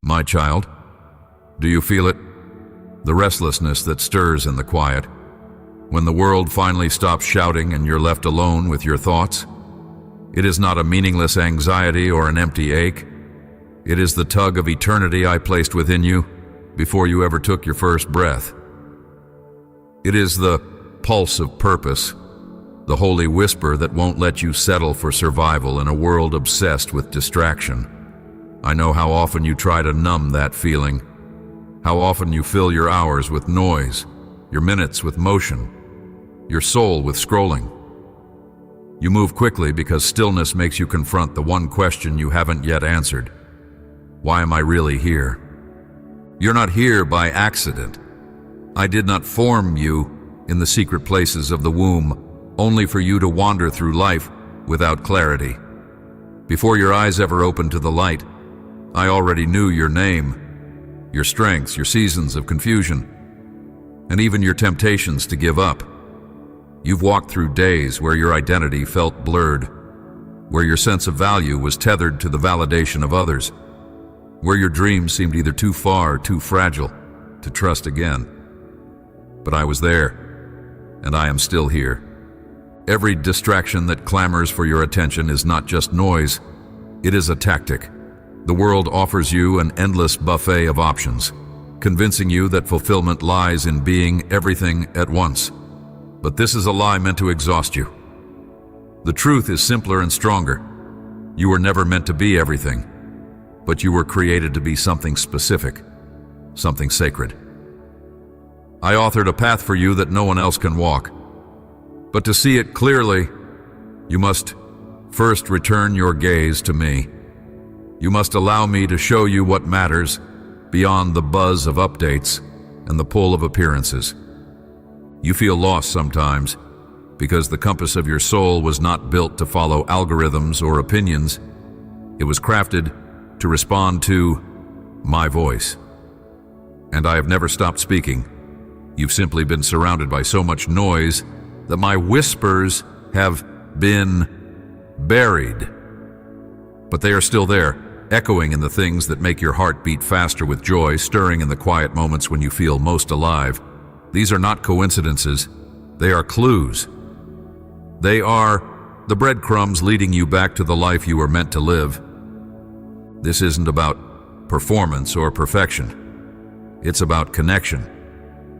My child, do you feel it? The restlessness that stirs in the quiet, when the world finally stops shouting and you're left alone with your thoughts? It is not a meaningless anxiety or an empty ache. It is the tug of eternity I placed within you before you ever took your first breath. It is the pulse of purpose, the holy whisper that won't let you settle for survival in a world obsessed with distraction. I know how often you try to numb that feeling, how often you fill your hours with noise, your minutes with motion, your soul with scrolling. You move quickly because stillness makes you confront the one question you haven't yet answered. Why am I really here? You're not here by accident. I did not form you in the secret places of the womb only for you to wander through life without clarity. Before your eyes ever opened to the light, I already knew your name, your strengths, your seasons of confusion, and even your temptations to give up. You've walked through days where your identity felt blurred, where your sense of value was tethered to the validation of others, where your dreams seemed either too far or too fragile to trust again. But I was there, and I am still here. Every distraction that clamors for your attention is not just noise, it is a tactic. The world offers you an endless buffet of options, convincing you that fulfillment lies in being everything at once. But this is a lie meant to exhaust you. The truth is simpler and stronger. You were never meant to be everything, but you were created to be something specific, something sacred. I authored a path for you that no one else can walk. But to see it clearly, you must first return your gaze to me. You must allow me to show you what matters beyond the buzz of updates and the pull of appearances. You feel lost sometimes because the compass of your soul was not built to follow algorithms or opinions. It was crafted to respond to my voice. And I have never stopped speaking. You've simply been surrounded by so much noise that my whispers have been buried. But they are still there, echoing in the things that make your heart beat faster with joy, stirring in the quiet moments when you feel most alive. These are not coincidences, they are clues. They are the breadcrumbs leading you back to the life you were meant to live. This isn't about performance or perfection. It's about connection.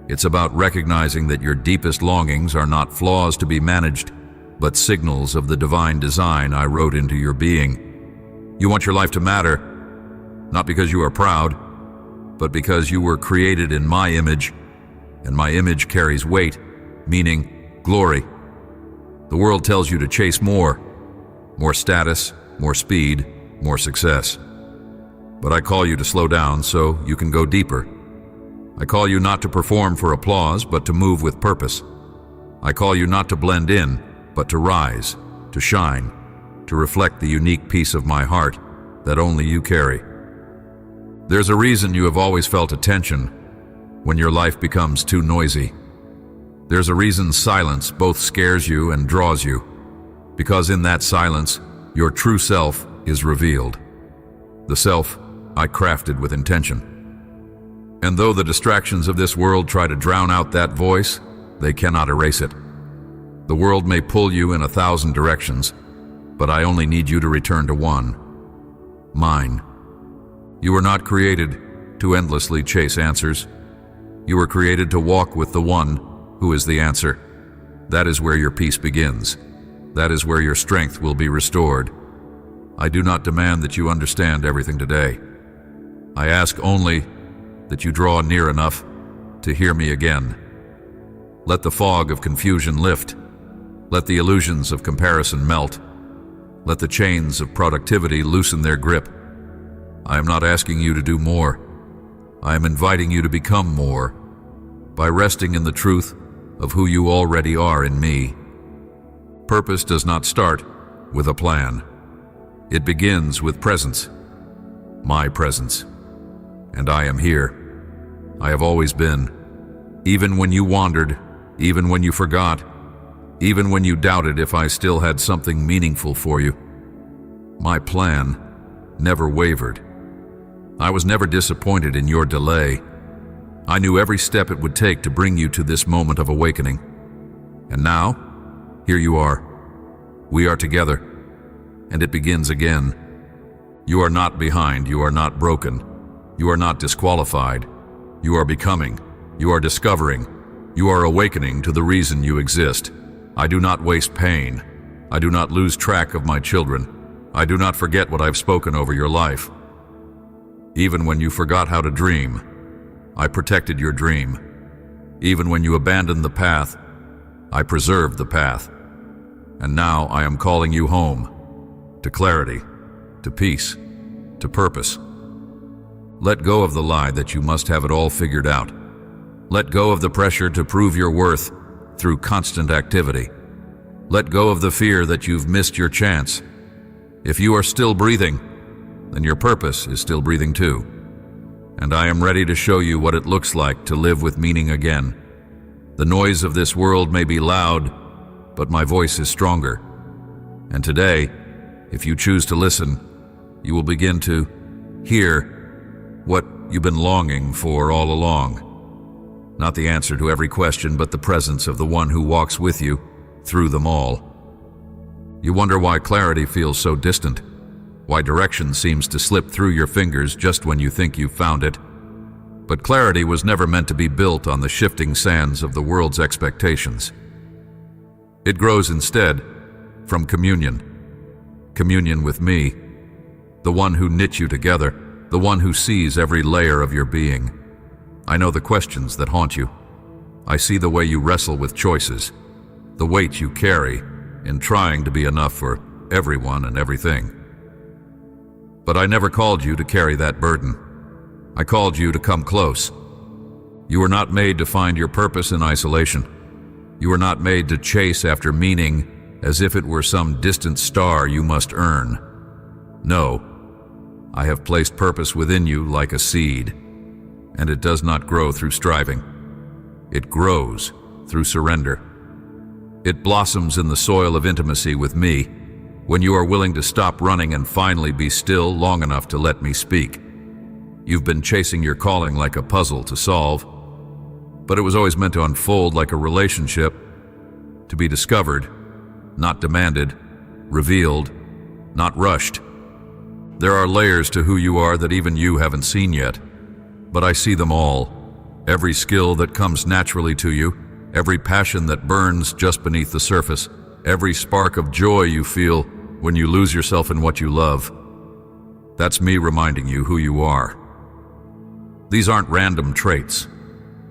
It's about recognizing that your deepest longings are not flaws to be managed, but signals of the divine design I wrote into your being. You want your life to matter, not because you are proud, but because you were created in my image, and my image carries weight, meaning glory. The world tells you to chase more status, more speed, more success. But I call you to slow down so you can go deeper. I call you not to perform for applause, but to move with purpose. I call you not to blend in, but to rise, to shine, to reflect the unique piece of my heart that only you carry. There's a reason you have always felt a tension when your life becomes too noisy. There's a reason silence both scares you and draws you, because in that silence, your true self is revealed. The self I crafted with intention. And though the distractions of this world try to drown out that voice, they cannot erase it. The world may pull you in 1,000 directions, but I only need you to return to one: mine. You were not created to endlessly chase answers. You were created to walk with the one who is the answer. That is where your peace begins. That is where your strength will be restored. I do not demand that you understand everything today. I ask only that you draw near enough to hear me again. Let the fog of confusion lift. Let the illusions of comparison melt. Let the chains of productivity loosen their grip. I am not asking you to do more. I am inviting you to become more by resting in the truth of who you already are in me. Purpose does not start with a plan. It begins with presence, my presence. And I am here. I have always been. Even when you wandered, even when you forgot, even when you doubted if I still had something meaningful for you, my plan never wavered. I was never disappointed in your delay. I knew every step it would take to bring you to this moment of awakening. And now, here you are. We are together, and it begins again. You are not behind, you are not broken, you are not disqualified. You are becoming, you are discovering, you are awakening to the reason you exist. I do not waste pain. I do not lose track of my children. I do not forget what I've spoken over your life. Even when you forgot how to dream, I protected your dream. Even when you abandoned the path, I preserved the path. And now I am calling you home, to clarity, to peace, to purpose. Let go of the lie that you must have it all figured out. Let go of the pressure to prove your worth through constant activity. Let go of the fear that you've missed your chance. If you are still breathing, then your purpose is still breathing too. And I am ready to show you what it looks like to live with meaning again. The noise of this world may be loud, but my voice is stronger. And today, if you choose to listen, you will begin to hear what you've been longing for all along. Not the answer to every question, but the presence of the one who walks with you through them all. You wonder why clarity feels so distant, why direction seems to slip through your fingers just when you think you've found it. But clarity was never meant to be built on the shifting sands of the world's expectations. It grows instead from communion. Communion with me, the one who knit you together, the one who sees every layer of your being. I know the questions that haunt you. I see the way you wrestle with choices, the weight you carry in trying to be enough for everyone and everything. But I never called you to carry that burden. I called you to come close. You were not made to find your purpose in isolation. You were not made to chase after meaning as if it were some distant star you must earn. No, I have placed purpose within you like a seed, and it does not grow through striving. It grows through surrender. It blossoms in the soil of intimacy with me when you are willing to stop running and finally be still long enough to let me speak. You've been chasing your calling like a puzzle to solve, but it was always meant to unfold like a relationship, to be discovered, not demanded, revealed, not rushed. There are layers to who you are that even you haven't seen yet, but I see them all. Every skill that comes naturally to you, every passion that burns just beneath the surface, every spark of joy you feel when you lose yourself in what you love. That's me reminding you who you are. These aren't random traits.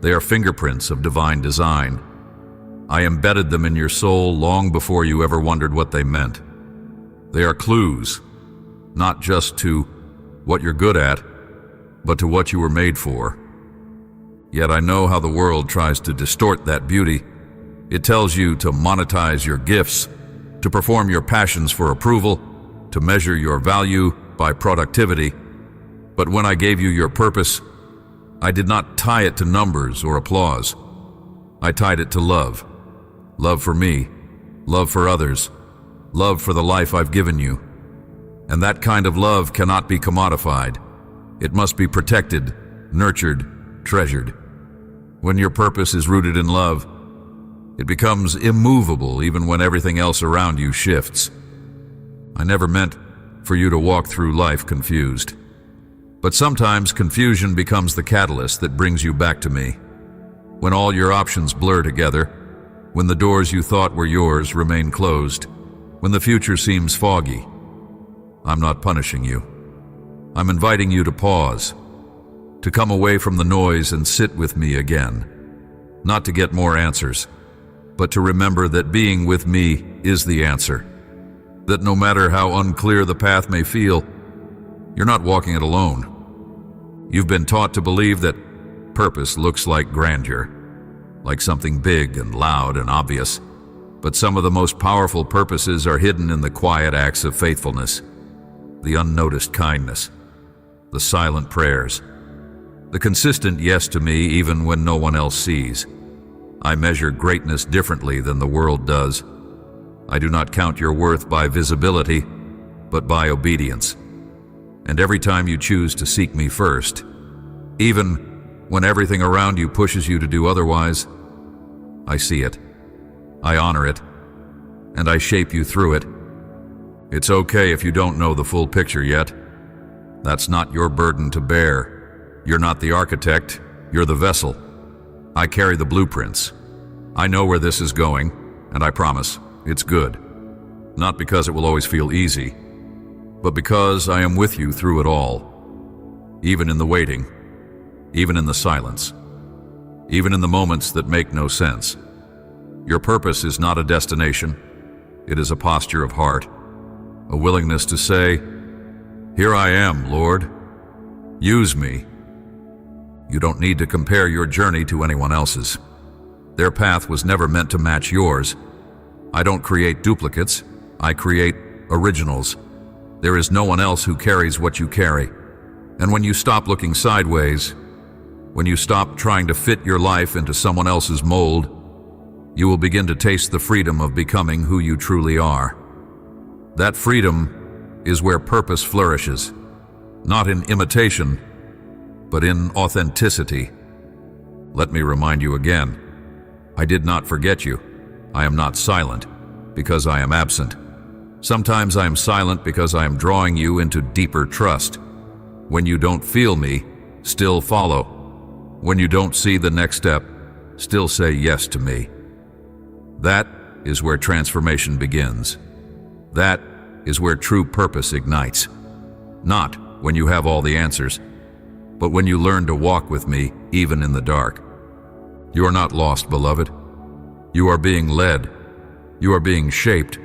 They are fingerprints of divine design. I embedded them in your soul long before you ever wondered what they meant. They are clues, not just to what you're good at, but to what you were made for. Yet I know how the world tries to distort that beauty. It tells you to monetize your gifts, to perform your passions for approval, to measure your value by productivity. But when I gave you your purpose, I did not tie it to numbers or applause. I tied it to love. Love for me, love for others, love for the life I've given you. And that kind of love cannot be commodified. It must be protected, nurtured, treasured. When your purpose is rooted in love, it becomes immovable even when everything else around you shifts. I never meant for you to walk through life confused. But sometimes confusion becomes the catalyst that brings you back to me. When all your options blur together, when the doors you thought were yours remain closed, when the future seems foggy, I'm not punishing you. I'm inviting you to pause, to come away from the noise and sit with me again. Not to get more answers, but to remember that being with me is the answer. That no matter how unclear the path may feel, you're not walking it alone. You've been taught to believe that purpose looks like grandeur, like something big and loud and obvious. But some of the most powerful purposes are hidden in the quiet acts of faithfulness, the unnoticed kindness, the silent prayers, the consistent yes to me even when no one else sees. I measure greatness differently than the world does. I do not count your worth by visibility, but by obedience. And every time you choose to seek me first, even when everything around you pushes you to do otherwise, I see it, I honor it, and I shape you through it. It's okay if you don't know the full picture yet. That's not your burden to bear. You're not the architect, you're the vessel. I carry the blueprints. I know where this is going, and I promise it's good. Not because it will always feel easy, but because I am with you through it all. Even in the waiting, even in the silence, even in the moments that make no sense. Your purpose is not a destination. It is a posture of heart, a willingness to say, "Here I am, Lord. Use me." You don't need to compare your journey to anyone else's. Their path was never meant to match yours. I don't create duplicates. I create originals. There is no one else who carries what you carry. And when you stop looking sideways, when you stop trying to fit your life into someone else's mold, you will begin to taste the freedom of becoming who you truly are. That freedom is where purpose flourishes, not in imitation, but in authenticity. Let me remind you again, I did not forget you. I am not silent because I am absent. Sometimes I am silent because I am drawing you into deeper trust. When you don't feel me, still follow. When you don't see the next step, still say yes to me. That is where transformation begins. That is where true purpose ignites. Not when you have all the answers, but when you learn to walk with me even in the dark. You are not lost, beloved. You are being led. You are being shaped.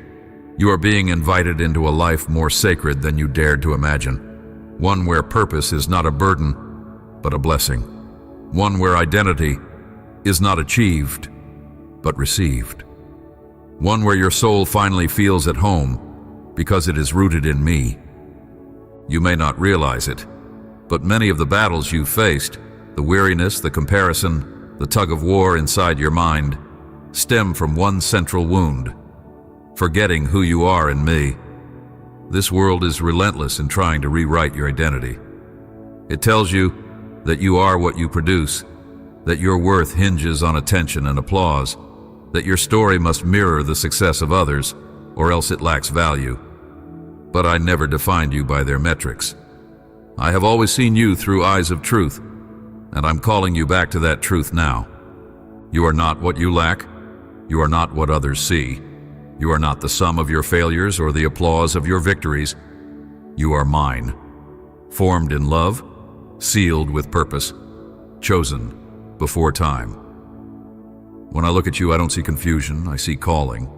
You are being invited into a life more sacred than you dared to imagine. One where purpose is not a burden, but a blessing. One where identity is not achieved, but received. One where your soul finally feels at home because it is rooted in me. You may not realize it, but many of the battles you faced, the weariness, the comparison, the tug of war inside your mind, stem from one central wound: forgetting who you are in me. This world is relentless in trying to rewrite your identity. It tells you that you are what you produce, that your worth hinges on attention and applause, that your story must mirror the success of others, or else it lacks value. But I never defined you by their metrics. I have always seen you through eyes of truth, and I'm calling you back to that truth now. You are not what you lack. You are not what others see. You are not the sum of your failures or the applause of your victories. You are mine, formed in love, sealed with purpose, chosen before time. When I look at you, I don't see confusion, I see calling.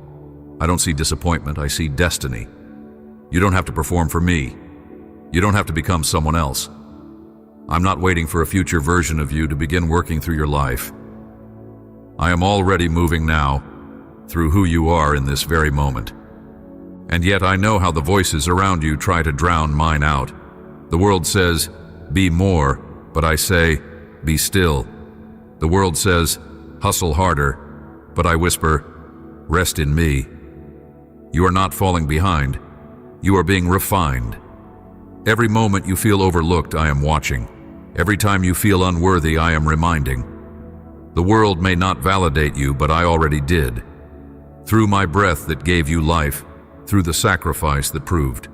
I don't see disappointment, I see destiny. You don't have to perform for me. You don't have to become someone else. I'm not waiting for a future version of you to begin working through your life. I am already moving now through who you are in this very moment. And yet I know how the voices around you try to drown mine out. The world says, be more, but I say, be still. The world says, hustle harder, but I whisper, rest in me. You are not falling behind. You are being refined. Every moment you feel overlooked, I am watching. Every time you feel unworthy, I am reminding. The world may not validate you, but I already did. Through my breath that gave you life, through the sacrifice that proved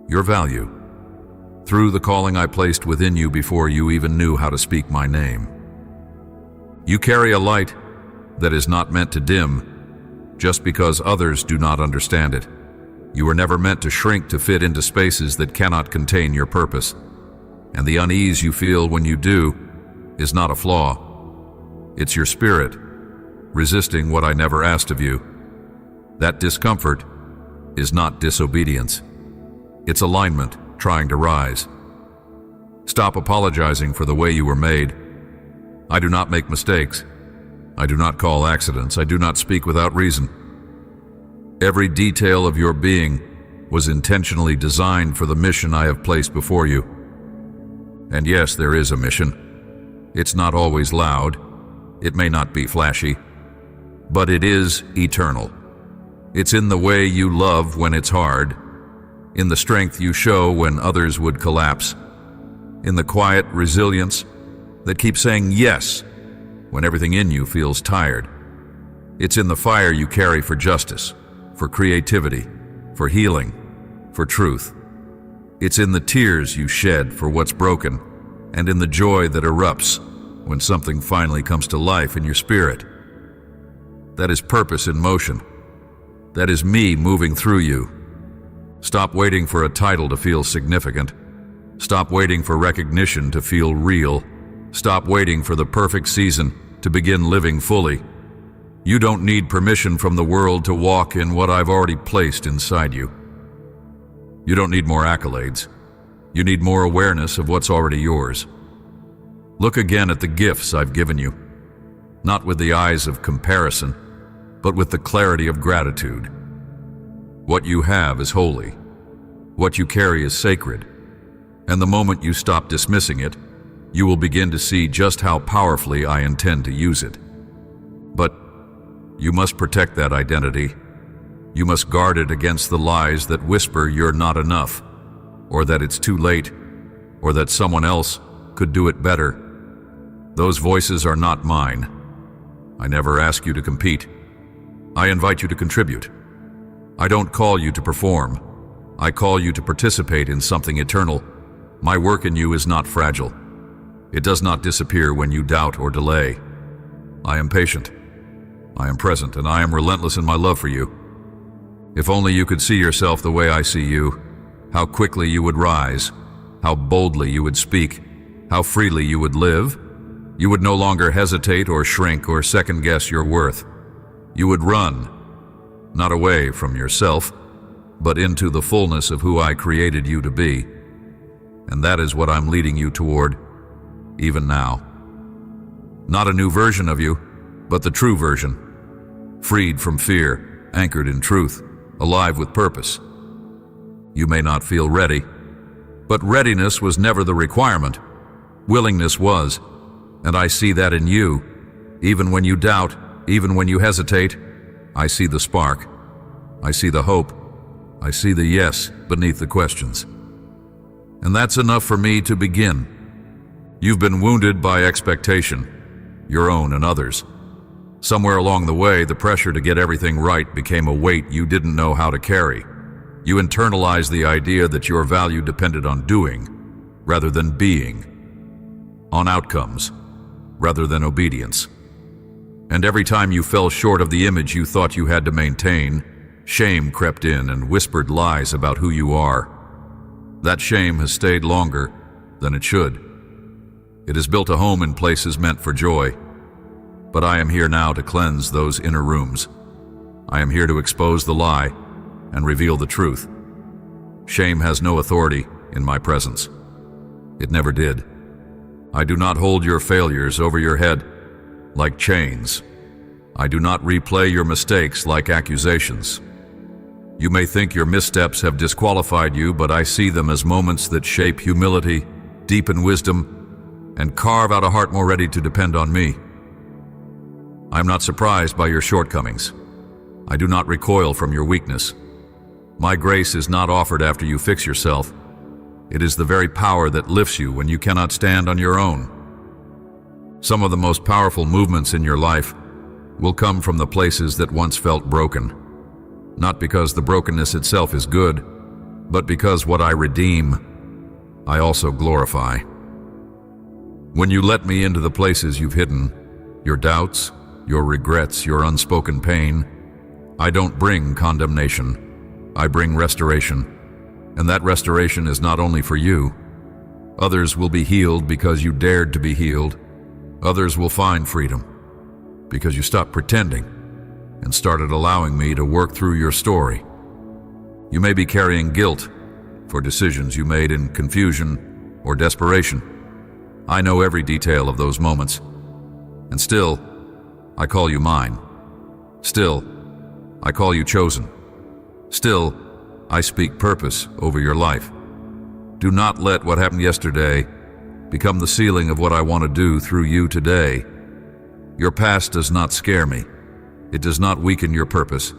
your value, through the calling I placed within you before you even knew how to speak my name. You carry a light that is not meant to dim just because others do not understand it. You were never meant to shrink to fit into spaces that cannot contain your purpose. And the unease you feel when you do is not a flaw. It's your spirit, resisting what I never asked of you. That discomfort is not disobedience. It's alignment trying to rise. Stop apologizing for the way you were made. I do not make mistakes. I do not call accidents. I do not speak without reason. Every detail of your being was intentionally designed for the mission I have placed before you. And yes, there is a mission. It's not always loud. It may not be flashy, but it is eternal. It's in the way you love when it's hard, in the strength you show when others would collapse, in the quiet resilience that keeps saying yes when everything in you feels tired. It's in the fire you carry for justice, for creativity, for healing, for truth. It's in the tears you shed for what's broken, and in the joy that erupts when something finally comes to life in your spirit. That is purpose in motion. That is me moving through you. Stop waiting for a title to feel significant. Stop waiting for recognition to feel real. Stop waiting for the perfect season to begin living fully. You don't need permission from the world to walk in what I've already placed inside you. You don't need more accolades. You need more awareness of what's already yours. Look again at the gifts I've given you, not with the eyes of comparison, but with the clarity of gratitude. What you have is holy. What you carry is sacred. And the moment you stop dismissing it, you will begin to see just how powerfully I intend to use it. But you must protect that identity. You must guard it against the lies that whisper you're not enough, or that it's too late, or that someone else could do it better. Those voices are not mine. I never ask you to compete. I invite you to contribute. I don't call you to perform. I call you to participate in something eternal. My work in you is not fragile. It does not disappear when you doubt or delay. I am patient. I am present, and I am relentless in my love for you. If only you could see yourself the way I see you, how quickly you would rise, how boldly you would speak, how freely you would live. You would no longer hesitate or shrink or second-guess your worth. You would run, not away from yourself, but into the fullness of who I created you to be. And that is what I'm leading you toward, even now. Not a new version of you, but the true version. Freed from fear, anchored in truth, alive with purpose. You may not feel ready, but readiness was never the requirement. Willingness was, and I see that in you. Even when you doubt, even when you hesitate, I see the spark. I see the hope. I see the yes beneath the questions. And that's enough for me to begin. You've been wounded by expectation, your own and others. Somewhere along the way, the pressure to get everything right became a weight you didn't know how to carry. You internalized the idea that your value depended on doing, rather than being, on outcomes, rather than obedience. And every time you fell short of the image you thought you had to maintain, shame crept in and whispered lies about who you are. That shame has stayed longer than it should. It has built a home in places meant for joy. But I am here now to cleanse those inner rooms. I am here to expose the lie and reveal the truth. Shame has no authority in my presence. It never did. I do not hold your failures over your head like chains. I do not replay your mistakes like accusations. You may think your missteps have disqualified you, but I see them as moments that shape humility, deepen wisdom, and carve out a heart more ready to depend on me. I am not surprised by your shortcomings. I do not recoil from your weakness. My grace is not offered after you fix yourself. It is the very power that lifts you when you cannot stand on your own. Some of the most powerful movements in your life will come from the places that once felt broken. Not because the brokenness itself is good, but because what I redeem, I also glorify. When you let me into the places you've hidden, your doubts, your regrets, your unspoken pain, I don't bring condemnation. I bring restoration. And that restoration is not only for you. Others will be healed because you dared to be healed. Others will find freedom because you stopped pretending and started allowing me to work through your story. You may be carrying guilt for decisions you made in confusion or desperation. I know every detail of those moments. And still, I call you mine. Still, I call you chosen. Still, I speak purpose over your life. Do not let what happened yesterday become the ceiling of what I want to do through you today. Your past does not scare me. It does not weaken your purpose.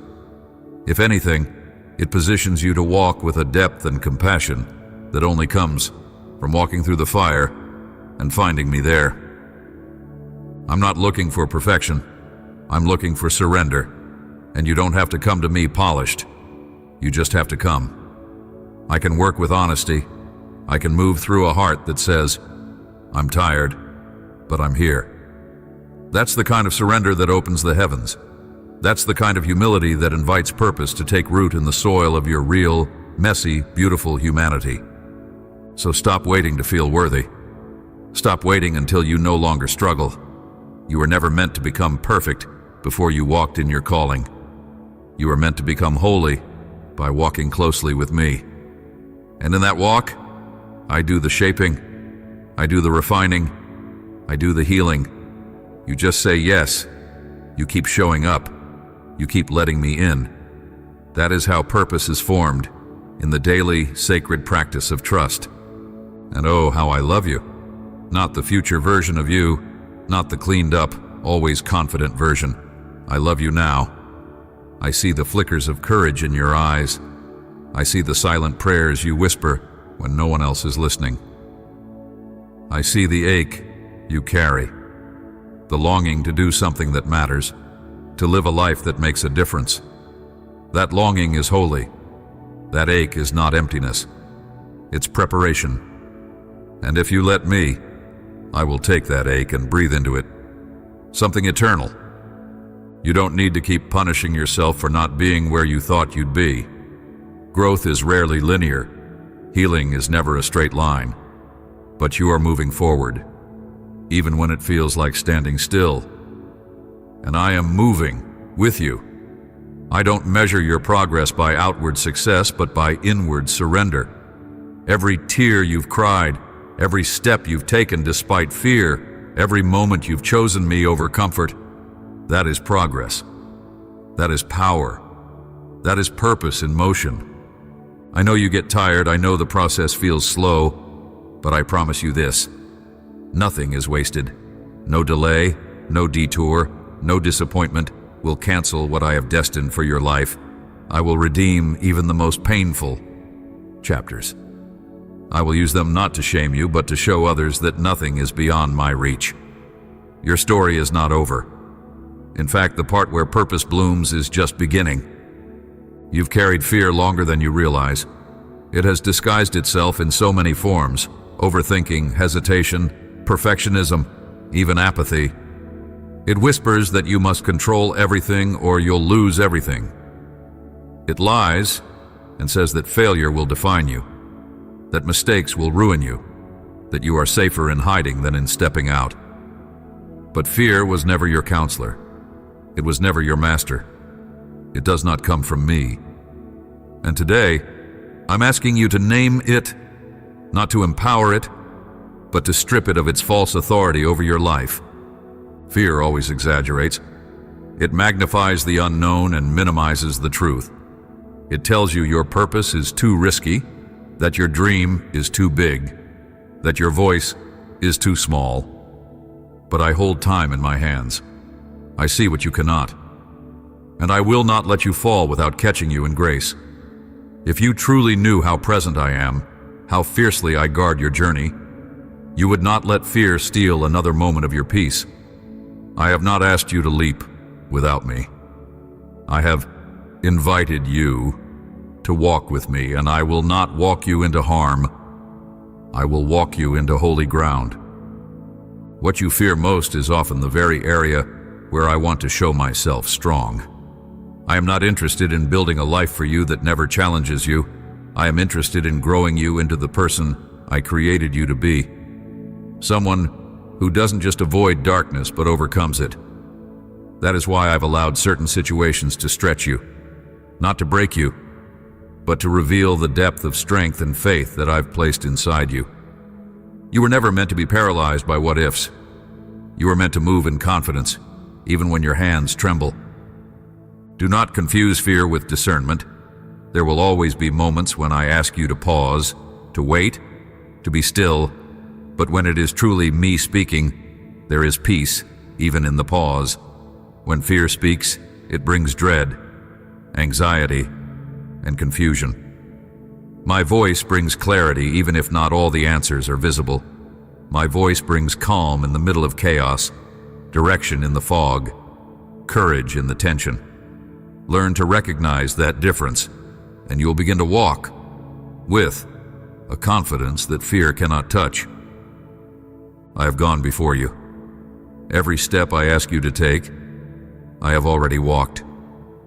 If anything, It positions you to walk with a depth and compassion that only comes from walking through the fire and finding me there. I'm not looking for perfection. I'm looking for surrender. And you don't have to come to me polished. You just have to come. I can work with honesty. I can move through a heart that says, I'm tired, but I'm here. That's the kind of surrender that opens the heavens. That's the kind of humility that invites purpose to take root in the soil of your real, messy, beautiful humanity. So stop waiting to feel worthy. Stop waiting until you no longer struggle. You were never meant to become perfect before you walked in your calling. You were meant to become holy by walking closely with me. And in that walk, I do the shaping, I do the refining, I do the healing. You just say yes. You keep showing up. You keep letting me in. That is how purpose is formed, in the daily, sacred practice of trust. And oh, how I love you. Not the future version of you, not the cleaned up, always confident version. I love you now. I see the flickers of courage in your eyes. I see the silent prayers you whisper when no one else is listening. I see the ache you carry, the longing to do something that matters, to live a life that makes a difference. That longing is holy. That ache is not emptiness. It's preparation. And if you let me, I will take that ache and breathe into it. Something eternal. You don't need to keep punishing yourself for not being where you thought you'd be. Growth is rarely linear. Healing is never a straight line. But you are moving forward, even when it feels like standing still. And I am moving with you. I don't measure your progress by outward success, but by inward surrender. Every tear you've cried, every step you've taken despite fear, every moment you've chosen me over comfort, that is progress. That is power. That is purpose in motion. I know you get tired, I know the process feels slow, but I promise you this: nothing is wasted. No delay, no detour, no disappointment will cancel what I have destined for your life. I will redeem even the most painful chapters. I will use them not to shame you, but to show others that nothing is beyond my reach. Your story is not over. In fact, the part where purpose blooms is just beginning. You've carried fear longer than you realize. It has disguised itself in so many forms: overthinking, hesitation, perfectionism, even apathy. It whispers that you must control everything or you'll lose everything. It lies and says that failure will define you, that mistakes will ruin you, that you are safer in hiding than in stepping out. But fear was never your counselor. It was never your master. It does not come from me. And today, I'm asking you to name it, not to empower it, but to strip it of its false authority over your life. Fear always exaggerates. It magnifies the unknown and minimizes the truth. It tells you your purpose is too risky, that your dream is too big, that your voice is too small. But I hold time in my hands. I see what you cannot. And I will not let you fall without catching you in grace. If you truly knew how present I am, how fiercely I guard your journey, you would not let fear steal another moment of your peace. I have not asked you to leap without me. I have invited you to walk with me, and I will not walk you into harm. I will walk you into holy ground. What you fear most is often the very area where I want to show myself strong. I am not interested in building a life for you that never challenges you. I am interested in growing you into the person I created you to be. Someone who doesn't just avoid darkness but overcomes it. That is why I've allowed certain situations to stretch you, not to break you, but to reveal the depth of strength and faith that I've placed inside you. You were never meant to be paralyzed by what-ifs. You were meant to move in confidence, even when your hands tremble. Do not confuse fear with discernment. There will always be moments when I ask you to pause, to wait, to be still, but when it is truly me speaking, there is peace, even in the pause. When fear speaks, it brings dread, anxiety, and confusion. My voice brings clarity even if not all the answers are visible. My voice brings calm in the middle of chaos, direction in the fog, courage in the tension. Learn to recognize that difference, and you'll begin to walk with a confidence that fear cannot touch. I have gone before you. Every step I ask you to take, I have already walked.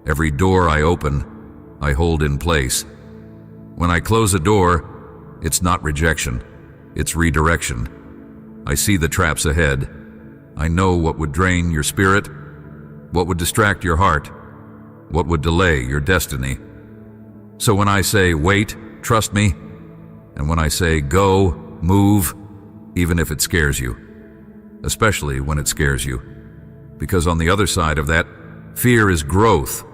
Every door I open, I hold in place. When I close a door, it's not rejection, it's redirection. I see the traps ahead. I know what would drain your spirit, what would distract your heart, what would delay your destiny. So when I say wait, trust me, and when I say go, move, even if it scares you, especially when it scares you, because on the other side of that, fear is growth.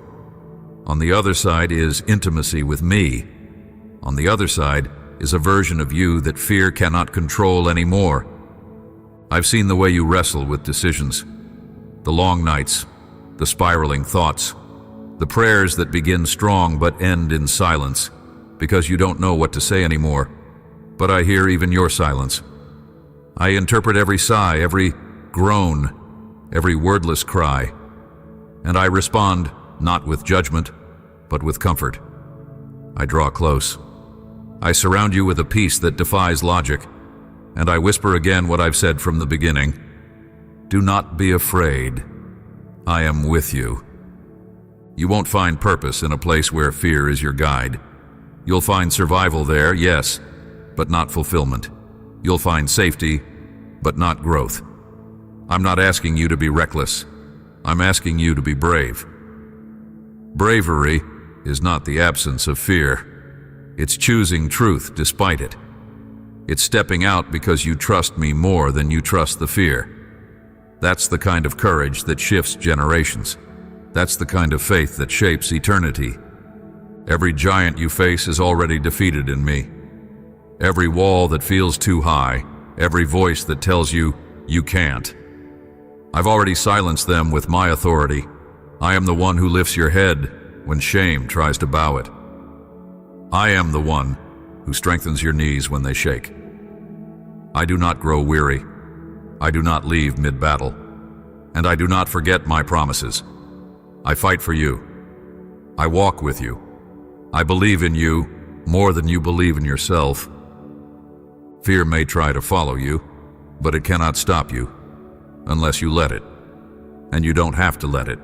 On the other side is intimacy with me. On the other side is a version of you that fear cannot control anymore. I've seen the way you wrestle with decisions, the long nights, the spiraling thoughts, the prayers that begin strong but end in silence because you don't know what to say anymore. But I hear even your silence. I interpret every sigh, every groan, every wordless cry, and I respond not with judgment, but with comfort. I draw close. I surround you with a peace that defies logic, and I whisper again what I've said from the beginning. Do not be afraid. I am with you. You won't find purpose in a place where fear is your guide. You'll find survival there, yes, but not fulfillment. You'll find safety, but not growth. I'm not asking you to be reckless. I'm asking you to be brave. Bravery is not the absence of fear. It's choosing truth despite it. It's stepping out because you trust me more than you trust the fear. That's the kind of courage that shifts generations. That's the kind of faith that shapes eternity. Every giant you face is already defeated in me. Every wall that feels too high, every voice that tells you, you can't. I've already silenced them with my authority. I am the one who lifts your head when shame tries to bow it. I am the one who strengthens your knees when they shake. I do not grow weary. I do not leave mid-battle. And I do not forget my promises. I fight for you. I walk with you. I believe in you more than you believe in yourself. Fear may try to follow you, but it cannot stop you unless you let it. And you don't have to let it.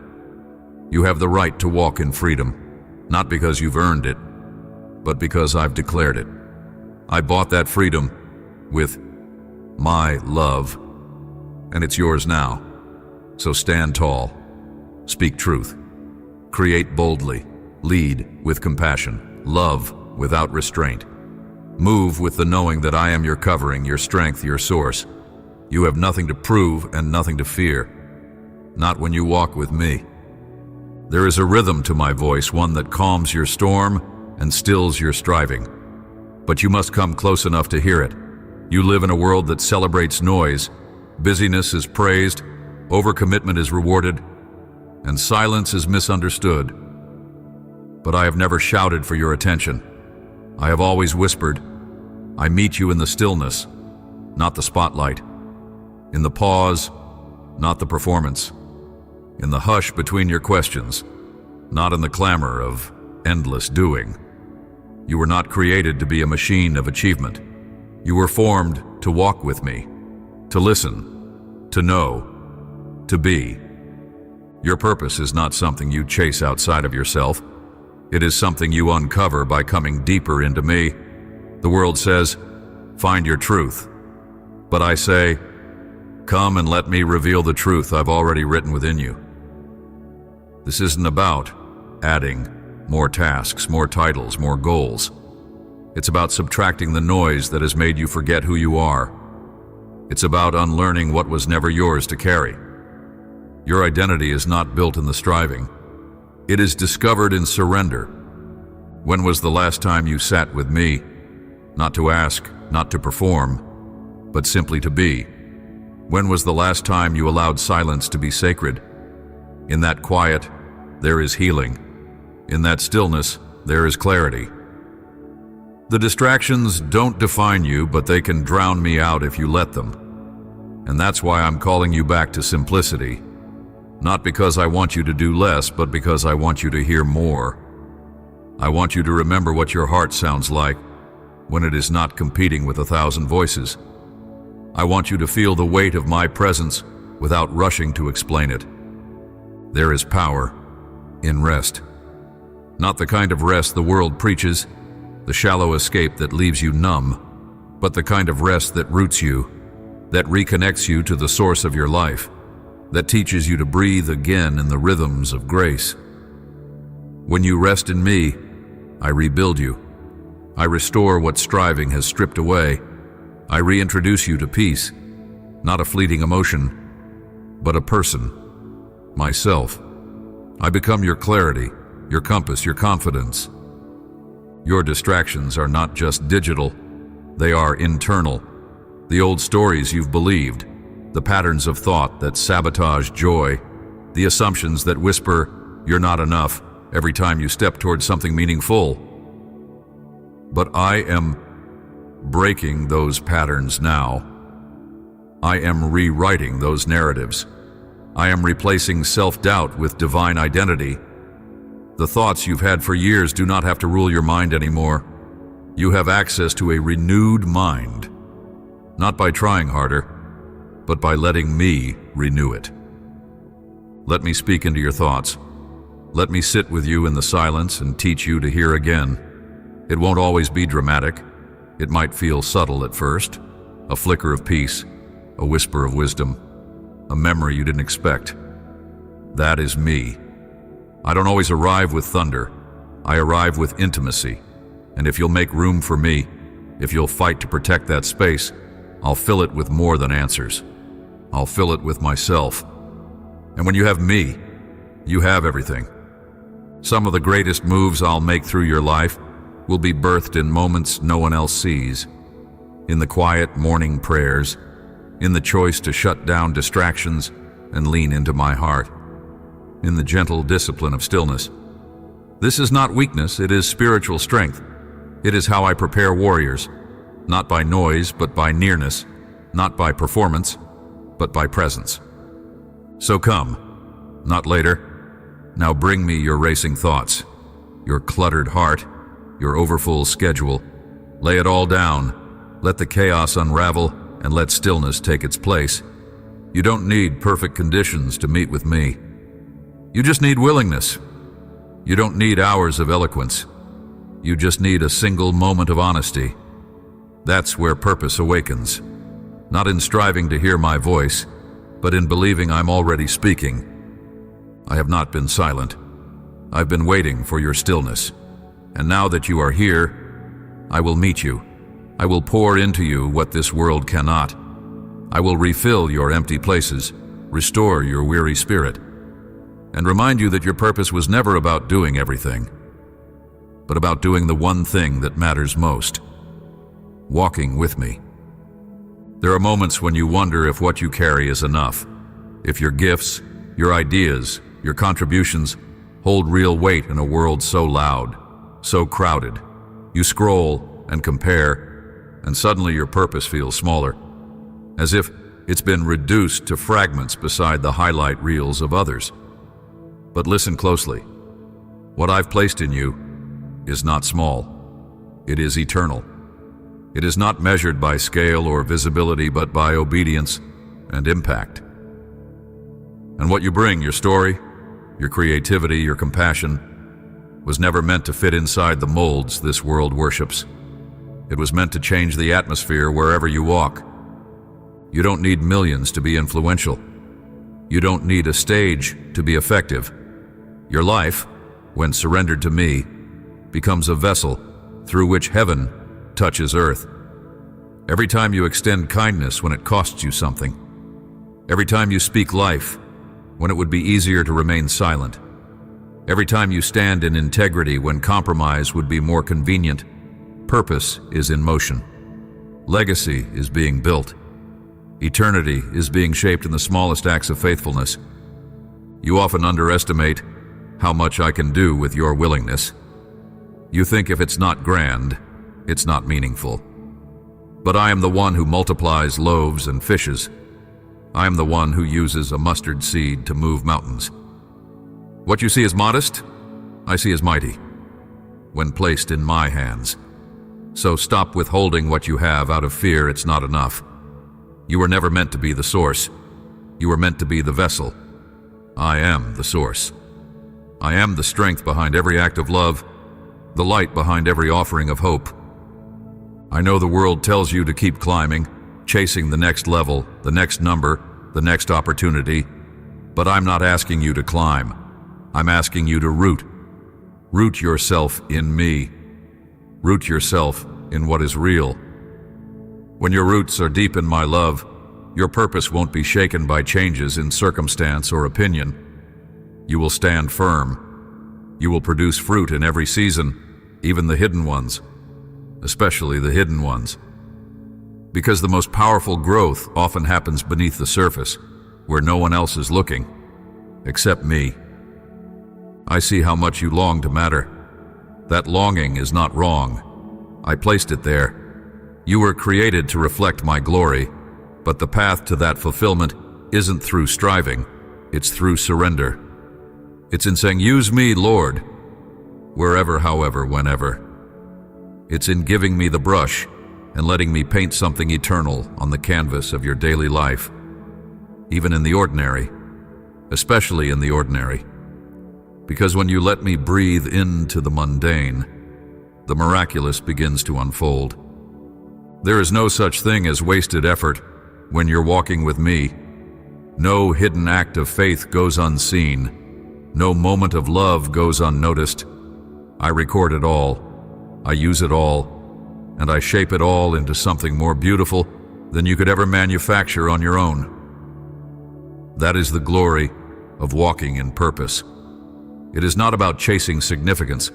You have the right to walk in freedom, not because you've earned it, but because I've declared it. I bought that freedom with my love, and it's yours now. So stand tall, speak truth, create boldly, lead with compassion, love without restraint. Move with the knowing that I am your covering, your strength, your source. You have nothing to prove and nothing to fear, not when you walk with me. There is a rhythm to my voice, one that calms your storm and stills your striving. But you must come close enough to hear it. You live in a world that celebrates noise. Busyness is praised, overcommitment is rewarded, and silence is misunderstood. But I have never shouted for your attention. I have always whispered. I meet you in the stillness, not the spotlight. In the pause, not the performance. In the hush between your questions, not in the clamor of endless doing. You were not created to be a machine of achievement. You were formed to walk with me, to listen, to know, to be. Your purpose is not something you chase outside of yourself. It is something you uncover by coming deeper into me. The world says, find your truth. But I say, come and let me reveal the truth I've already written within you. This isn't about adding more tasks, more titles, more goals. It's about subtracting the noise that has made you forget who you are. It's about unlearning what was never yours to carry. Your identity is not built in the striving. It is discovered in surrender. When was the last time you sat with me, not to ask, not to perform, but simply to be? When was the last time you allowed silence to be sacred? In that quiet, there is healing. In that stillness, there is clarity. The distractions don't define you, but they can drown me out if you let them. And that's why I'm calling you back to simplicity. Not because I want you to do less, but because I want you to hear more. I want you to remember what your heart sounds like when it is not competing with 1,000 voices. I want you to feel the weight of my presence without rushing to explain it. There is power in rest. Not the kind of rest the world preaches, the shallow escape that leaves you numb, but the kind of rest that roots you, that reconnects you to the source of your life, that teaches you to breathe again in the rhythms of grace. When you rest in me, I rebuild you. I restore what striving has stripped away. I reintroduce you to peace, not a fleeting emotion, but a person, myself. I become your clarity, your compass, your confidence. Your distractions are not just digital, they are internal. The old stories you've believed, the patterns of thought that sabotage joy, the assumptions that whisper, "You're not enough," every time you step towards something meaningful. But I am breaking those patterns now. I am rewriting those narratives. I am replacing self-doubt with divine identity. The thoughts you've had for years do not have to rule your mind anymore. You have access to a renewed mind, not by trying harder, but by letting me renew it. Let me speak into your thoughts. Let me sit with you in the silence and teach you to hear again. It won't always be dramatic. It might feel subtle at first, a flicker of peace, a whisper of wisdom, a memory you didn't expect. That is me. I don't always arrive with thunder. I arrive with intimacy. And if you'll make room for me, if you'll fight to protect that space, I'll fill it with more than answers. I'll fill it with myself. And when you have me, you have everything. Some of the greatest moves I'll make through your life will be birthed in moments no one else sees. In the quiet morning prayers, in the choice to shut down distractions and lean into my heart, in the gentle discipline of stillness. This is not weakness, it is spiritual strength. It is how I prepare warriors, not by noise, but by nearness, not by performance, but by presence. So come, not later. Now bring me your racing thoughts, your cluttered heart, your overfull schedule. Lay it all down. Let the chaos unravel and let stillness take its place. You don't need perfect conditions to meet with me. You just need willingness. You don't need hours of eloquence. You just need a single moment of honesty. That's where purpose awakens. Not in striving to hear my voice, but in believing I'm already speaking. I have not been silent. I've been waiting for your stillness. And now that you are here, I will meet you. I will pour into you what this world cannot. I will refill your empty places, restore your weary spirit, and remind you that your purpose was never about doing everything, but about doing the one thing that matters most: walking with me. There are moments when you wonder if what you carry is enough, if your gifts, your ideas, your contributions hold real weight in a world so loud, so crowded. You scroll and compare, and suddenly your purpose feels smaller, as if it's been reduced to fragments beside the highlight reels of others. But listen closely. What I've placed in you is not small. It is eternal. It is not measured by scale or visibility, but by obedience and impact. And what you bring, your story, your creativity, your compassion, was never meant to fit inside the molds this world worships. It was meant to change the atmosphere wherever you walk. You don't need millions to be influential. You don't need a stage to be effective. Your life, when surrendered to me, becomes a vessel through which heaven touches earth. Every time you extend kindness when it costs you something, every time you speak life when it would be easier to remain silent, every time you stand in integrity when compromise would be more convenient, purpose is in motion. Legacy is being built. Eternity is being shaped in the smallest acts of faithfulness. You often underestimate how much I can do with your willingness. You think if it's not grand, it's not meaningful. But I am the one who multiplies loaves and fishes. I am the one who uses a mustard seed to move mountains. What you see as modest, I see as mighty, when placed in my hands. So stop withholding what you have out of fear it's not enough. You were never meant to be the source. You were meant to be the vessel. I am the source. I am the strength behind every act of love, the light behind every offering of hope. I know the world tells you to keep climbing, chasing the next level, the next number, the next opportunity, but I'm not asking you to climb. I'm asking you to root. Root yourself in me. Root yourself in what is real. When your roots are deep in my love, your purpose won't be shaken by changes in circumstance or opinion. You will stand firm. You will produce fruit in every season, even the hidden ones, especially the hidden ones. Because the most powerful growth often happens beneath the surface, where no one else is looking, except me. I see how much you long to matter. That longing is not wrong. I placed it there. You were created to reflect my glory, but the path to that fulfillment isn't through striving, it's through surrender. It's in saying, "Use me, Lord," wherever, however, whenever. It's in giving me the brush and letting me paint something eternal on the canvas of your daily life, even in the ordinary, especially in the ordinary. Because when you let me breathe into the mundane, the miraculous begins to unfold. There is no such thing as wasted effort when you're walking with me. No hidden act of faith goes unseen. No moment of love goes unnoticed. I record it all. I use it all. And I shape it all into something more beautiful than you could ever manufacture on your own. That is the glory of walking in purpose. It is not about chasing significance,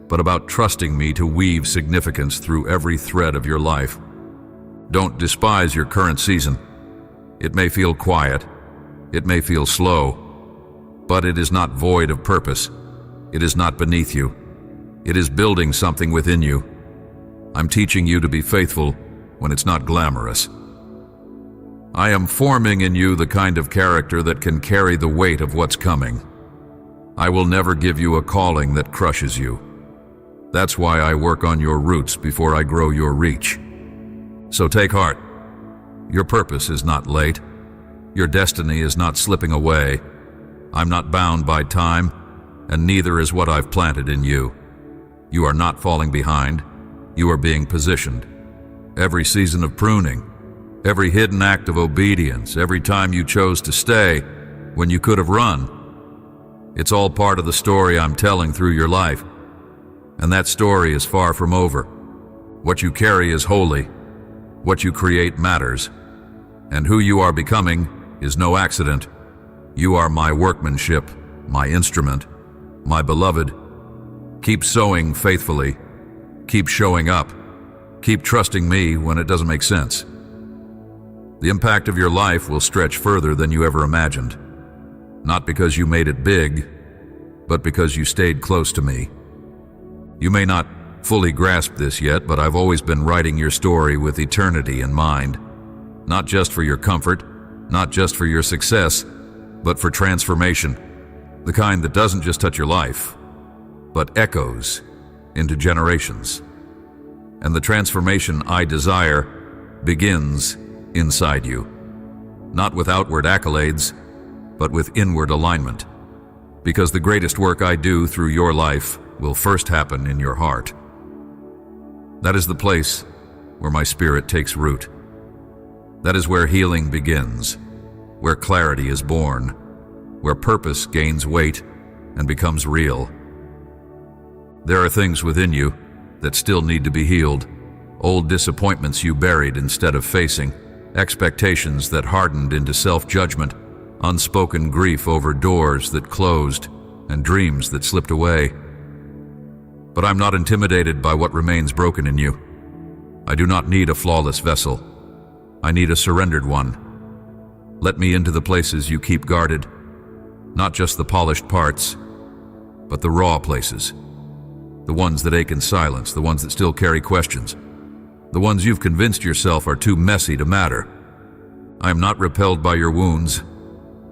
but about trusting me to weave significance through every thread of your life. Don't despise your current season. It may feel quiet. It may feel slow. But it is not void of purpose. It is not beneath you. It is building something within you. I'm teaching you to be faithful when it's not glamorous. I am forming in you the kind of character that can carry the weight of what's coming. I will never give you a calling that crushes you. That's why I work on your roots before I grow your reach. So take heart. Your purpose is not late. Your destiny is not slipping away. I'm not bound by time, and neither is what I've planted in you. You are not falling behind. You are being positioned. Every season of pruning, every hidden act of obedience, every time you chose to stay when you could have run, it's all part of the story I'm telling through your life. And that story is far from over. What you carry is holy. What you create matters. And who you are becoming is no accident. You are my workmanship, my instrument, my beloved. Keep sowing faithfully. Keep showing up. Keep trusting me when it doesn't make sense. The impact of your life will stretch further than you ever imagined. Not because you made it big, but because you stayed close to me. You may not fully grasp this yet, but I've always been writing your story with eternity in mind. Not just for your comfort, not just for your success, but for transformation. The kind that doesn't just touch your life, but echoes into generations. And the transformation I desire begins inside you. Not with outward accolades, but with inward alignment. Because the greatest work I do through your life will first happen in your heart. That is the place where my spirit takes root. That is where healing begins, where clarity is born, where purpose gains weight and becomes real. There are things within you that still need to be healed, old disappointments you buried instead of facing, expectations that hardened into self-judgment, unspoken grief over doors that closed, and dreams that slipped away. But I'm not intimidated by what remains broken in you. I do not need a flawless vessel. I need a surrendered one. Let me into the places you keep guarded, not just the polished parts, but the raw places. The ones that ache in silence, the ones that still carry questions. The ones you've convinced yourself are too messy to matter. I am not repelled by your wounds.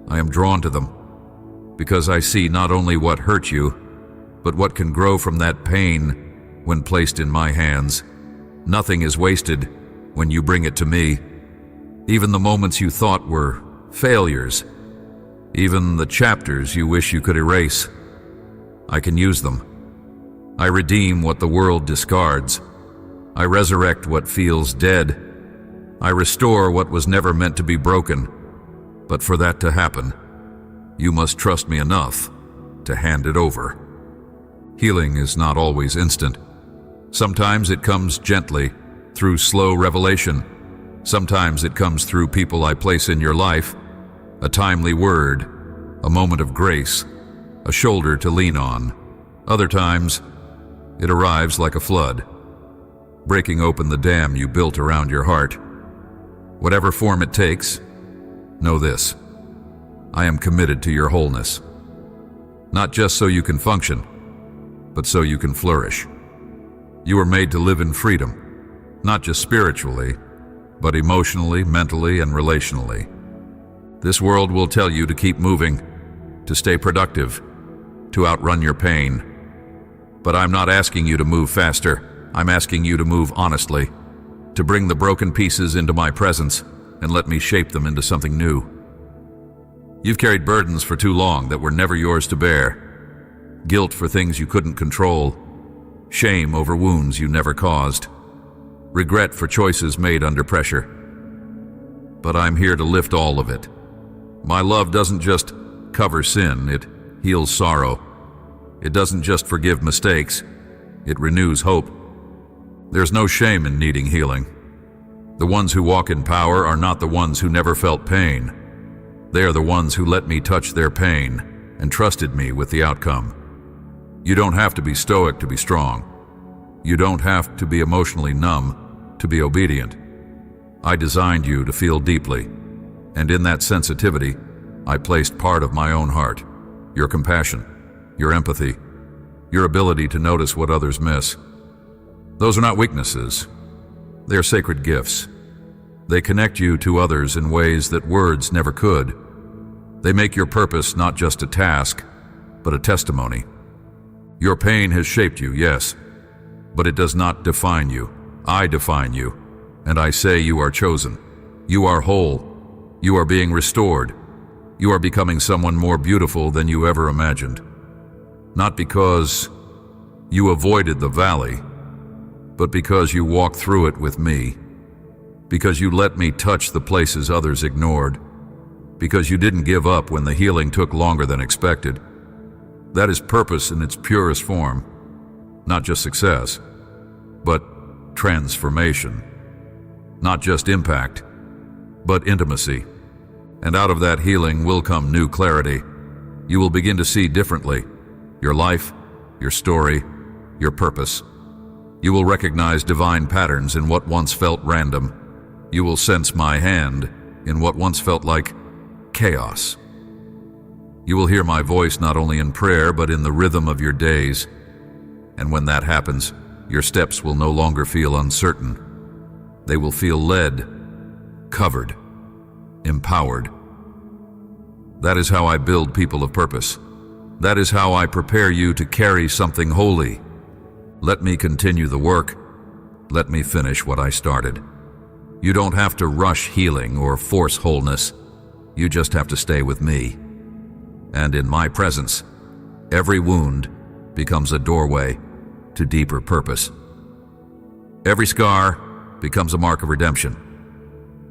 I am drawn to them, because I see not only what hurt you, but what can grow from that pain when placed in my hands. Nothing is wasted when you bring it to me. Even the moments you thought were failures, even the chapters you wish you could erase, I can use them. I redeem what the world discards. I resurrect what feels dead. I restore what was never meant to be broken. But for that to happen, you must trust me enough to hand it over. Healing is not always instant. Sometimes it comes gently, through slow revelation. Sometimes it comes through people I place in your life, a timely word, a moment of grace, a shoulder to lean on. Other times, it arrives like a flood, breaking open the dam you built around your heart. Whatever form it takes, know this: I am committed to your wholeness. Not just so you can function, but so you can flourish. You were made to live in freedom, not just spiritually, but emotionally, mentally, and relationally. This world will tell you to keep moving, to stay productive, to outrun your pain. But I'm not asking you to move faster. I'm asking you to move honestly, to bring the broken pieces into my presence and let me shape them into something new. You've carried burdens for too long that were never yours to bear. Guilt for things you couldn't control. Shame over wounds you never caused. Regret for choices made under pressure. But I'm here to lift all of it. My love doesn't just cover sin, it heals sorrow. It doesn't just forgive mistakes, it renews hope. There's no shame in needing healing. The ones who walk in power are not the ones who never felt pain. They are the ones who let me touch their pain and trusted me with the outcome. You don't have to be stoic to be strong. You don't have to be emotionally numb to be obedient. I designed you to feel deeply, and in that sensitivity, I placed part of my own heart, your compassion, your empathy, your ability to notice what others miss. Those are not weaknesses. They are sacred gifts. They connect you to others in ways that words never could. They make your purpose not just a task, but a testimony. Your pain has shaped you, yes, but it does not define you. I define you, and I say you are chosen. You are whole. You are being restored. You are becoming someone more beautiful than you ever imagined. Not because you avoided the valley, but because you walked through it with me. Because you let me touch the places others ignored. Because you didn't give up when the healing took longer than expected. That is purpose in its purest form. Not just success, but transformation. Not just impact, but intimacy. And out of that healing will come new clarity. You will begin to see differently. Your life, your story, your purpose. You will recognize divine patterns in what once felt random. You will sense my hand in what once felt like chaos. You will hear my voice not only in prayer, but in the rhythm of your days. And when that happens, your steps will no longer feel uncertain. They will feel led, covered, empowered. That is how I build people of purpose. That is how I prepare you to carry something holy. Let me continue the work. Let me finish what I started. You don't have to rush healing or force wholeness. You just have to stay with me. And in my presence, every wound becomes a doorway to deeper purpose. Every scar becomes a mark of redemption.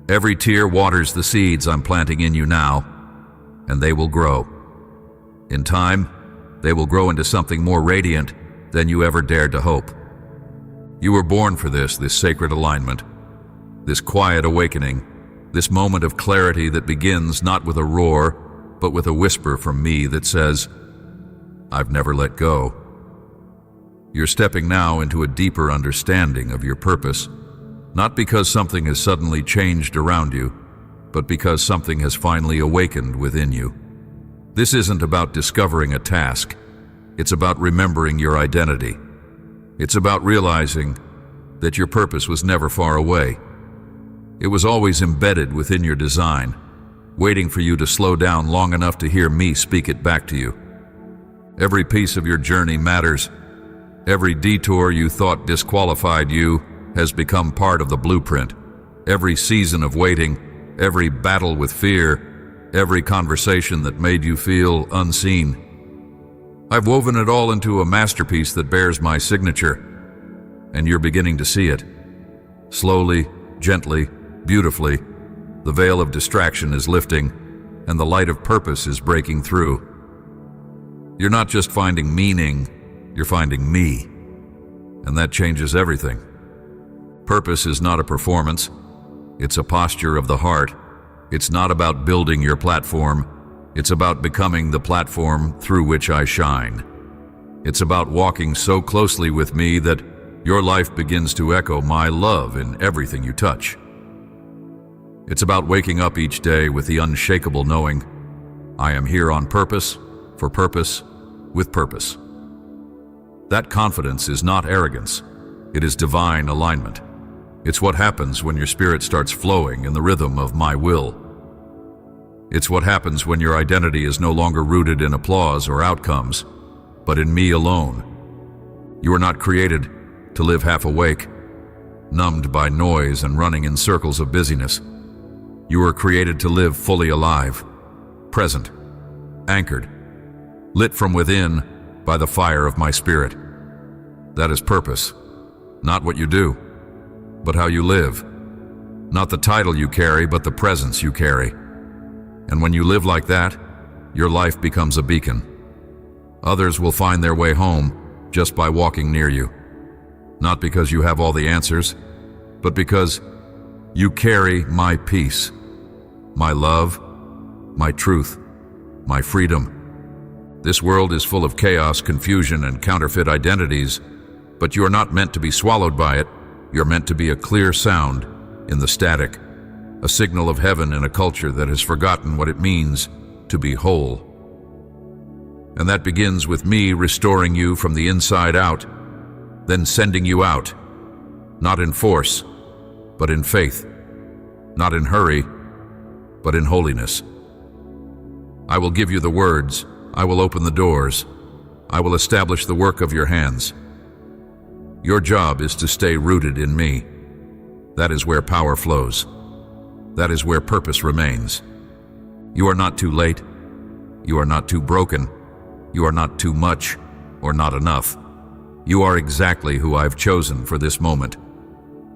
Every tear waters the seeds I'm planting in you now, and they will grow. In time, they will grow into something more radiant than you ever dared to hope. You were born for this sacred alignment, this quiet awakening, this moment of clarity that begins not with a roar, but with a whisper from me that says, I've never let go. You're stepping now into a deeper understanding of your purpose, not because something has suddenly changed around you, but because something has finally awakened within you. This isn't about discovering a task. It's about remembering your identity, It's about realizing that your purpose was never far away. It was always embedded within your design, waiting for you to slow down long enough to hear me speak it back to you. Every piece of your journey matters. Every detour you thought disqualified you has become part of the blueprint. Every season of waiting, every battle with fear, every conversation that made you feel unseen. I've woven it all into a masterpiece that bears my signature, and you're beginning to see it. Slowly, gently, beautifully, the veil of distraction is lifting, and the light of purpose is breaking through. You're not just finding meaning, you're finding me, and that changes everything. Purpose is not a performance, it's a posture of the heart. It's not about building your platform, it's about becoming the platform through which I shine. It's about walking so closely with me that your life begins to echo my love in everything you touch. It's about waking up each day with the unshakable knowing, I am here on purpose, for purpose, with purpose. That confidence is not arrogance, it is divine alignment. It's what happens when your spirit starts flowing in the rhythm of my will. It's what happens when your identity is no longer rooted in applause or outcomes, but in me alone. You are not created to live half awake, numbed by noise and running in circles of busyness. You are created to live fully alive, present, anchored, lit from within by the fire of my spirit. That is purpose, not what you do, but how you live. Not the title you carry, but the presence you carry. And when you live like that, your life becomes a beacon. Others will find their way home just by walking near you. Not because you have all the answers, but because you carry my peace, my love, my truth, my freedom. This world is full of chaos, confusion, and counterfeit identities, but you are not meant to be swallowed by it. You're meant to be a clear sound in the static, a signal of heaven in a culture that has forgotten what it means to be whole. And that begins with me restoring you from the inside out, then sending you out, not in force, but in faith, not in hurry, but in holiness. I will give you the words, I will open the doors, I will establish the work of your hands. Your job is to stay rooted in me. That is where power flows. That is where purpose remains. You are not too late. You are not too broken. You are not too much or not enough. You are exactly who I've chosen for this moment.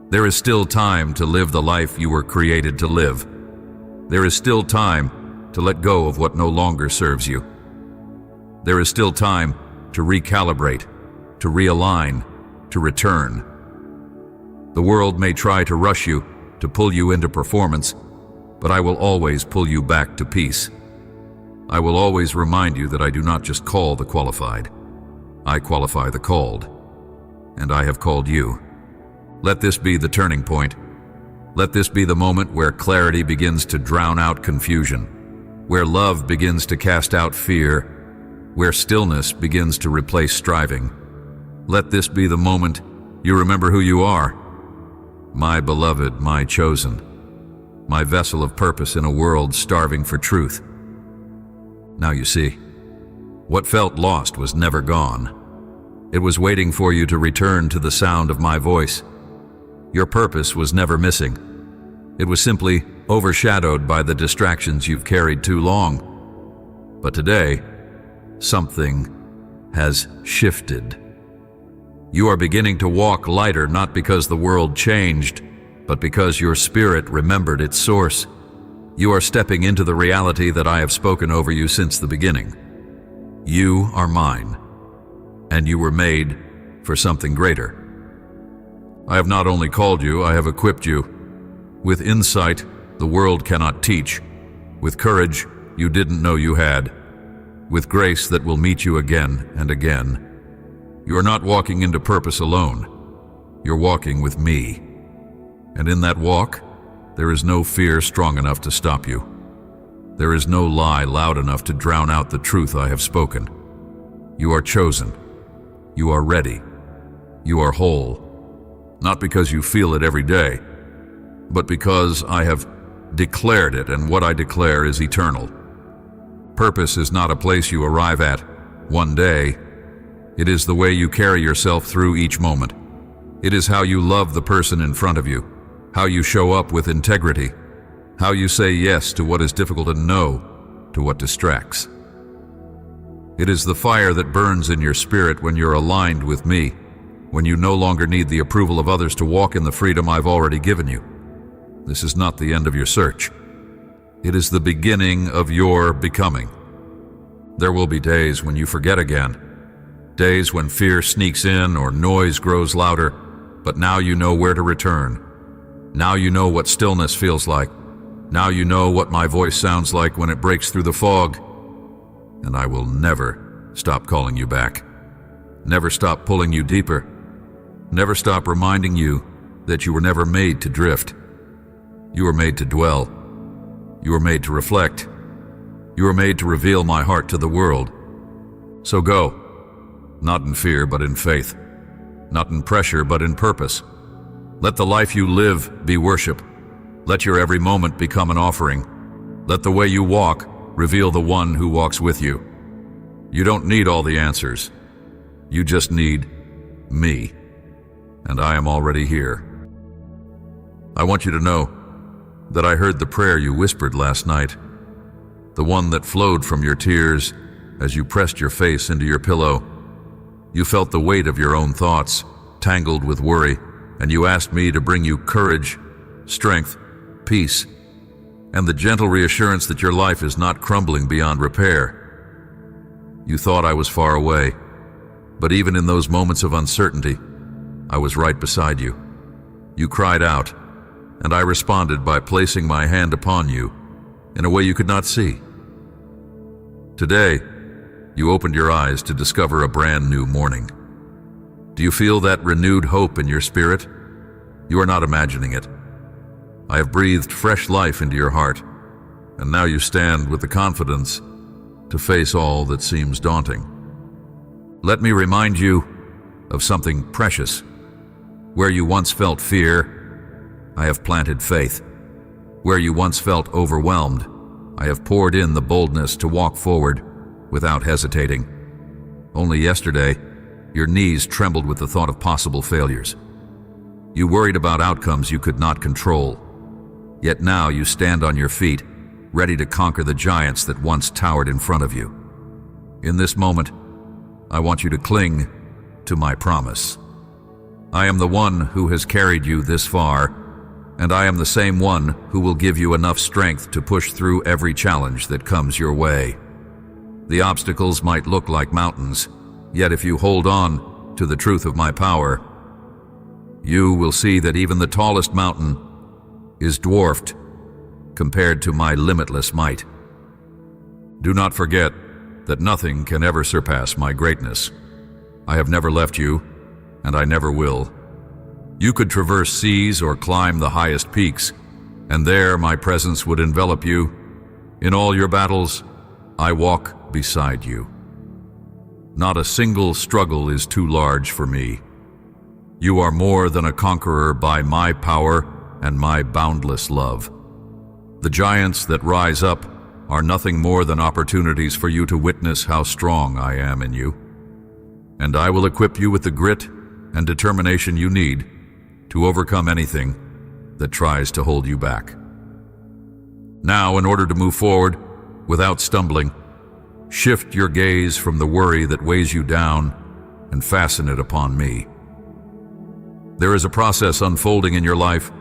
There is still time to live the life you were created to live. There is still time to let go of what no longer serves you. There is still time to recalibrate, to realign, to return. The world may try to rush you, to pull you into performance, but I will always pull you back to peace. I will always remind you that I do not just call the qualified. I qualify the called, and I have called you. Let this be the turning point. Let this be the moment where clarity begins to drown out confusion, where love begins to cast out fear, where stillness begins to replace striving. Let this be the moment you remember who you are. My beloved, my chosen, my vessel of purpose in a world starving for truth. Now you see, what felt lost was never gone. It was waiting for you to return to the sound of my voice. Your purpose was never missing. It was simply overshadowed by the distractions you've carried too long. But today, something has shifted. You are beginning to walk lighter, not because the world changed, but because your spirit remembered its source. You are stepping into the reality that I have spoken over you since the beginning. You are mine, and you were made for something greater. I have not only called you, I have equipped you. With insight the world cannot teach, with courage you didn't know you had, with grace that will meet you again and again. You are not walking into purpose alone. You're walking with me. And in that walk, there is no fear strong enough to stop you. There is no lie loud enough to drown out the truth I have spoken. You are chosen. You are ready. You are whole, not because you feel it every day, but because I have declared it, and what I declare is eternal. Purpose is not a place you arrive at one day. It is the way you carry yourself through each moment. It is how you love the person in front of you, how you show up with integrity, how you say yes to what is difficult and no to what distracts. It is the fire that burns in your spirit when you're aligned with me, when you no longer need the approval of others to walk in the freedom I've already given you. This is not the end of your search. It is the beginning of your becoming. There will be days when you forget again, days when fear sneaks in or noise grows louder, but now you know where to return. Now you know what stillness feels like. Now you know what my voice sounds like when it breaks through the fog. And I will never stop calling you back. Never stop pulling you deeper. Never stop reminding you that you were never made to drift. You were made to dwell. You were made to reflect. You were made to reveal my heart to the world. So go, not in fear but in faith, not in pressure but in purpose. Let the life you live be worship. Let your every moment become an offering. Let the way you walk reveal the one who walks with you. You don't need all the answers. You just need me. And I am already here. I want you to know that I heard the prayer you whispered last night, the one that flowed from your tears as you pressed your face into your pillow. You felt the weight of your own thoughts, tangled with worry, and you asked me to bring you courage, strength, peace, and the gentle reassurance that your life is not crumbling beyond repair. You thought I was far away, but even in those moments of uncertainty, I was right beside you. You cried out, and I responded by placing my hand upon you in a way you could not see. Today, you opened your eyes to discover a brand new morning. Do you feel that renewed hope in your spirit? You are not imagining it. I have breathed fresh life into your heart, and now you stand with the confidence to face all that seems daunting. Let me remind you of something precious. Where you once felt fear, I have planted faith. Where you once felt overwhelmed, I have poured in the boldness to walk forward without hesitating. Only yesterday, your knees trembled with the thought of possible failures. You worried about outcomes you could not control. Yet now you stand on your feet, ready to conquer the giants that once towered in front of you. In this moment, I want you to cling to my promise. I am the one who has carried you this far, and I am the same one who will give you enough strength to push through every challenge that comes your way. The obstacles might look like mountains, yet if you hold on to the truth of my power, you will see that even the tallest mountain is dwarfed compared to my limitless might. Do not forget that nothing can ever surpass my greatness. I have never left you, and I never will. You could traverse seas or climb the highest peaks, and there my presence would envelop you. In all your battles, I walk beside you. Not a single struggle is too large for me. You are more than a conqueror by my power and my boundless love. The giants that rise up are nothing more than opportunities for you to witness how strong I am in you. And I will equip you with the grit and determination you need to overcome anything that tries to hold you back. Now, in order to move forward without stumbling, shift your gaze from the worry that weighs you down and fasten it upon me. There is a process unfolding in your life,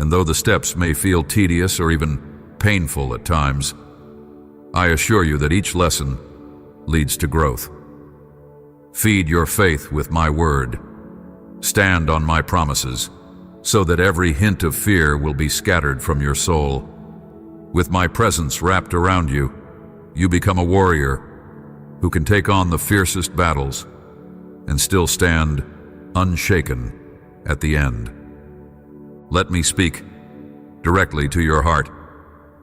and though the steps may feel tedious or even painful at times, I assure you that each lesson leads to growth. Feed your faith with my word. Stand on my promises, so that every hint of fear will be scattered from your soul. With my presence wrapped around you, you become a warrior who can take on the fiercest battles and still stand unshaken at the end. Let me speak directly to your heart.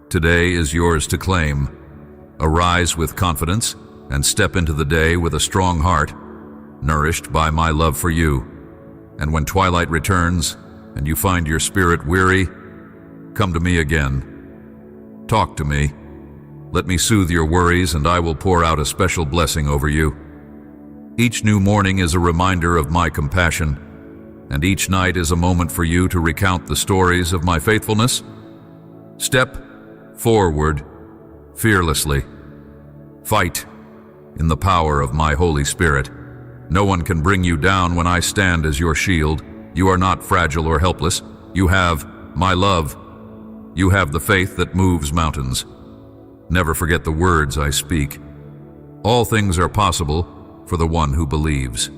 Today is yours to claim. Arise with confidence and step into the day with a strong heart, nourished by my love for you. And when twilight returns and you find your spirit weary, come to me again. Talk to me. Let me soothe your worries, and I will pour out a special blessing over you. Each new morning is a reminder of my compassion, and each night is a moment for you to recount the stories of my faithfulness. Step forward fearlessly. Fight in the power of my Holy Spirit. No one can bring you down when I stand as your shield. You are not fragile or helpless. You have my love. You have the faith that moves mountains. Never forget the words I speak. All things are possible for the one who believes.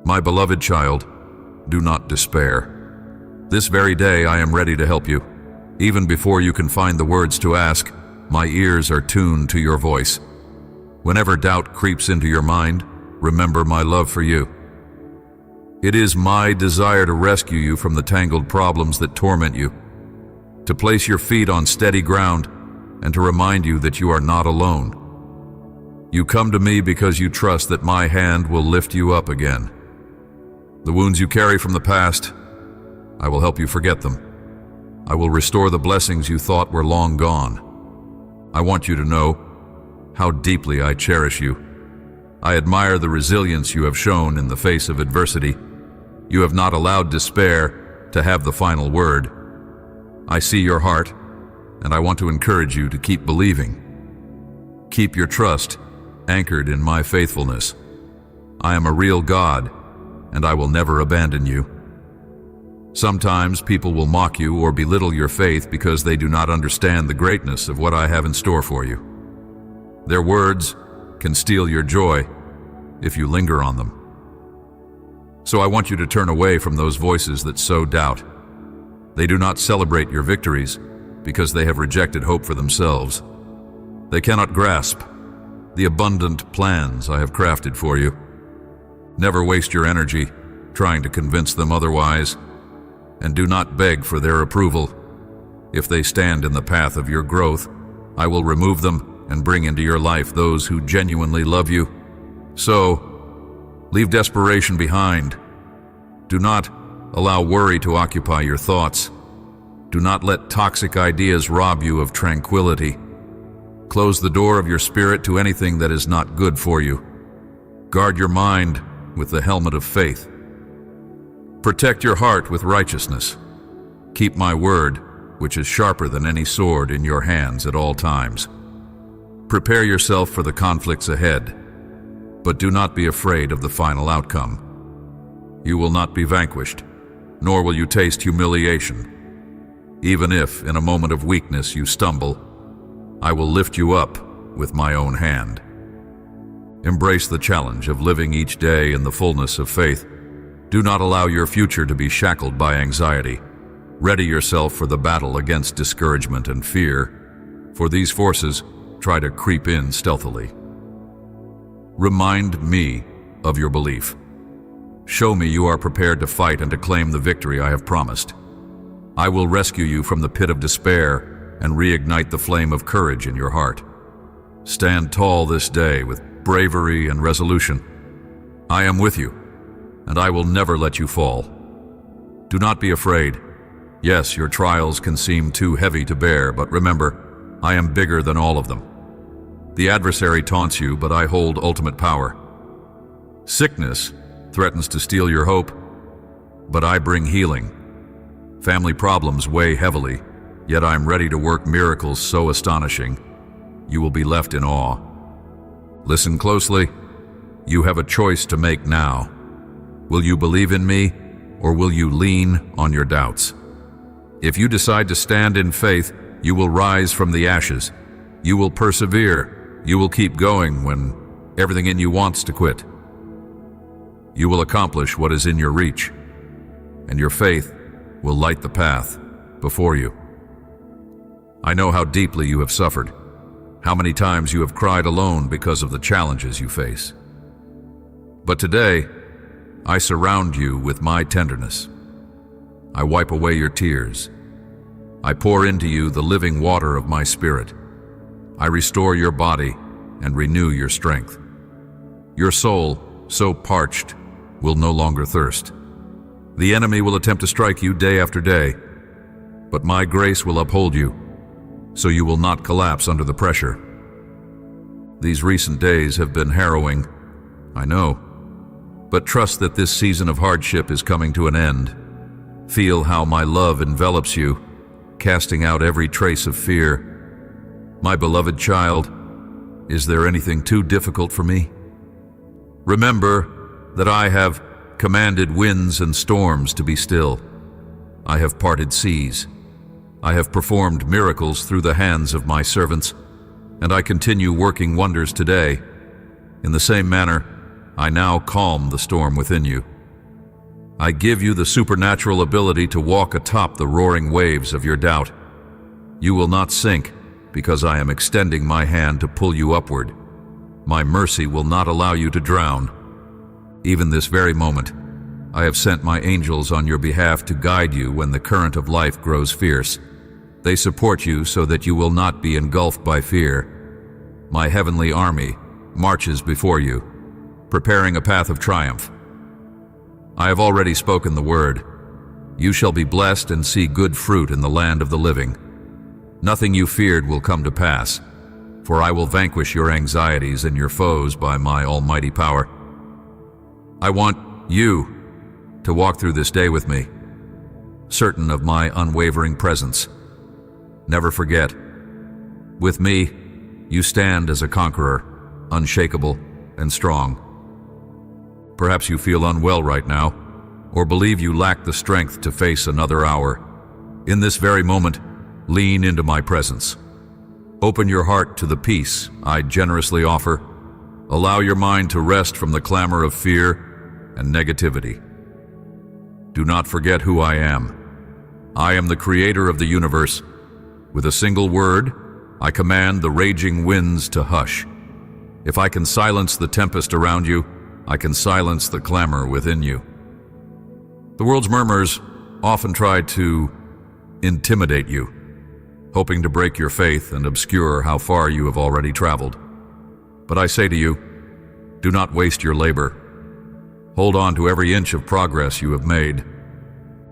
My beloved child, do not despair. This very day I am ready to help you. Even before you can find the words to ask, my ears are tuned to your voice. Whenever doubt creeps into your mind, remember my love for you. It is my desire to rescue you from the tangled problems that torment you, to place your feet on steady ground, and to remind you that you are not alone. You come to me because you trust that my hand will lift you up again. The wounds you carry from the past, I will help you forget them. I will restore the blessings you thought were long gone. I want you to know how deeply I cherish you. I admire the resilience you have shown in the face of adversity. You have not allowed despair to have the final word. I see your heart, and I want to encourage you to keep believing. Keep your trust anchored in my faithfulness. I am a real God, and I will never abandon you. Sometimes people will mock you or belittle your faith because they do not understand the greatness of what I have in store for you. Their words can steal your joy if you linger on them. So I want you to turn away from those voices that sow doubt. They do not celebrate your victories because they have rejected hope for themselves. They cannot grasp the abundant plans I have crafted for you. Never waste your energy trying to convince them otherwise, and do not beg for their approval. If they stand in the path of your growth, I will remove them and bring into your life those who genuinely love you. So, leave desperation behind. Do not allow worry to occupy your thoughts. Do not let toxic ideas rob you of tranquility. Close the door of your spirit to anything that is not good for you. Guard your mind with the helmet of faith. Protect your heart with righteousness. Keep my word, which is sharper than any sword, in your hands at all times. Prepare yourself for the conflicts ahead, but do not be afraid of the final outcome. You will not be vanquished, nor will you taste humiliation. Even if, in a moment of weakness, you stumble, I will lift you up with my own hand. Embrace the challenge of living each day in the fullness of faith. Do not allow your future to be shackled by anxiety. Ready yourself for the battle against discouragement and fear, for these forces try to creep in stealthily. Remind me of your belief. Show me you are prepared to fight and to claim the victory I have promised. I will rescue you from the pit of despair and reignite the flame of courage in your heart. Stand tall this day with bravery and resolution. I am with you, and I will never let you fall. Do not be afraid. Yes, your trials can seem too heavy to bear, but remember, I am bigger than all of them. The adversary taunts you, but I hold ultimate power. Sickness threatens to steal your hope, but I bring healing. Family problems weigh heavily, yet I am ready to work miracles so astonishing, you will be left in awe. Listen closely. You have a choice to make now. Will you believe in me, or will you lean on your doubts? If you decide to stand in faith, you will rise from the ashes. You will persevere. You will keep going when everything in you wants to quit. You will accomplish what is in your reach, and your faith will light the path before you. I know how deeply you have suffered, how many times you have cried alone because of the challenges you face. But today, I surround you with my tenderness. I wipe away your tears. I pour into you the living water of my spirit. I restore your body and renew your strength. Your soul, so parched, will no longer thirst. The enemy will attempt to strike you day after day, but my grace will uphold you, so you will not collapse under the pressure. These recent days have been harrowing, I know, but trust that this season of hardship is coming to an end. Feel how my love envelops you, casting out every trace of fear. My beloved child, is there anything too difficult for me? Remember that I have commanded winds and storms to be still. I have parted seas. I have performed miracles through the hands of my servants, and I continue working wonders today. In the same manner, I now calm the storm within you. I give you the supernatural ability to walk atop the roaring waves of your doubt. You will not sink, because I am extending my hand to pull you upward. My mercy will not allow you to drown. Even this very moment, I have sent my angels on your behalf to guide you when the current of life grows fierce. They support you so that you will not be engulfed by fear. My heavenly army marches before you, preparing a path of triumph. I have already spoken the word. You shall be blessed and see good fruit in the land of the living. Nothing you feared will come to pass, for I will vanquish your anxieties and your foes by my almighty power. I want you to walk through this day with me, certain of my unwavering presence. Never forget, with me, you stand as a conqueror, unshakable and strong. Perhaps you feel unwell right now, or believe you lack the strength to face another hour. In this very moment, lean into my presence. Open your heart to the peace I generously offer. Allow your mind to rest from the clamor of fear and negativity. Do not forget who I am. I am the creator of the universe. With a single word, I command the raging winds to hush. If I can silence the tempest around you, I can silence the clamor within you. The world's murmurs often try to intimidate you, hoping to break your faith and obscure how far you have already traveled. But I say to you, do not waste your labor. Hold on to every inch of progress you have made.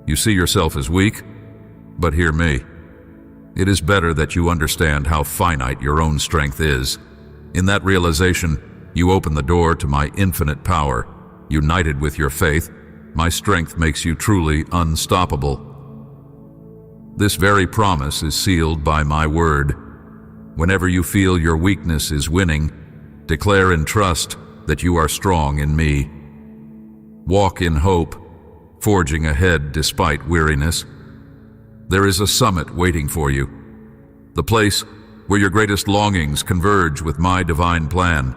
You see yourself as weak, but hear me. It is better that you understand how finite your own strength is. In that realization, you open the door to my infinite power. United with your faith, my strength makes you truly unstoppable. This very promise is sealed by my word. Whenever you feel your weakness is winning, declare in trust that you are strong in me. Walk in hope, forging ahead despite weariness. There is a summit waiting for you, the place where your greatest longings converge with my divine plan.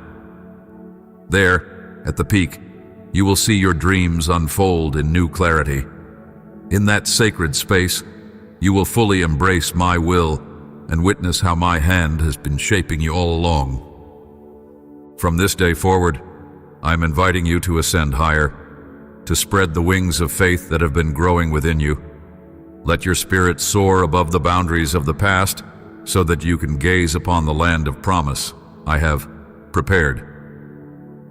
There, at the peak, you will see your dreams unfold in new clarity. In that sacred space, you will fully embrace my will and witness how my hand has been shaping you all along. From this day forward, I am inviting you to ascend higher, to spread the wings of faith that have been growing within you. Let your spirit soar above the boundaries of the past so that you can gaze upon the land of promise I have prepared.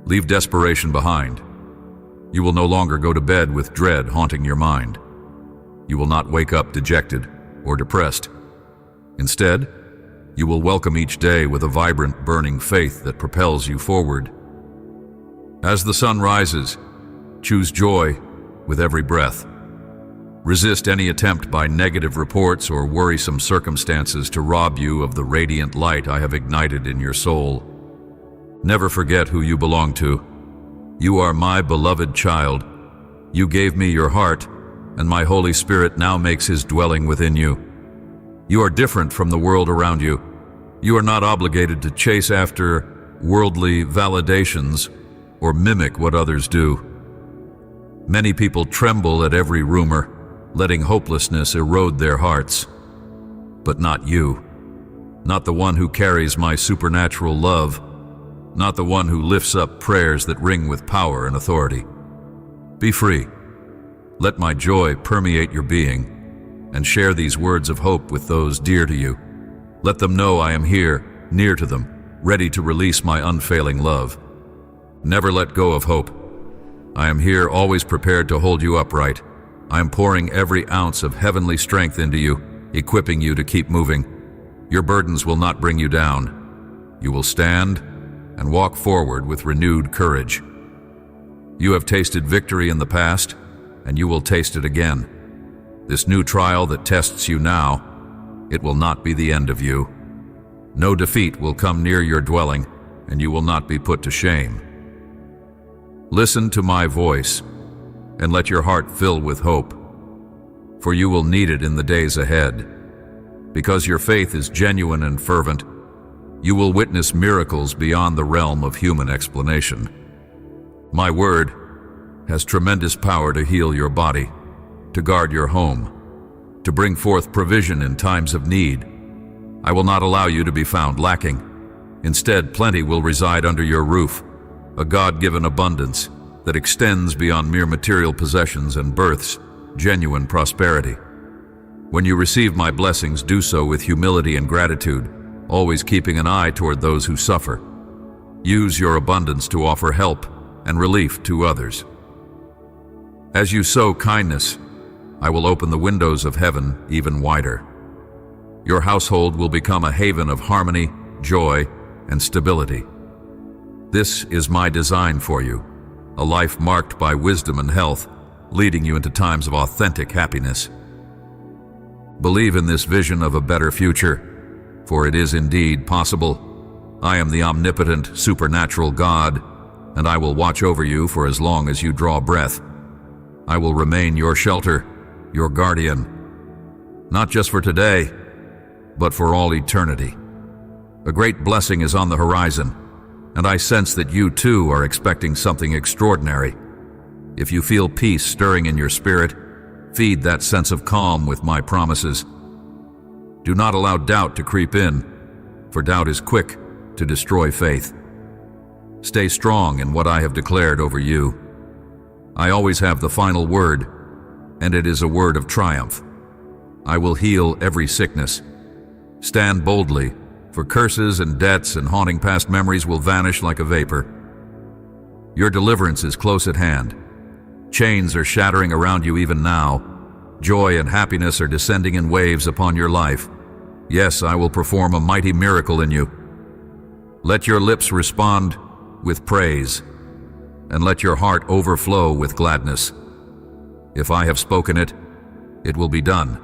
Leave desperation behind. You will no longer go to bed with dread haunting your mind. You will not wake up dejected or depressed. Instead, you will welcome each day with a vibrant, burning faith that propels you forward. As the sun rises, choose joy with every breath. Resist any attempt by negative reports or worrisome circumstances to rob you of the radiant light I have ignited in your soul. Never forget who you belong to. You are my beloved child. You gave me your heart, and my Holy Spirit now makes his dwelling within you. You are different from the world around you. You are not obligated to chase after worldly validations or mimic what others do. Many people tremble at every rumor, letting hopelessness erode their hearts. But not you. Not the one who carries my supernatural love. Not the one who lifts up prayers that ring with power and authority. Be free. Let my joy permeate your being, and share these words of hope with those dear to you. Let them know I am here, near to them, ready to release my unfailing love. Never let go of hope. I am here, always prepared to hold you upright. I am pouring every ounce of heavenly strength into you, equipping you to keep moving. Your burdens will not bring you down. You will stand and walk forward with renewed courage. You have tasted victory in the past, and you will taste it again. This new trial that tests you now, it will not be the end of you. No defeat will come near your dwelling, and you will not be put to shame. Listen to my voice, and let your heart fill with hope, for you will need it in the days ahead. Because your faith is genuine and fervent, you will witness miracles beyond the realm of human explanation. My word has tremendous power to heal your body, to guard your home, to bring forth provision in times of need. I will not allow you to be found lacking. Instead, plenty will reside under your roof, a God-given abundance that extends beyond mere material possessions and births genuine prosperity. When you receive my blessings, do so with humility and gratitude, always keeping an eye toward those who suffer. Use your abundance to offer help and relief to others. As you sow kindness, I will open the windows of heaven even wider. Your household will become a haven of harmony, joy, and stability. This is my design for you, a life marked by wisdom and health, leading you into times of authentic happiness. Believe in this vision of a better future, for it is indeed possible. I am the omnipotent, supernatural God, and I will watch over you for as long as you draw breath. I will remain your shelter, your guardian, not just for today, but for all eternity. A great blessing is on the horizon, and I sense that you too are expecting something extraordinary. If you feel peace stirring in your spirit, feed that sense of calm with my promises. Do not allow doubt to creep in, for doubt is quick to destroy faith. Stay strong in what I have declared over you. I always have the final word, and it is a word of triumph. I will heal every sickness. Stand boldly, for curses and debts and haunting past memories will vanish like a vapor. Your deliverance is close at hand. Chains are shattering around you even now. Joy and happiness are descending in waves upon your life. Yes, I will perform a mighty miracle in you. Let your lips respond with praise, and let your heart overflow with gladness. If I have spoken it, it will be done.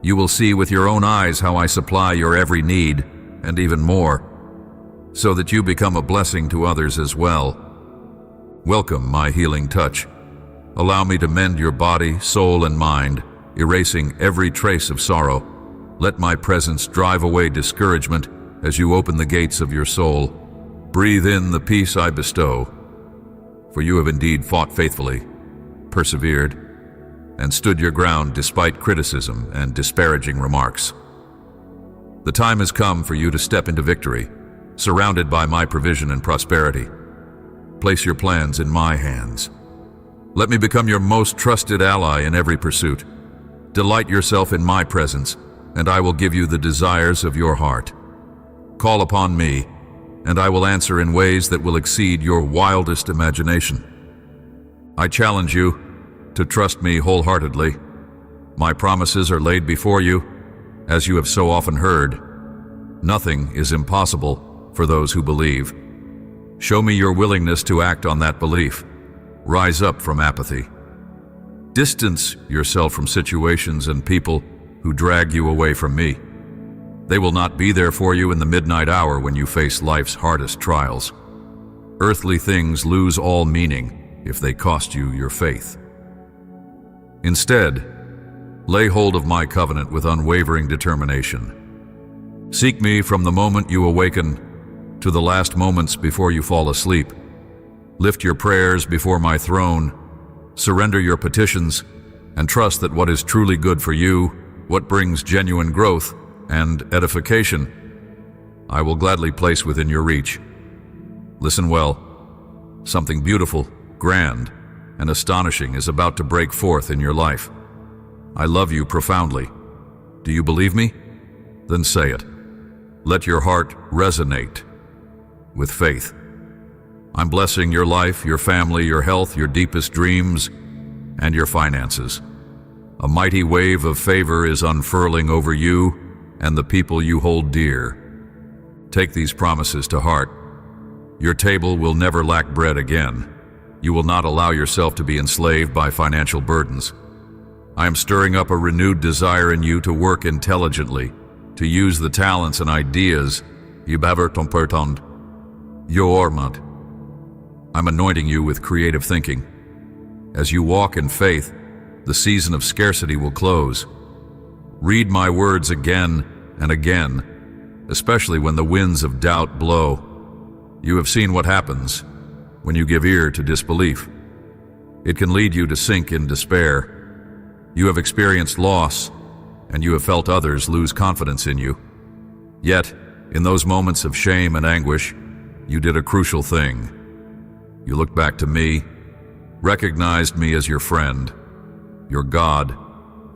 You will see with your own eyes how I supply your every need, and even more, so that you become a blessing to others as well. Welcome my healing touch. Allow me to mend your body, soul, and mind, erasing every trace of sorrow. Let my presence drive away discouragement as you open the gates of your soul. Breathe in the peace I bestow, for you have indeed fought faithfully, persevered, and stood your ground despite criticism and disparaging remarks. The time has come for you to step into victory, surrounded by my provision and prosperity. Place your plans in my hands. Let me become your most trusted ally in every pursuit. Delight yourself in my presence, and I will give you the desires of your heart. Call upon me, and I will answer in ways that will exceed your wildest imagination. I challenge you to trust me wholeheartedly. My promises are laid before you, as you have so often heard. Nothing is impossible for those who believe. Show me your willingness to act on that belief. Rise up from apathy. Distance yourself from situations and people who drag you away from me. They will not be there for you in the midnight hour when you face life's hardest trials. Earthly things lose all meaning if they cost you your faith. Instead, lay hold of my covenant with unwavering determination. Seek me from the moment you awaken to the last moments before you fall asleep. Lift your prayers before my throne, surrender your petitions, and trust that what is truly good for you, what brings genuine growth and edification, I will gladly place within your reach. Listen well. Something beautiful, grand, and astonishing is about to break forth in your life. I love you profoundly. Do you believe me? Then say it. Let your heart resonate with faith. I'm blessing your life, your family, your health, your deepest dreams, and your finances. A mighty wave of favor is unfurling over you and the people you hold dear. Take these promises to heart. Your table will never lack bread again. You will not allow yourself to be enslaved by financial burdens. I am stirring up a renewed desire in you to work intelligently, to use the talents and ideas you behöver ton Yormad. I'm anointing you with creative thinking. As you walk in faith, the season of scarcity will close. Read my words again and again, especially when the winds of doubt blow. You have seen what happens when you give ear to disbelief. It can lead you to sink in despair. You have experienced loss, and you have felt others lose confidence in you. Yet, in those moments of shame and anguish, you did a crucial thing. You looked back to me, recognized me as your friend, your God,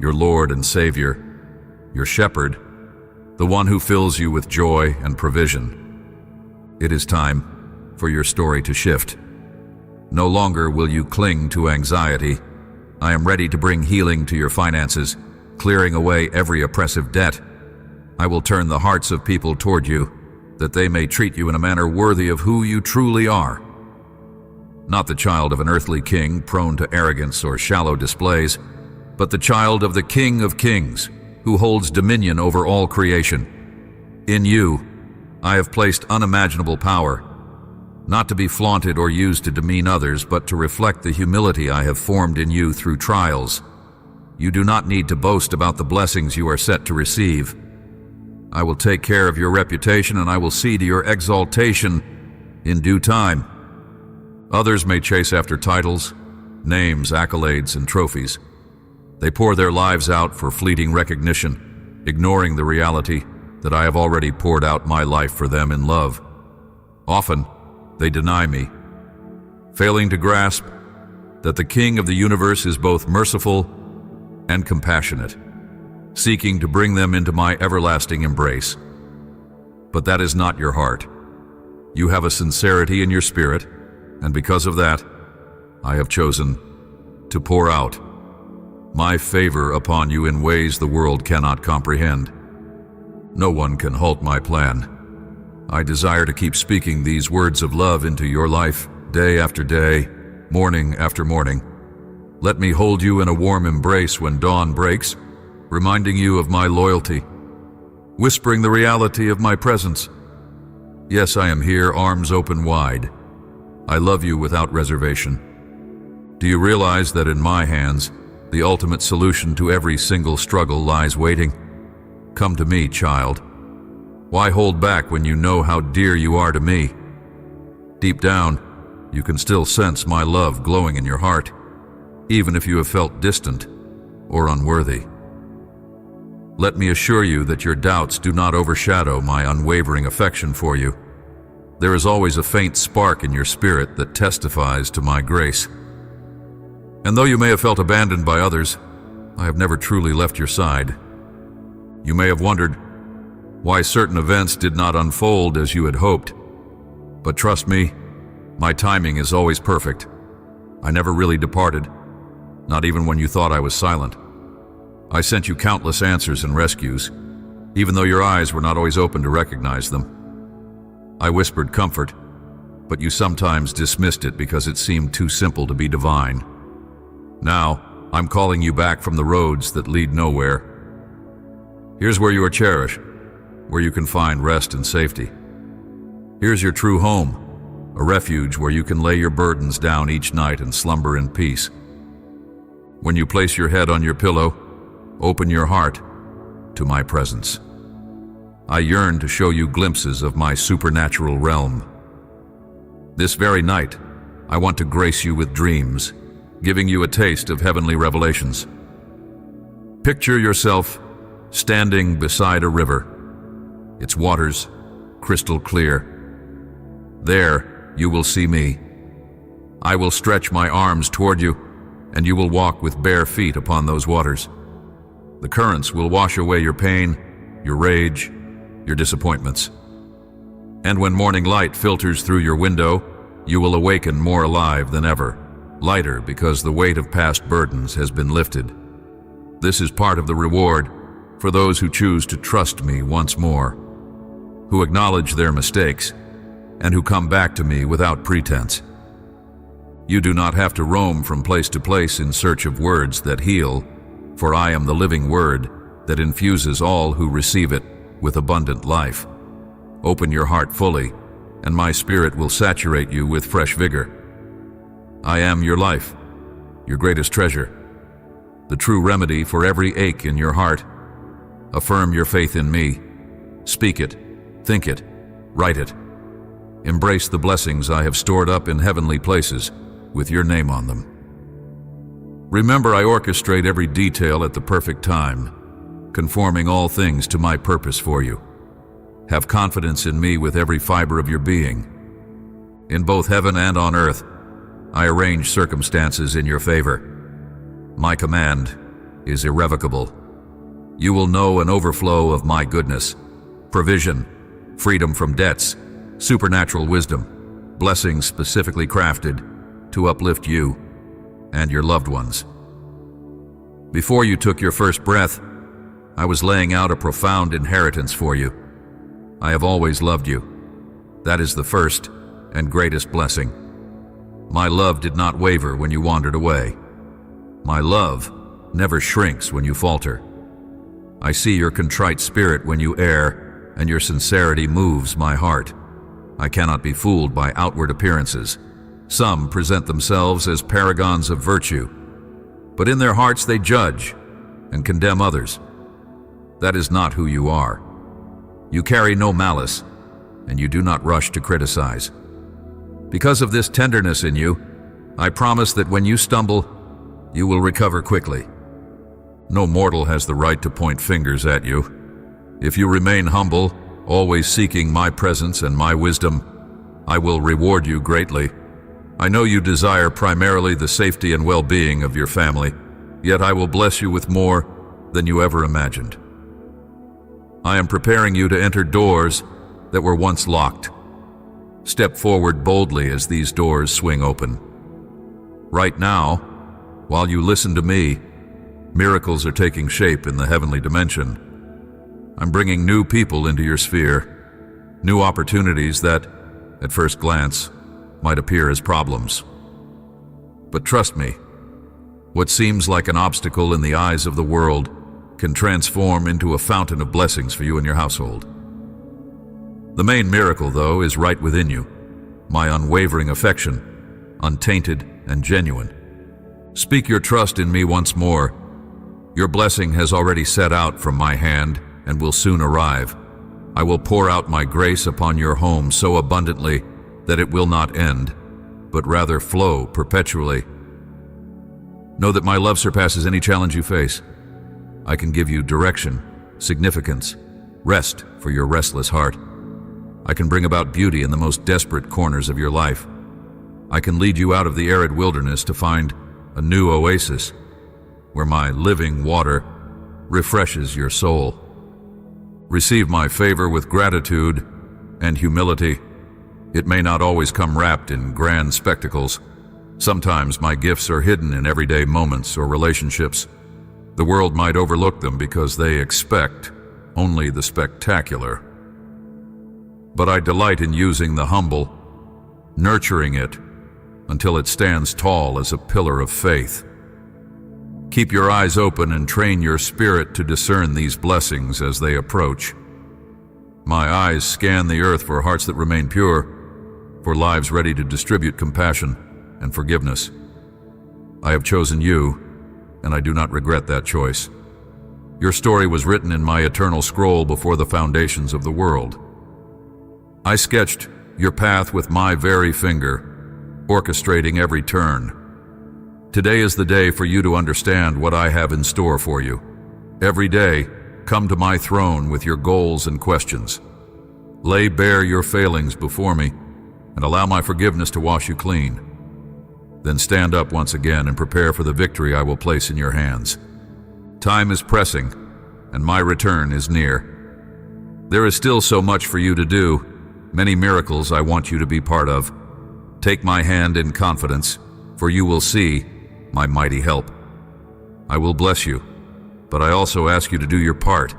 your Lord and Savior, your shepherd, the one who fills you with joy and provision. It is time for your story to shift. No longer will you cling to anxiety. I am ready to bring healing to your finances, clearing away every oppressive debt. I will turn the hearts of people toward you, that they may treat you in a manner worthy of who you truly are. Not the child of an earthly king prone to arrogance or shallow displays, but the child of the King of Kings, who holds dominion over all creation. In you, I have placed unimaginable power, not to be flaunted or used to demean others, but to reflect the humility I have formed in you through trials. You do not need to boast about the blessings you are set to receive. I will take care of your reputation, and I will see to your exaltation in due time. Others may chase after titles, names, accolades, and trophies. They pour their lives out for fleeting recognition, ignoring the reality that I have already poured out my life for them in love. Often, they deny me, failing to grasp that the King of the universe is both merciful and compassionate, seeking to bring them into my everlasting embrace. But that is not your heart. You have a sincerity in your spirit, and because of that, I have chosen to pour out my favor upon you in ways the world cannot comprehend. No one can halt my plan. I desire to keep speaking these words of love into your life, day after day, morning after morning. Let me hold you in a warm embrace when dawn breaks, reminding you of my loyalty, whispering the reality of my presence. Yes, I am here, arms open wide. I love you without reservation. Do you realize that in my hands, the ultimate solution to every single struggle lies waiting? Come to me, child. Why hold back when you know how dear you are to me? Deep down, you can still sense my love glowing in your heart, even if you have felt distant or unworthy. Let me assure you that your doubts do not overshadow my unwavering affection for you. There is always a faint spark in your spirit that testifies to my grace. And though you may have felt abandoned by others, I have never truly left your side. You may have wondered why certain events did not unfold as you had hoped. But trust me, my timing is always perfect. I never really departed, not even when you thought I was silent. I sent you countless answers and rescues, even though your eyes were not always open to recognize them. I whispered comfort, but you sometimes dismissed it because it seemed too simple to be divine. Now, I'm calling you back from the roads that lead nowhere. Here's where you are cherished, where you can find rest and safety. Here's your true home, a refuge where you can lay your burdens down each night and slumber in peace. When you place your head on your pillow, open your heart to my presence. I yearn to show you glimpses of my supernatural realm. This very night, I want to grace you with dreams, giving you a taste of heavenly revelations. Picture yourself standing beside a river, its waters crystal clear. There you will see me. I will stretch my arms toward you, and you will walk with bare feet upon those waters. The currents will wash away your pain, your rage, your disappointments. And when morning light filters through your window, you will awaken more alive than ever, lighter because the weight of past burdens has been lifted. This is part of the reward for those who choose to trust me once more, who acknowledge their mistakes, and who come back to me without pretense. You do not have to roam from place to place in search of words that heal, for I am the living word that infuses all who receive it with abundant life. Open your heart fully, and my spirit will saturate you with fresh vigor. I am your life, your greatest treasure, the true remedy for every ache in your heart. Affirm your faith in me. Speak it, think it, write it. Embrace the blessings I have stored up in heavenly places with your name on them. Remember, I orchestrate every detail at the perfect time, conforming all things to my purpose for you. Have confidence in me with every fiber of your being. In both heaven and on earth, I arrange circumstances in your favor. My command is irrevocable. You will know an overflow of my goodness, provision, freedom from debts, supernatural wisdom, blessings specifically crafted to uplift you and your loved ones. Before you took your first breath, I was laying out a profound inheritance for you. I have always loved you. That is the first and greatest blessing. My love did not waver when you wandered away. My love never shrinks when you falter. I see your contrite spirit when you err, and your sincerity moves my heart. I cannot be fooled by outward appearances. Some present themselves as paragons of virtue, but in their hearts they judge and condemn others. That is not who you are. You carry no malice, and you do not rush to criticize. Because of this tenderness in you, I promise that when you stumble, you will recover quickly. No mortal has the right to point fingers at you. If you remain humble, always seeking my presence and my wisdom, I will reward you greatly. I know you desire primarily the safety and well-being of your family, yet I will bless you with more than you ever imagined. I am preparing you to enter doors that were once locked. Step forward boldly as these doors swing open. Right now, while you listen to me, miracles are taking shape in the heavenly dimension. I'm bringing new people into your sphere, new opportunities that, at first glance, might appear as problems. But trust me, what seems like an obstacle in the eyes of the world can transform into a fountain of blessings for you and your household. The main miracle, though, is right within you, my unwavering affection, untainted and genuine. Speak your trust in me once more. Your blessing has already set out from my hand and will soon arrive. I will pour out my grace upon your home so abundantly that it will not end, but rather flow perpetually. Know that my love surpasses any challenge you face. I can give you direction, significance, rest for your restless heart. I can bring about beauty in the most desperate corners of your life. I can lead you out of the arid wilderness to find a new oasis where my living water refreshes your soul. Receive my favor with gratitude and humility. It may not always come wrapped in grand spectacles. Sometimes my gifts are hidden in everyday moments or relationships. The world might overlook them because they expect only the spectacular. But I delight in using the humble, nurturing it until it stands tall as a pillar of faith. Keep your eyes open and train your spirit to discern these blessings as they approach. My eyes scan the earth for hearts that remain pure, for lives ready to distribute compassion and forgiveness. I have chosen you, and I do not regret that choice. Your story was written in my eternal scroll before the foundations of the world. I sketched your path with my very finger, orchestrating every turn. Today is the day for you to understand what I have in store for you. Every day, come to my throne with your goals and questions. Lay bare your failings before me, and allow my forgiveness to wash you clean. Then stand up once again and prepare for the victory I will place in your hands. Time is pressing, and my return is near. There is still so much for you to do, many miracles I want you to be part of. Take my hand in confidence, for you will see my mighty help. I will bless you, but I also ask you to do your part.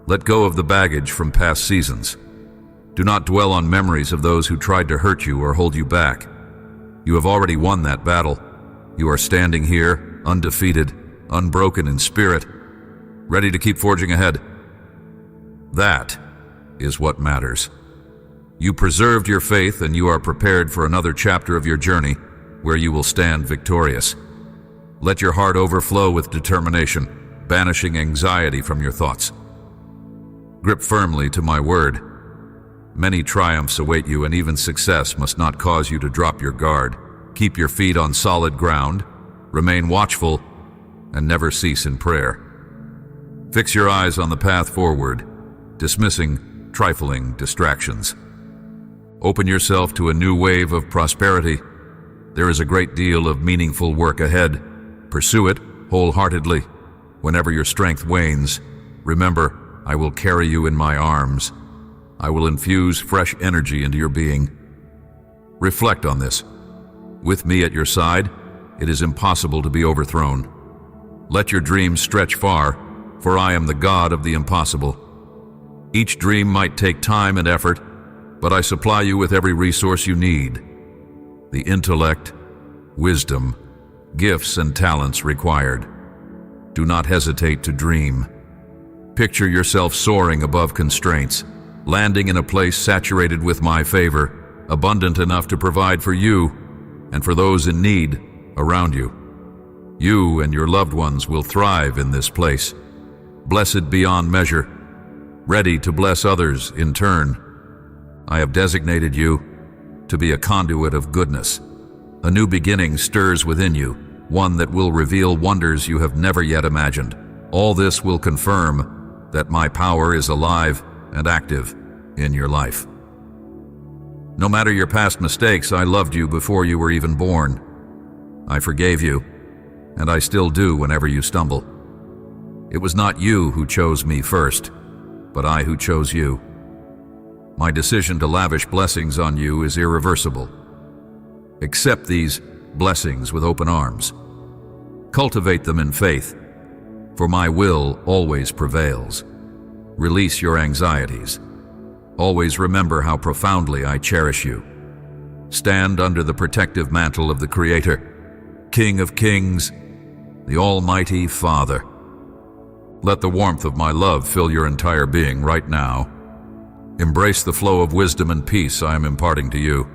Let go of the baggage from past seasons. Do not dwell on memories of those who tried to hurt you or hold you back. You have already won that battle. You are standing here, undefeated, unbroken in spirit, ready to keep forging ahead. That is what matters. You preserved your faith, and you are prepared for another chapter of your journey where you will stand victorious. Let your heart overflow with determination, banishing anxiety from your thoughts. Grip firmly to my word. Many triumphs await you, and even success must not cause you to drop your guard. Keep your feet on solid ground, remain watchful, and never cease in prayer. Fix your eyes on the path forward, dismissing trifling distractions. Open yourself to a new wave of prosperity. There is a great deal of meaningful work ahead. Pursue it wholeheartedly. Whenever your strength wanes, remember, I will carry you in my arms. I will infuse fresh energy into your being. Reflect on this. With me at your side, it is impossible to be overthrown. Let your dreams stretch far, for I am the God of the impossible. Each dream might take time and effort, but I supply you with every resource you need. The intellect, wisdom, gifts, and talents required. Do not hesitate to dream. Picture yourself soaring above constraints, landing in a place saturated with my favor, abundant enough to provide for you and for those in need around you. You and your loved ones will thrive in this place, blessed beyond measure, ready to bless others in turn. I have designated you to be a conduit of goodness. A new beginning stirs within you, one that will reveal wonders you have never yet imagined. All this will confirm that my power is alive and active in your life. No matter your past mistakes, I loved you before you were even born. I forgave you, and I still do whenever you stumble. It was not you who chose me first, but I who chose you. My decision to lavish blessings on you is irreversible. Accept these blessings with open arms. Cultivate them in faith, for my will always prevails. Release your anxieties. Always remember how profoundly I cherish you. Stand under the protective mantle of the Creator, King of Kings, the Almighty Father. Let the warmth of my love fill your entire being right now. Embrace the flow of wisdom and peace I am imparting to you.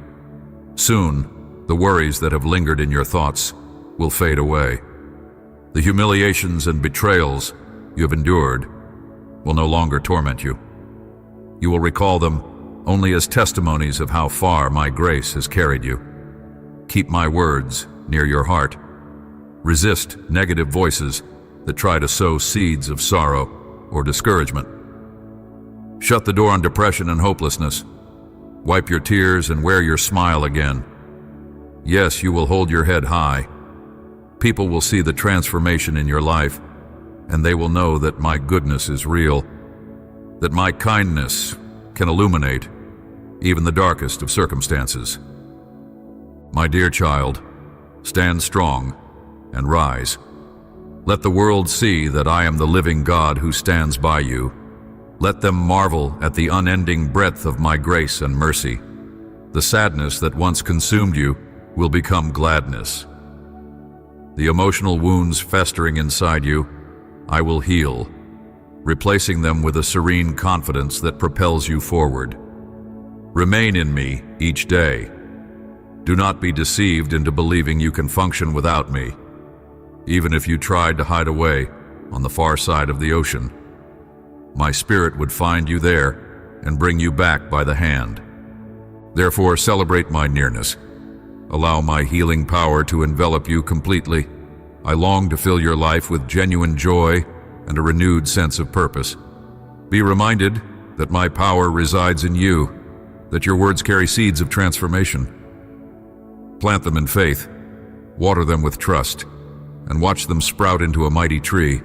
Soon, the worries that have lingered in your thoughts will fade away. The humiliations and betrayals you have endured will no longer torment you. You will recall them only as testimonies of how far my grace has carried you. Keep my words near your heart. Resist negative voices that try to sow seeds of sorrow or discouragement. Shut the door on depression and hopelessness. Wipe your tears and wear your smile again. Yes, you will hold your head high. People will see the transformation in your life, and they will know that my goodness is real, that my kindness can illuminate even the darkest of circumstances. My dear child, stand strong and rise. Let the world see that I am the living God who stands by you. Let them marvel at the unending breadth of my grace and mercy. The sadness that once consumed you will become gladness. The emotional wounds festering inside you, I will heal, replacing them with a serene confidence that propels you forward. Remain in me each day. Do not be deceived into believing you can function without me, even if you tried to hide away on the far side of the ocean. My spirit would find you there and bring you back by the hand. Therefore, celebrate my nearness. Allow my healing power to envelop you completely. I long to fill your life with genuine joy and a renewed sense of purpose. Be reminded that my power resides in you, that your words carry seeds of transformation. Plant them in faith, water them with trust, and watch them sprout into a mighty tree.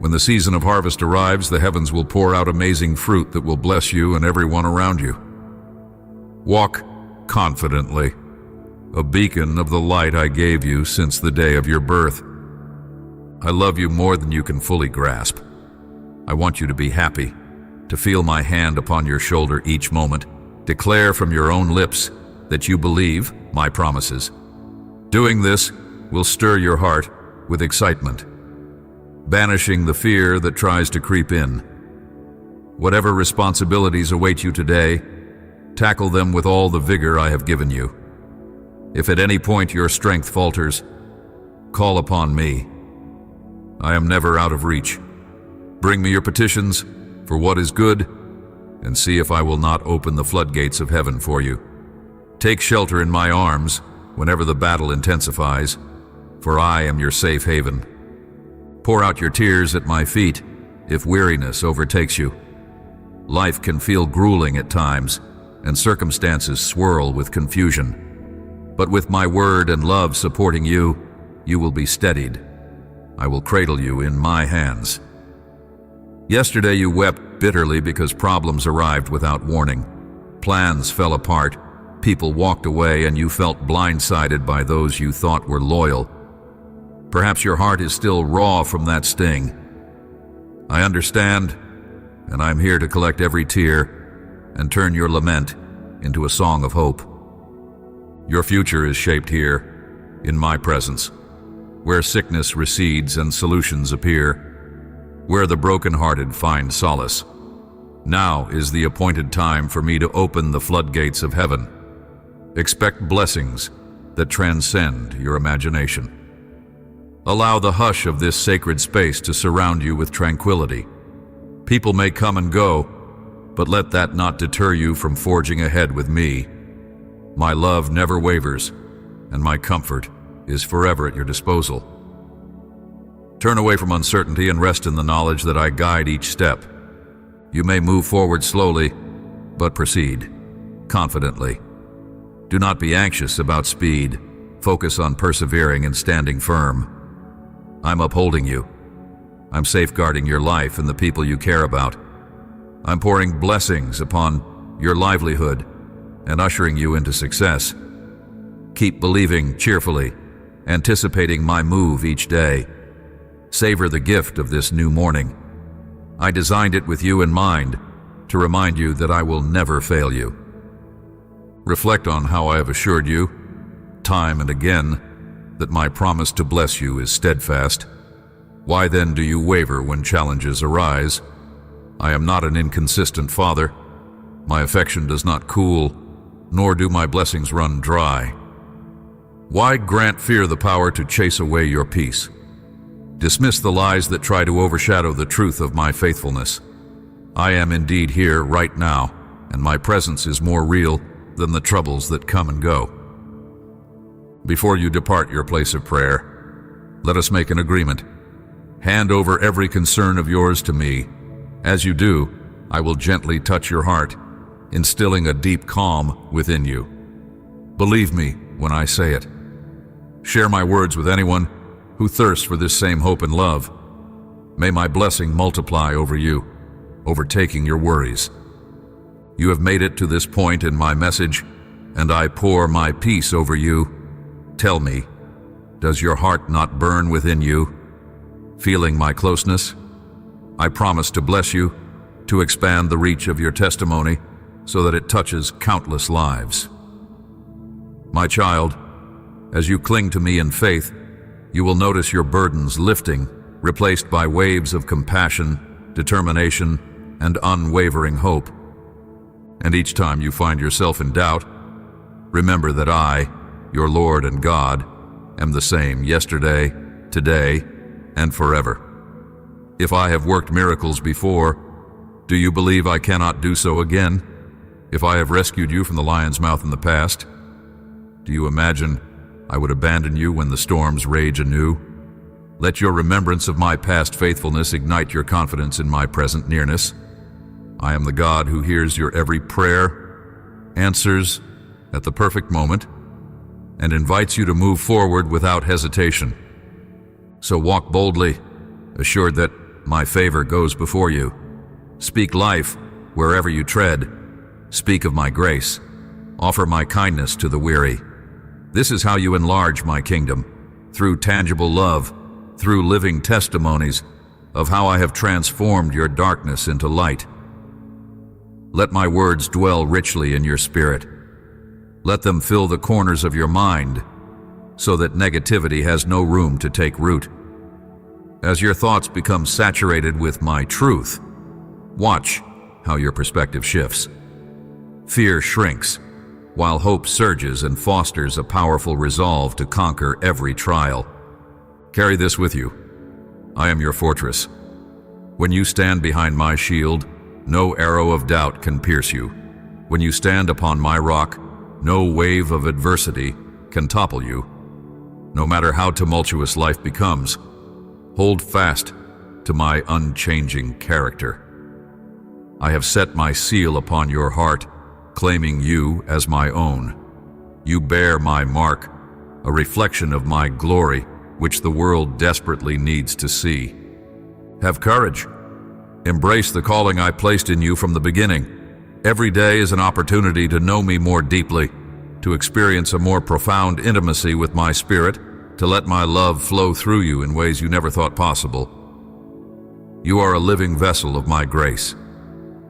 When the season of harvest arrives, the heavens will pour out amazing fruit that will bless you and everyone around you. Walk confidently, a beacon of the light I gave you since the day of your birth. I love you more than you can fully grasp. I want you to be happy, to feel my hand upon your shoulder each moment, declare from your own lips that you believe my promises. Doing this will stir your heart with excitement, banishing the fear that tries to creep in. Whatever responsibilities await you today, tackle them with all the vigor I have given you. If at any point your strength falters, call upon me. I am never out of reach. Bring me your petitions for what is good, and see if I will not open the floodgates of heaven for you. Take shelter in my arms whenever the battle intensifies, for I am your safe haven. Pour out your tears at my feet if weariness overtakes you. Life can feel grueling at times, and circumstances swirl with confusion. But with my word and love supporting you, you will be steadied. I will cradle you in my hands. Yesterday you wept bitterly because problems arrived without warning. Plans fell apart, people walked away, and you felt blindsided by those you thought were loyal. Perhaps your heart is still raw from that sting. I understand, and I'm here to collect every tear and turn your lament into a song of hope. Your future is shaped here, in my presence, where sickness recedes and solutions appear, where the brokenhearted find solace. Now is the appointed time for me to open the floodgates of heaven. Expect blessings that transcend your imagination. Allow the hush of this sacred space to surround you with tranquility. People may come and go, but let that not deter you from forging ahead with me. My love never wavers, and my comfort is forever at your disposal. Turn away from uncertainty and rest in the knowledge that I guide each step. You may move forward slowly, but proceed confidently. Do not be anxious about speed. Focus on persevering and standing firm. I'm upholding you. I'm safeguarding your life and the people you care about. I'm pouring blessings upon your livelihood and ushering you into success. Keep believing cheerfully, anticipating my move each day. Savor the gift of this new morning. I designed it with you in mind to remind you that I will never fail you. Reflect on how I have assured you, time and again, that my promise to bless you is steadfast. Why then do you waver when challenges arise? I am not an inconsistent father. My affection does not cool, nor do my blessings run dry. Why grant fear the power to chase away your peace? Dismiss the lies that try to overshadow the truth of my faithfulness. I am indeed here right now, and my presence is more real than the troubles that come and go. Before you depart your place of prayer, let us make an agreement. Hand over every concern of yours to me. As you do, I will gently touch your heart, instilling a deep calm within you. Believe me when I say it. Share my words with anyone who thirsts for this same hope and love. May my blessing multiply over you, overtaking your worries. You have made it to this point in my message, and I pour my peace over you. Tell me, does your heart not burn within you, feeling my closeness? I promise to bless you, to expand the reach of your testimony so that it touches countless lives. My child, as you cling to me in faith, you will notice your burdens lifting, replaced by waves of compassion, determination, and unwavering hope. And each time you find yourself in doubt, remember that I, your Lord and God, am the same yesterday, today, and forever. If I have worked miracles before, do you believe I cannot do so again? If I have rescued you from the lion's mouth in the past, do you imagine I would abandon you when the storms rage anew? Let your remembrance of my past faithfulness ignite your confidence in my present nearness. I am the God who hears your every prayer, answers at the perfect moment, and invites you to move forward without hesitation. So walk boldly, assured that my favor goes before you. Speak life wherever you tread. Speak of my grace. Offer my kindness to the weary. This is how you enlarge my kingdom, through tangible love, through living testimonies of how I have transformed your darkness into light. Let my words dwell richly in your spirit. Let them fill the corners of your mind so that negativity has no room to take root. As your thoughts become saturated with my truth, watch how your perspective shifts. Fear shrinks, while hope surges and fosters a powerful resolve to conquer every trial. Carry this with you. I am your fortress. When you stand behind my shield, no arrow of doubt can pierce you. When you stand upon my rock, no wave of adversity can topple you. No matter how tumultuous life becomes, hold fast to my unchanging character. I have set my seal upon your heart, claiming you as my own. You bear my mark, a reflection of my glory, which the world desperately needs to see. Have courage. Embrace the calling I placed in you from the beginning. Every day is an opportunity to know me more deeply, to experience a more profound intimacy with my spirit, to let my love flow through you in ways you never thought possible. You are a living vessel of my grace.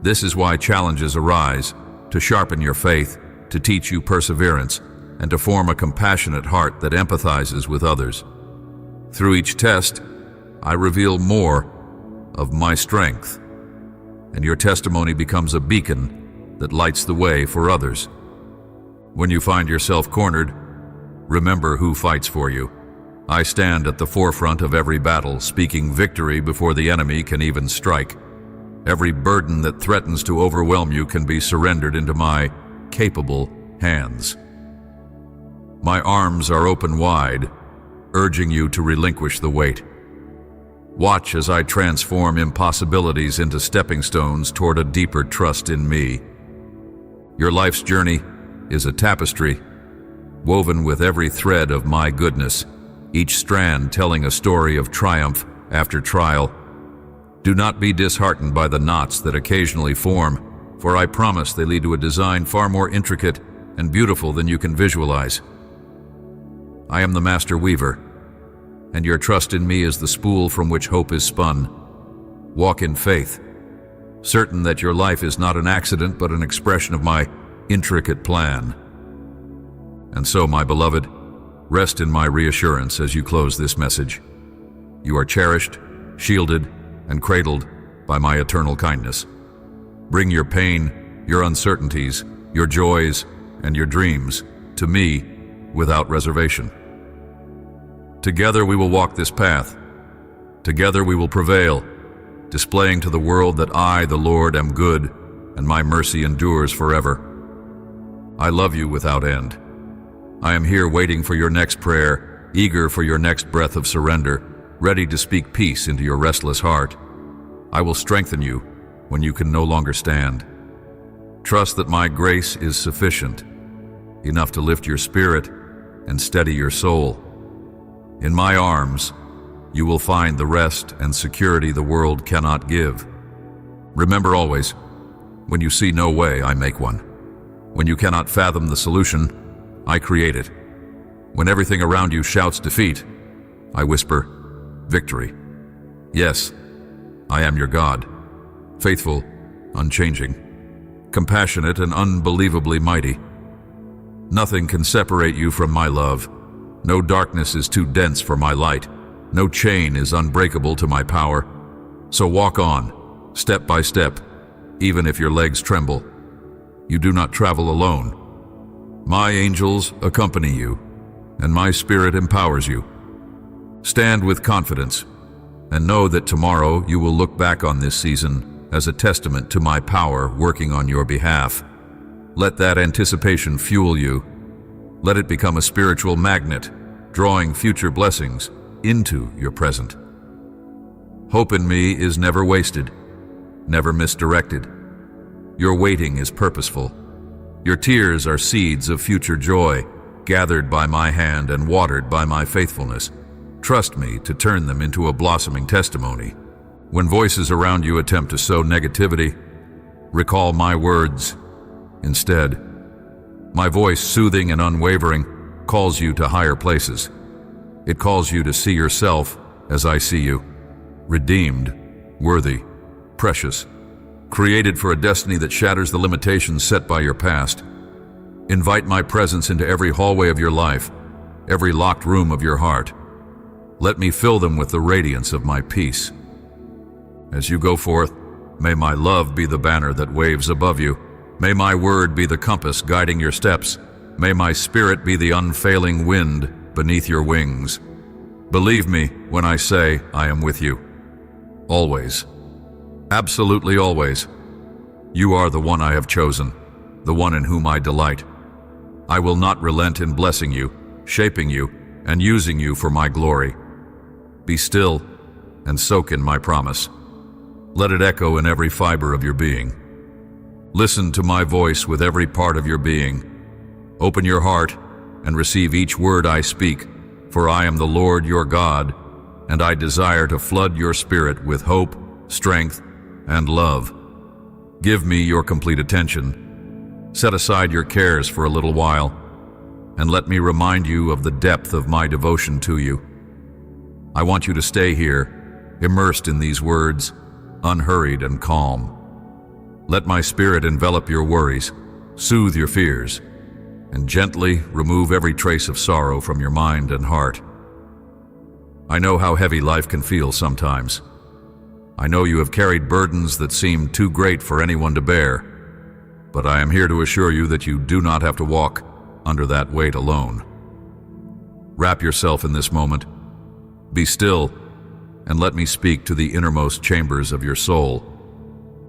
This is why challenges arise, to sharpen your faith, to teach you perseverance, and to form a compassionate heart that empathizes with others. Through each test, I reveal more of my strength, and your testimony becomes a beacon that lights the way for others. When you find yourself cornered, remember who fights for you. I stand at the forefront of every battle, speaking victory before the enemy can even strike. Every burden that threatens to overwhelm you can be surrendered into my capable hands. My arms are open wide, urging you to relinquish the weight. Watch as I transform impossibilities into stepping stones toward a deeper trust in me. Your life's journey is a tapestry, woven with every thread of my goodness, each strand telling a story of triumph after trial. Do not be disheartened by the knots that occasionally form, for I promise they lead to a design far more intricate and beautiful than you can visualize. I am the master weaver, and your trust in me is the spool from which hope is spun. Walk in faith, certain that your life is not an accident but an expression of my intricate plan. And so, my beloved, rest in my reassurance as you close this message. You are cherished, shielded, and cradled by my eternal kindness. Bring your pain, your uncertainties, your joys, and your dreams to me without reservation. Together we will walk this path. Together we will prevail, displaying to the world that I, the Lord, am good, and my mercy endures forever. I love you without end. I am here waiting for your next prayer, eager for your next breath of surrender, ready to speak peace into your restless heart. I will strengthen you when you can no longer stand. Trust that my grace is sufficient, enough to lift your spirit and steady your soul. In my arms, you will find the rest and security the world cannot give. Remember always, when you see no way, I make one. When you cannot fathom the solution, I create it. When everything around you shouts defeat, I whisper victory. Yes, I am your God, faithful, unchanging, compassionate, and unbelievably mighty. Nothing can separate you from my love. No darkness is too dense for my light. No chain is unbreakable to my power. So walk on, step by step, even if your legs tremble. You do not travel alone. My angels accompany you, and my spirit empowers you. Stand with confidence, and know that tomorrow you will look back on this season as a testament to my power working on your behalf. Let that anticipation fuel you. Let it become a spiritual magnet, drawing future blessings into your present. Hope in me is never wasted, never misdirected. Your waiting is purposeful. Your tears are seeds of future joy, gathered by my hand and watered by my faithfulness. Trust me to turn them into a blossoming testimony. When voices around you attempt to sow negativity, recall my words instead. My voice, soothing and unwavering, calls you to higher places. It calls you to see yourself as I see you, redeemed, worthy, precious, created for a destiny that shatters the limitations set by your past. Invite my presence into every hallway of your life, every locked room of your heart. Let me fill them with the radiance of my peace. As you go forth, may my love be the banner that waves above you. May my word be the compass guiding your steps. May my spirit be the unfailing wind beneath your wings. Believe me when I say I am with you. Always. Absolutely always. You are the one I have chosen, the one in whom I delight. I will not relent in blessing you, shaping you, and using you for my glory. Be still and soak in my promise. Let it echo in every fiber of your being. Listen to my voice with every part of your being. Open your heart and receive each word I speak, for I am the Lord your God, and I desire to flood your spirit with hope, strength, and love. Give me your complete attention. Set aside your cares for a little while, and let me remind you of the depth of my devotion to you. I want you to stay here, immersed in these words, unhurried and calm. Let my spirit envelop your worries, soothe your fears, and gently remove every trace of sorrow from your mind and heart. I know how heavy life can feel sometimes. I know you have carried burdens that seem too great for anyone to bear, but I am here to assure you that you do not have to walk under that weight alone. Wrap yourself in this moment. Be still, and let me speak to the innermost chambers of your soul.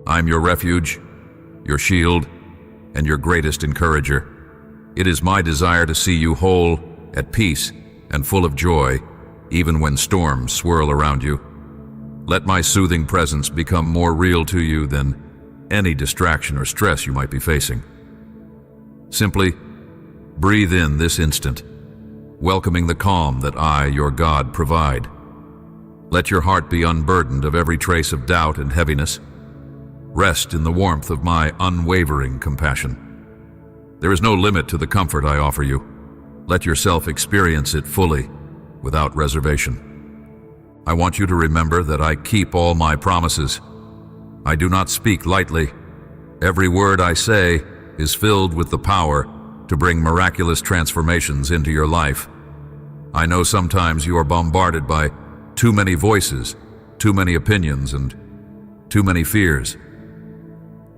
I'm your refuge, your shield, and your greatest encourager. It is my desire to see you whole, at peace, and full of joy, even when storms swirl around you. Let my soothing presence become more real to you than any distraction or stress you might be facing. Simply breathe in this instant, welcoming the calm that I, your God, provide. Let your heart be unburdened of every trace of doubt and heaviness. Rest in the warmth of my unwavering compassion. There is no limit to the comfort I offer you. Let yourself experience it fully, without reservation. I want you to remember that I keep all my promises. I do not speak lightly. Every word I say is filled with the power to bring miraculous transformations into your life. I know sometimes you are bombarded by too many voices, too many opinions, and too many fears.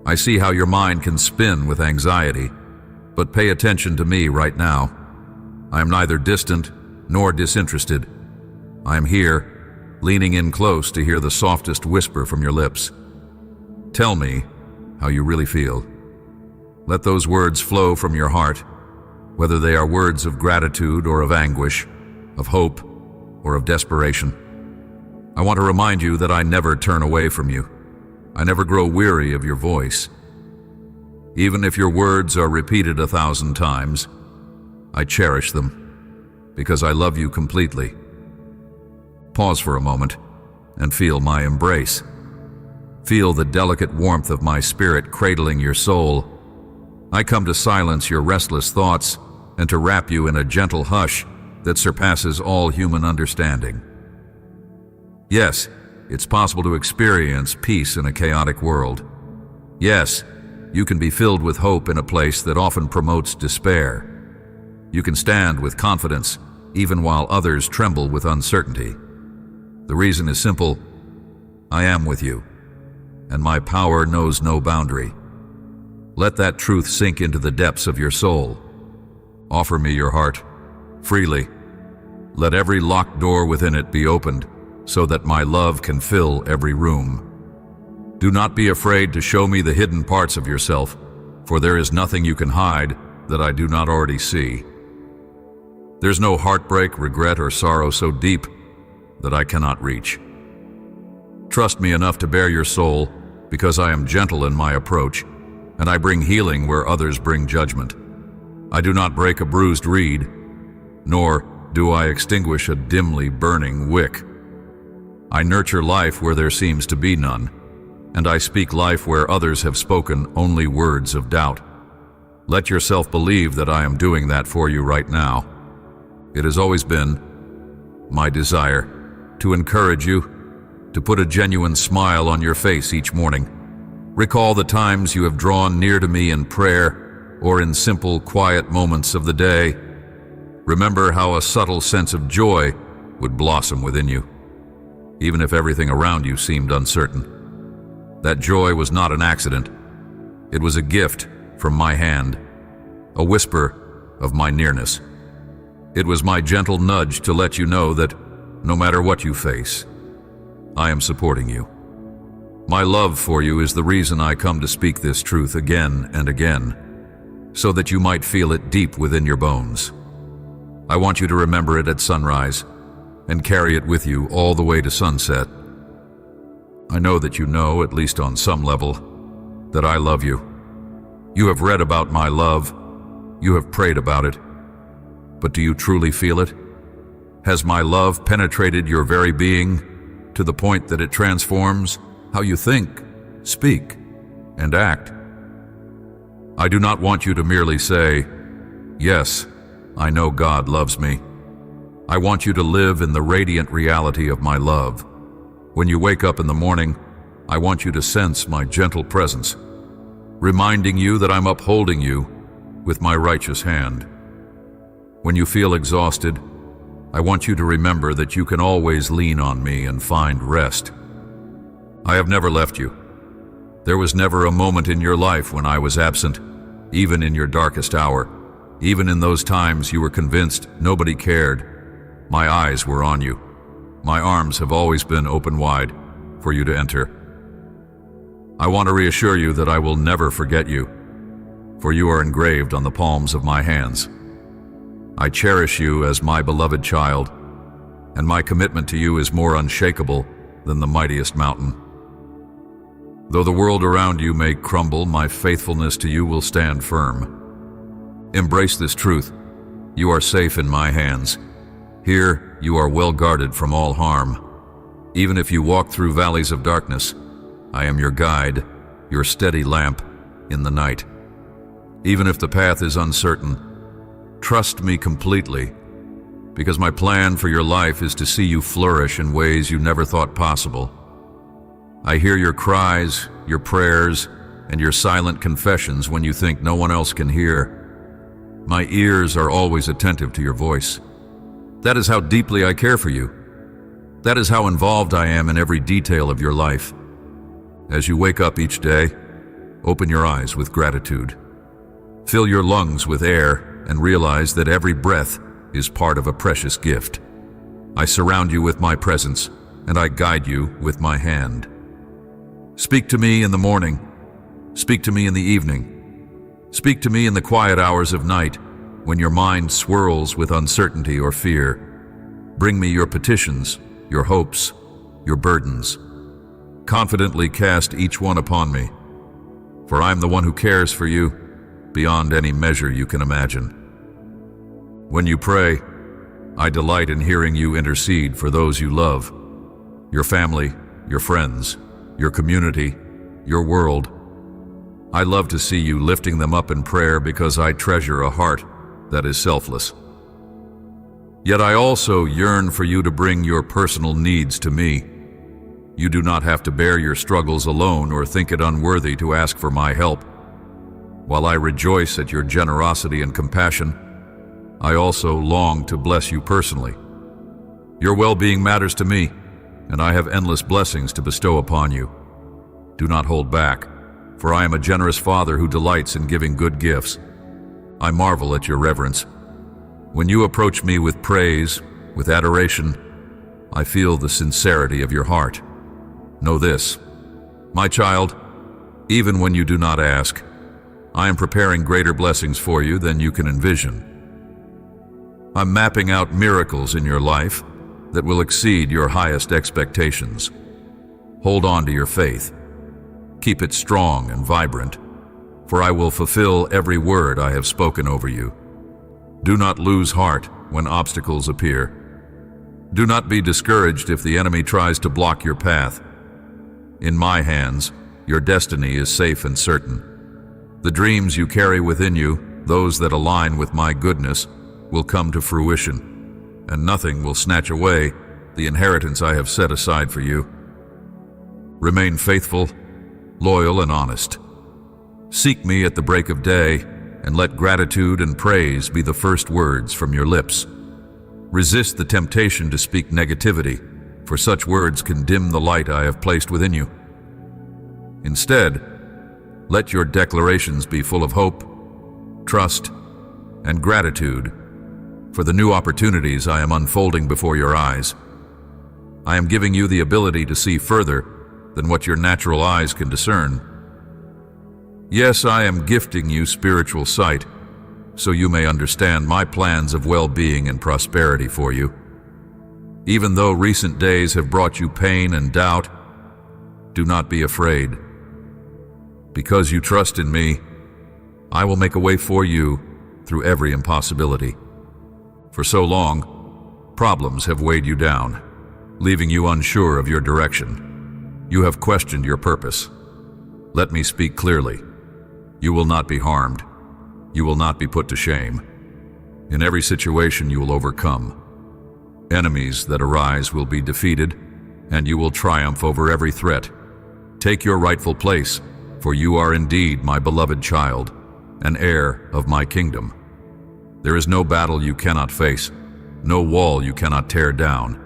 I see how your mind can spin with anxiety, but pay attention to me right now. I am neither distant nor disinterested. I am here, leaning in close to hear the softest whisper from your lips. Tell me how you really feel. Let those words flow from your heart, whether they are words of gratitude or of anguish, of hope or of desperation. I want to remind you that I never turn away from you. I never grow weary of your voice. Even if your words are repeated 1,000 times, I cherish them because I love you completely. Pause for a moment and feel my embrace. Feel the delicate warmth of my spirit cradling your soul. I come to silence your restless thoughts and to wrap you in a gentle hush that surpasses all human understanding. Yes, it's possible to experience peace in a chaotic world. Yes, you can be filled with hope in a place that often promotes despair. You can stand with confidence even while others tremble with uncertainty. The reason is simple. I am with you, and my power knows no boundary. Let that truth sink into the depths of your soul. Offer me your heart, freely. Let every locked door within it be opened, so that my love can fill every room. Do not be afraid to show me the hidden parts of yourself, for there is nothing you can hide that I do not already see. There's no heartbreak, regret, or sorrow so deep that I cannot reach. Trust me enough to bare your soul, because I am gentle in my approach, and I bring healing where others bring judgment. I do not break a bruised reed, nor do I extinguish a dimly burning wick. I nurture life where there seems to be none, and I speak life where others have spoken only words of doubt. Let yourself believe that I am doing that for you right now. It has always been my desire to encourage you, to put a genuine smile on your face each morning. Recall the times you have drawn near to me in prayer or in simple, quiet moments of the day. Remember how a subtle sense of joy would blossom within you, even if everything around you seemed uncertain. That joy was not an accident. It was a gift from my hand, a whisper of my nearness. It was my gentle nudge to let you know that no matter what you face, I am supporting you. My love for you is the reason I come to speak this truth again and again, so that you might feel it deep within your bones. I want you to remember it at sunrise and carry it with you all the way to sunset. I know that you know, at least on some level, that I love you. You have read about my love. You have prayed about it. But do you truly feel it? Has my love penetrated your very being to the point that it transforms how you think, speak, and act? I do not want you to merely say, "Yes, I know God loves me." I want you to live in the radiant reality of my love. When you wake up in the morning, I want you to sense my gentle presence, reminding you that I'm upholding you with my righteous hand. When you feel exhausted, I want you to remember that you can always lean on me and find rest. I have never left you. There was never a moment in your life when I was absent, even in your darkest hour, even in those times you were convinced nobody cared. My eyes were on you. My arms have always been open wide for you to enter. I want to reassure you that I will never forget you, for you are engraved on the palms of my hands. I cherish you as my beloved child, and my commitment to you is more unshakable than the mightiest mountain. Though the world around you may crumble, my faithfulness to you will stand firm. Embrace this truth. You are safe in my hands. Here, you are well guarded from all harm. Even if you walk through valleys of darkness, I am your guide, your steady lamp in the night. Even if the path is uncertain, trust me completely, because my plan for your life is to see you flourish in ways you never thought possible. I hear your cries, your prayers, and your silent confessions when you think no one else can hear. My ears are always attentive to your voice. That is how deeply I care for you. That is how involved I am in every detail of your life. As you wake up each day, open your eyes with gratitude. Fill your lungs with air and realize that every breath is part of a precious gift. I surround you with my presence, and I guide you with my hand. Speak to me in the morning. Speak to me in the evening. Speak to me in the quiet hours of night, when your mind swirls with uncertainty or fear. Bring me your petitions, your hopes, your burdens. Confidently cast each one upon me, for I am the one who cares for you beyond any measure you can imagine. When you pray, I delight in hearing you intercede for those you love, your family, your friends, your community, your world. I love to see you lifting them up in prayer because I treasure a heart that is selfless. Yet I also yearn for you to bring your personal needs to me. You do not have to bear your struggles alone or think it unworthy to ask for my help. While I rejoice at your generosity and compassion, I also long to bless you personally. Your well-being matters to me, and I have endless blessings to bestow upon you. Do not hold back, for I am a generous Father who delights in giving good gifts. I marvel at your reverence. When you approach me with praise, with adoration, I feel the sincerity of your heart. Know this, my child, even when you do not ask, I am preparing greater blessings for you than you can envision. I'm mapping out miracles in your life that will exceed your highest expectations. Hold on to your faith. Keep it strong and vibrant, for I will fulfill every word I have spoken over you. Do not lose heart when obstacles appear. Do not be discouraged if the enemy tries to block your path. In my hands, your destiny is safe and certain. The dreams you carry within you, those that align with my goodness, will come to fruition. and nothing will snatch away the inheritance I have set aside for you. Remain faithful, loyal, and honest. Seek me at the break of day, and let gratitude and praise be the first words from your lips. Resist the temptation to speak negativity, for such words can dim the light I have placed within you. Instead, let your declarations be full of hope, trust, and gratitude for the new opportunities I am unfolding before your eyes. I am giving you the ability to see further than what your natural eyes can discern. Yes, I am gifting you spiritual sight, so you may understand my plans of well-being and prosperity for you. Even though recent days have brought you pain and doubt, do not be afraid. Because you trust in me, I will make a way for you through every impossibility. For so long, problems have weighed you down, leaving you unsure of your direction. You have questioned your purpose. Let me speak clearly. You will not be harmed. You will not be put to shame. In every situation you will overcome. Enemies that arise will be defeated, and you will triumph over every threat. Take your rightful place, for you are indeed my beloved child, an heir of my kingdom. There is no battle you cannot face, no wall you cannot tear down,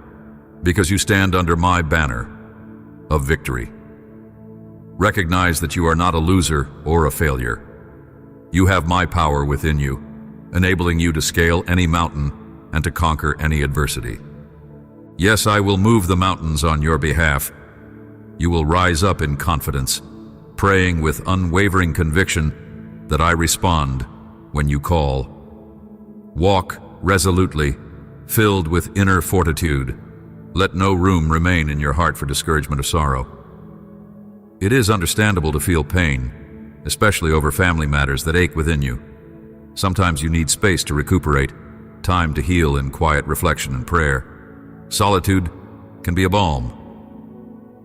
because you stand under my banner of victory. Recognize that you are not a loser or a failure. You have my power within you, enabling you to scale any mountain and to conquer any adversity. Yes, I will move the mountains on your behalf. You will rise up in confidence, praying with unwavering conviction that I respond when you call. Walk resolutely, filled with inner fortitude. Let no room remain in your heart for discouragement or sorrow. It is understandable to feel pain, especially over family matters that ache within you. Sometimes you need space to recuperate, time to heal in quiet reflection and prayer. Solitude can be a balm,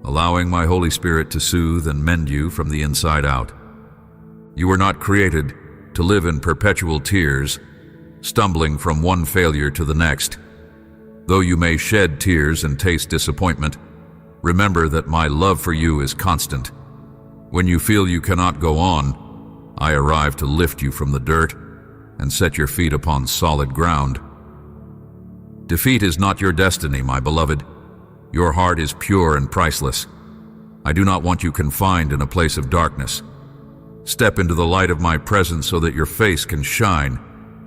allowing my Holy Spirit to soothe and mend you from the inside out. You were not created to live in perpetual tears, stumbling from one failure to the next. Though you may shed tears and taste disappointment, remember that my love for you is constant. When you feel you cannot go on, I arrive to lift you from the dirt and set your feet upon solid ground. Defeat is not your destiny, my beloved. Your heart is pure and priceless. I do not want you confined in a place of darkness. Step into the light of my presence so that your face can shine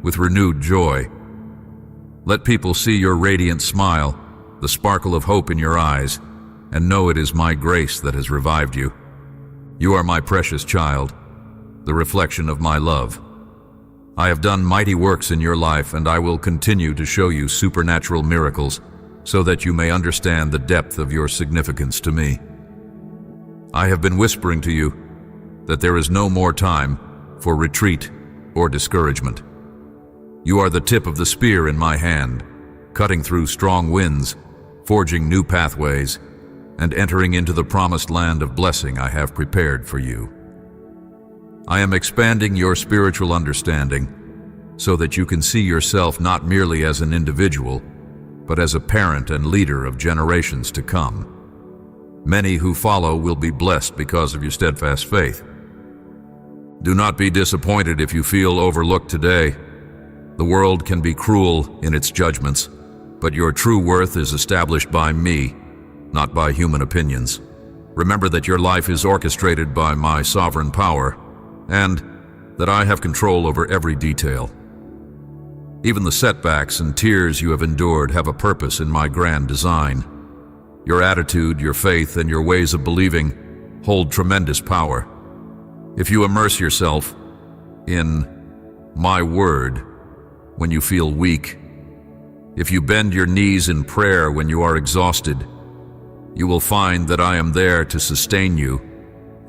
with renewed joy. Let people see your radiant smile, the sparkle of hope in your eyes, and know it is my grace that has revived you. You are my precious child, the reflection of my love. I have done mighty works in your life, and I will continue to show you supernatural miracles so that you may understand the depth of your significance to me. I have been whispering to you that there is no more time for retreat or discouragement. You are the tip of the spear in my hand, cutting through strong winds, forging new pathways, and entering into the promised land of blessing I have prepared for you. I am expanding your spiritual understanding so that you can see yourself not merely as an individual, but as a parent and leader of generations to come. Many who follow will be blessed because of your steadfast faith. Do not be disappointed if you feel overlooked today. The world can be cruel in its judgments, but your true worth is established by me, not by human opinions. Remember that your life is orchestrated by my sovereign power, and that I have control over every detail. Even the setbacks and tears you have endured have a purpose in my grand design. Your attitude, your faith, and your ways of believing hold tremendous power. If you immerse yourself in my word when you feel weak, if you bend your knees in prayer when you are exhausted, you will find that I am there to sustain you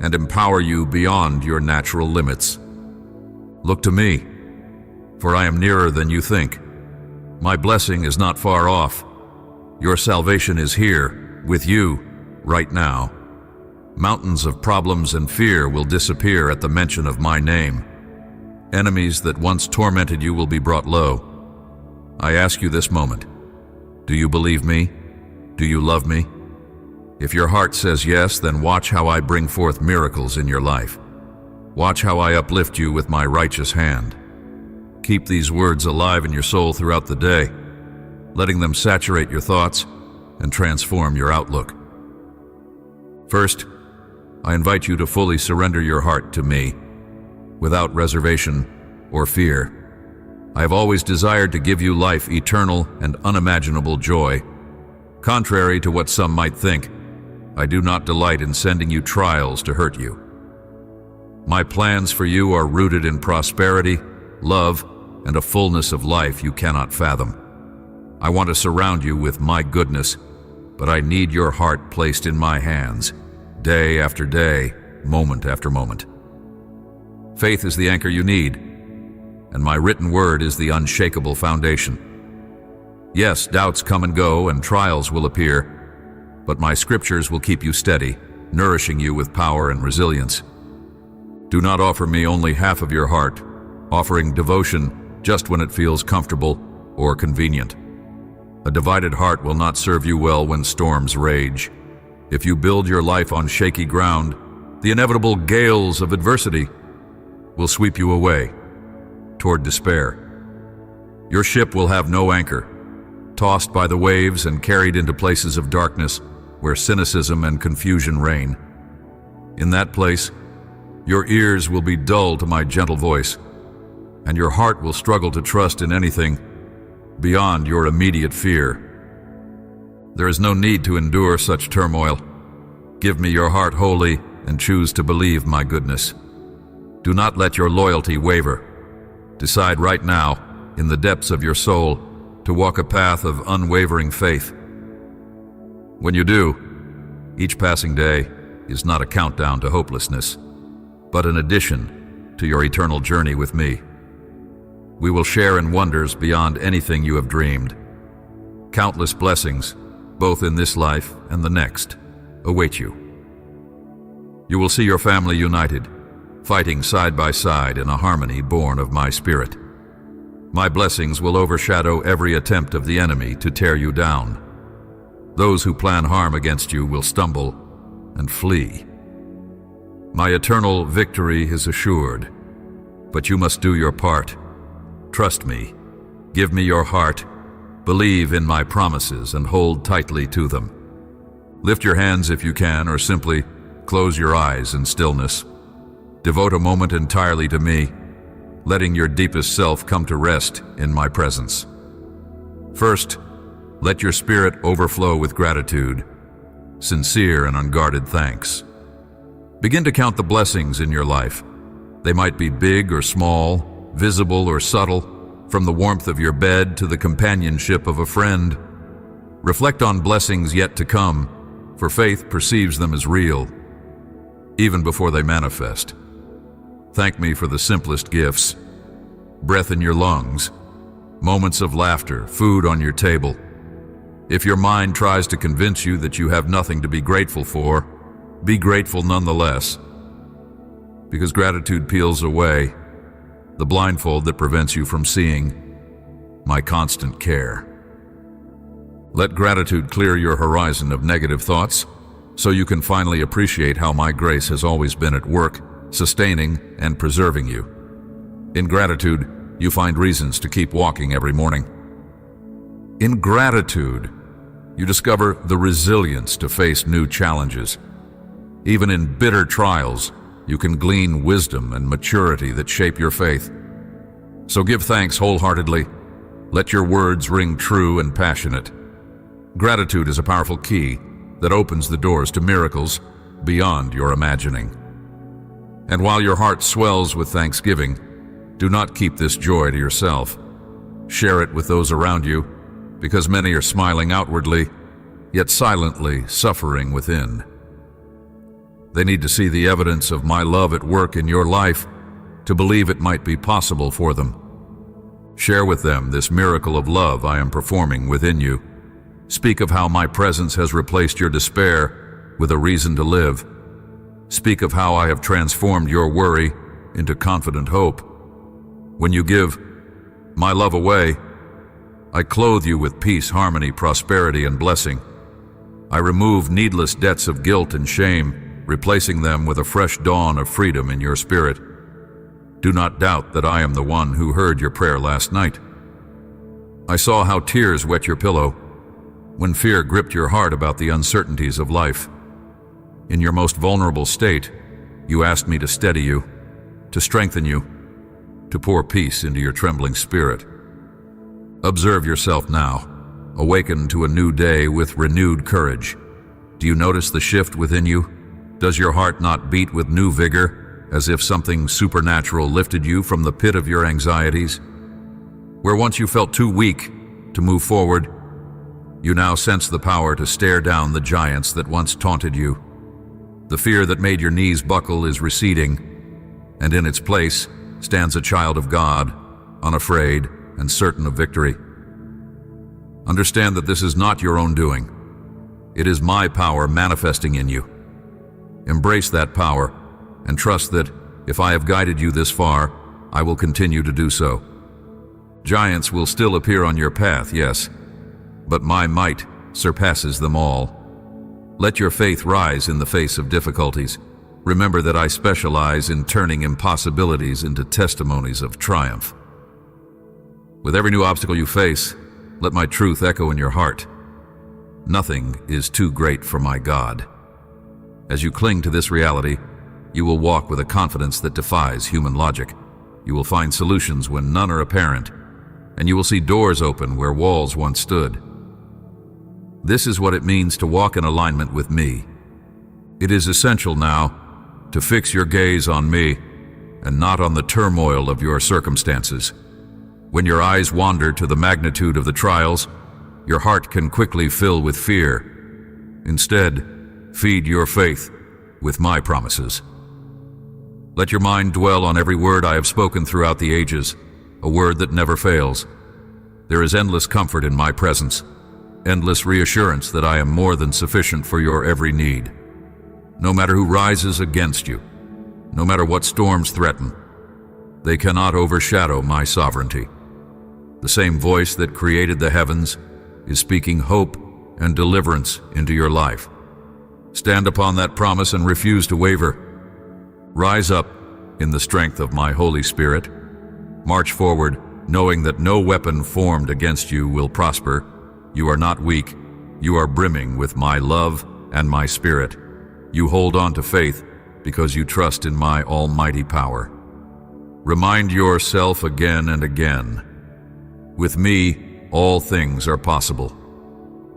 and empower you beyond your natural limits. Look to me, for I am nearer than you think. My blessing is not far off. Your salvation is here, with you, right now. Mountains of problems and fear will disappear at the mention of my name. Enemies that once tormented you will be brought low. I ask you this moment, Do you believe me? Do you love me? If your heart says yes, then watch how I bring forth miracles in your life. Watch how I uplift you with my righteous hand. Keep these words alive in your soul throughout the day, letting them saturate your thoughts and transform your outlook. First, I invite you to fully surrender your heart to me, without reservation or fear. I have always desired to give you life, eternal and unimaginable joy. Contrary to what some might think, I do not delight in sending you trials to hurt you. My plans for you are rooted in prosperity, love, and a fullness of life you cannot fathom. I want to surround you with my goodness, but I need your heart placed in my hands, day after day, moment after moment. Faith is the anchor you need, and my written word is the unshakable foundation. Yes, doubts come and go, and trials will appear, but my scriptures will keep you steady, nourishing you with power and resilience. Do not offer me only half of your heart, offering devotion just when it feels comfortable or convenient. A divided heart will not serve you well when storms rage. If you build your life on shaky ground, the inevitable gales of adversity will sweep you away toward despair. Your ship will have no anchor, tossed by the waves and carried into places of darkness where cynicism and confusion reign. In that place, your ears will be dull to my gentle voice, and your heart will struggle to trust in anything beyond your immediate fear. There is no need to endure such turmoil. Give me your heart wholly and choose to believe my goodness. Do not let your loyalty waver. Decide right now, in the depths of your soul, to walk a path of unwavering faith. When you do, each passing day is not a countdown to hopelessness, but an addition to your eternal journey with me. We will share in wonders beyond anything you have dreamed. Countless blessings, both in this life and the next, await you. You will see your family united, fighting side by side in a harmony born of my spirit. My blessings will overshadow every attempt of the enemy to tear you down. Those who plan harm against you will stumble and flee. My eternal victory is assured, but you must do your part. Trust me, give me your heart, believe in my promises, and hold tightly to them. Lift your hands if you can, or simply close your eyes in stillness. Devote a moment entirely to me, letting your deepest self come to rest in my presence. First, let your spirit overflow with gratitude, sincere and unguarded thanks. Begin to count the blessings in your life. They might be big or small, visible or subtle, from the warmth of your bed to the companionship of a friend. Reflect on blessings yet to come, for faith perceives them as real, even before they manifest. Thank me for the simplest gifts: breath in your lungs, moments of laughter, food on your table. If your mind tries to convince you that you have nothing to be grateful for, be grateful nonetheless, because gratitude peels away the blindfold that prevents you from seeing my constant care. Let gratitude clear your horizon of negative thoughts, so you can finally appreciate how my grace has always been at work, sustaining and preserving you. In gratitude, you find reasons to keep walking every morning. In gratitude, you discover the resilience to face new challenges. Even in bitter trials, you can glean wisdom and maturity that shape your faith. So give thanks wholeheartedly. Let your words ring true and passionate. Gratitude is a powerful key that opens the doors to miracles beyond your imagining. And while your heart swells with thanksgiving, do not keep this joy to yourself. Share it with those around you, because many are smiling outwardly, yet silently suffering within. They need to see the evidence of my love at work in your life to believe it might be possible for them. Share with them this miracle of love I am performing within you. Speak of how my presence has replaced your despair with a reason to live. Speak of how I have transformed your worry into confident hope. When you give my love away, I clothe you with peace, harmony, prosperity, and blessing. I remove needless debts of guilt and shame, replacing them with a fresh dawn of freedom in your spirit. Do not doubt that I am the one who heard your prayer last night. I saw how tears wet your pillow when fear gripped your heart about the uncertainties of life. In your most vulnerable state, you asked me to steady you, to strengthen you, to pour peace into your trembling spirit. Observe yourself now, awakened to a new day with renewed courage. Do you notice the shift within you? Does your heart not beat with new vigor, as if something supernatural lifted you from the pit of your anxieties? Where once you felt too weak to move forward, you now sense the power to stare down the giants that once taunted you. The fear that made your knees buckle is receding, and in its place stands a child of God, unafraid and certain of victory. Understand that this is not your own doing. It is my power manifesting in you. Embrace that power and trust that if I have guided you this far, I will continue to do so. Giants will still appear on your path, yes, but my might surpasses them all. Let your faith rise in the face of difficulties. Remember that I specialize in turning impossibilities into testimonies of triumph. With every new obstacle you face, let my truth echo in your heart. Nothing is too great for my God. As you cling to this reality, you will walk with a confidence that defies human logic. You will find solutions when none are apparent, and you will see doors open where walls once stood. This is what it means to walk in alignment with me. It is essential now to fix your gaze on me and not on the turmoil of your circumstances. When your eyes wander to the magnitude of the trials, your heart can quickly fill with fear. Instead, feed your faith with my promises. Let your mind dwell on every word I have spoken throughout the ages, a word that never fails. There is endless comfort in my presence, endless reassurance that I am more than sufficient for your every need. No matter who rises against you, no matter what storms threaten, they cannot overshadow my sovereignty. The same voice that created the heavens is speaking hope and deliverance into your life. Stand upon that promise and refuse to waver. Rise up in the strength of my Holy Spirit. March forward, knowing that no weapon formed against you will prosper. You are not weak. You are brimming with my love and my spirit. You hold on to faith because you trust in my almighty power. Remind yourself again and again, with me, all things are possible.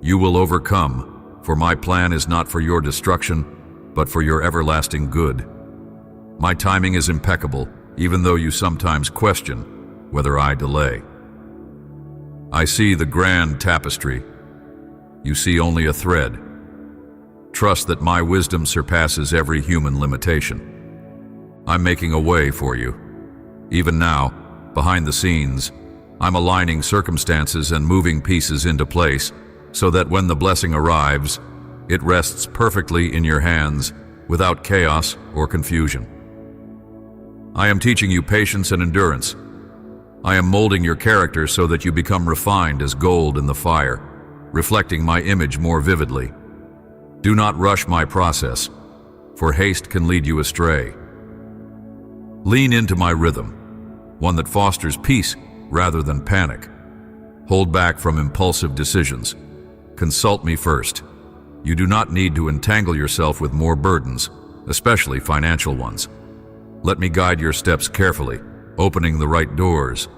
You will overcome, for my plan is not for your destruction, but for your everlasting good. My timing is impeccable, even though you sometimes question whether I delay. I see the grand tapestry. You see only a thread. Trust that my wisdom surpasses every human limitation. I'm making a way for you. Even now, behind the scenes, I'm aligning circumstances and moving pieces into place so that when the blessing arrives, it rests perfectly in your hands without chaos or confusion. I am teaching you patience and endurance. I am molding your character so that you become refined as gold in the fire, reflecting my image more vividly. Do not rush my process, for haste can lead you astray. Lean into my rhythm, one that fosters peace rather than panic. Hold back from impulsive decisions. Consult me first. You do not need to entangle yourself with more burdens, especially financial ones. Let me guide your steps carefully, opening the right doors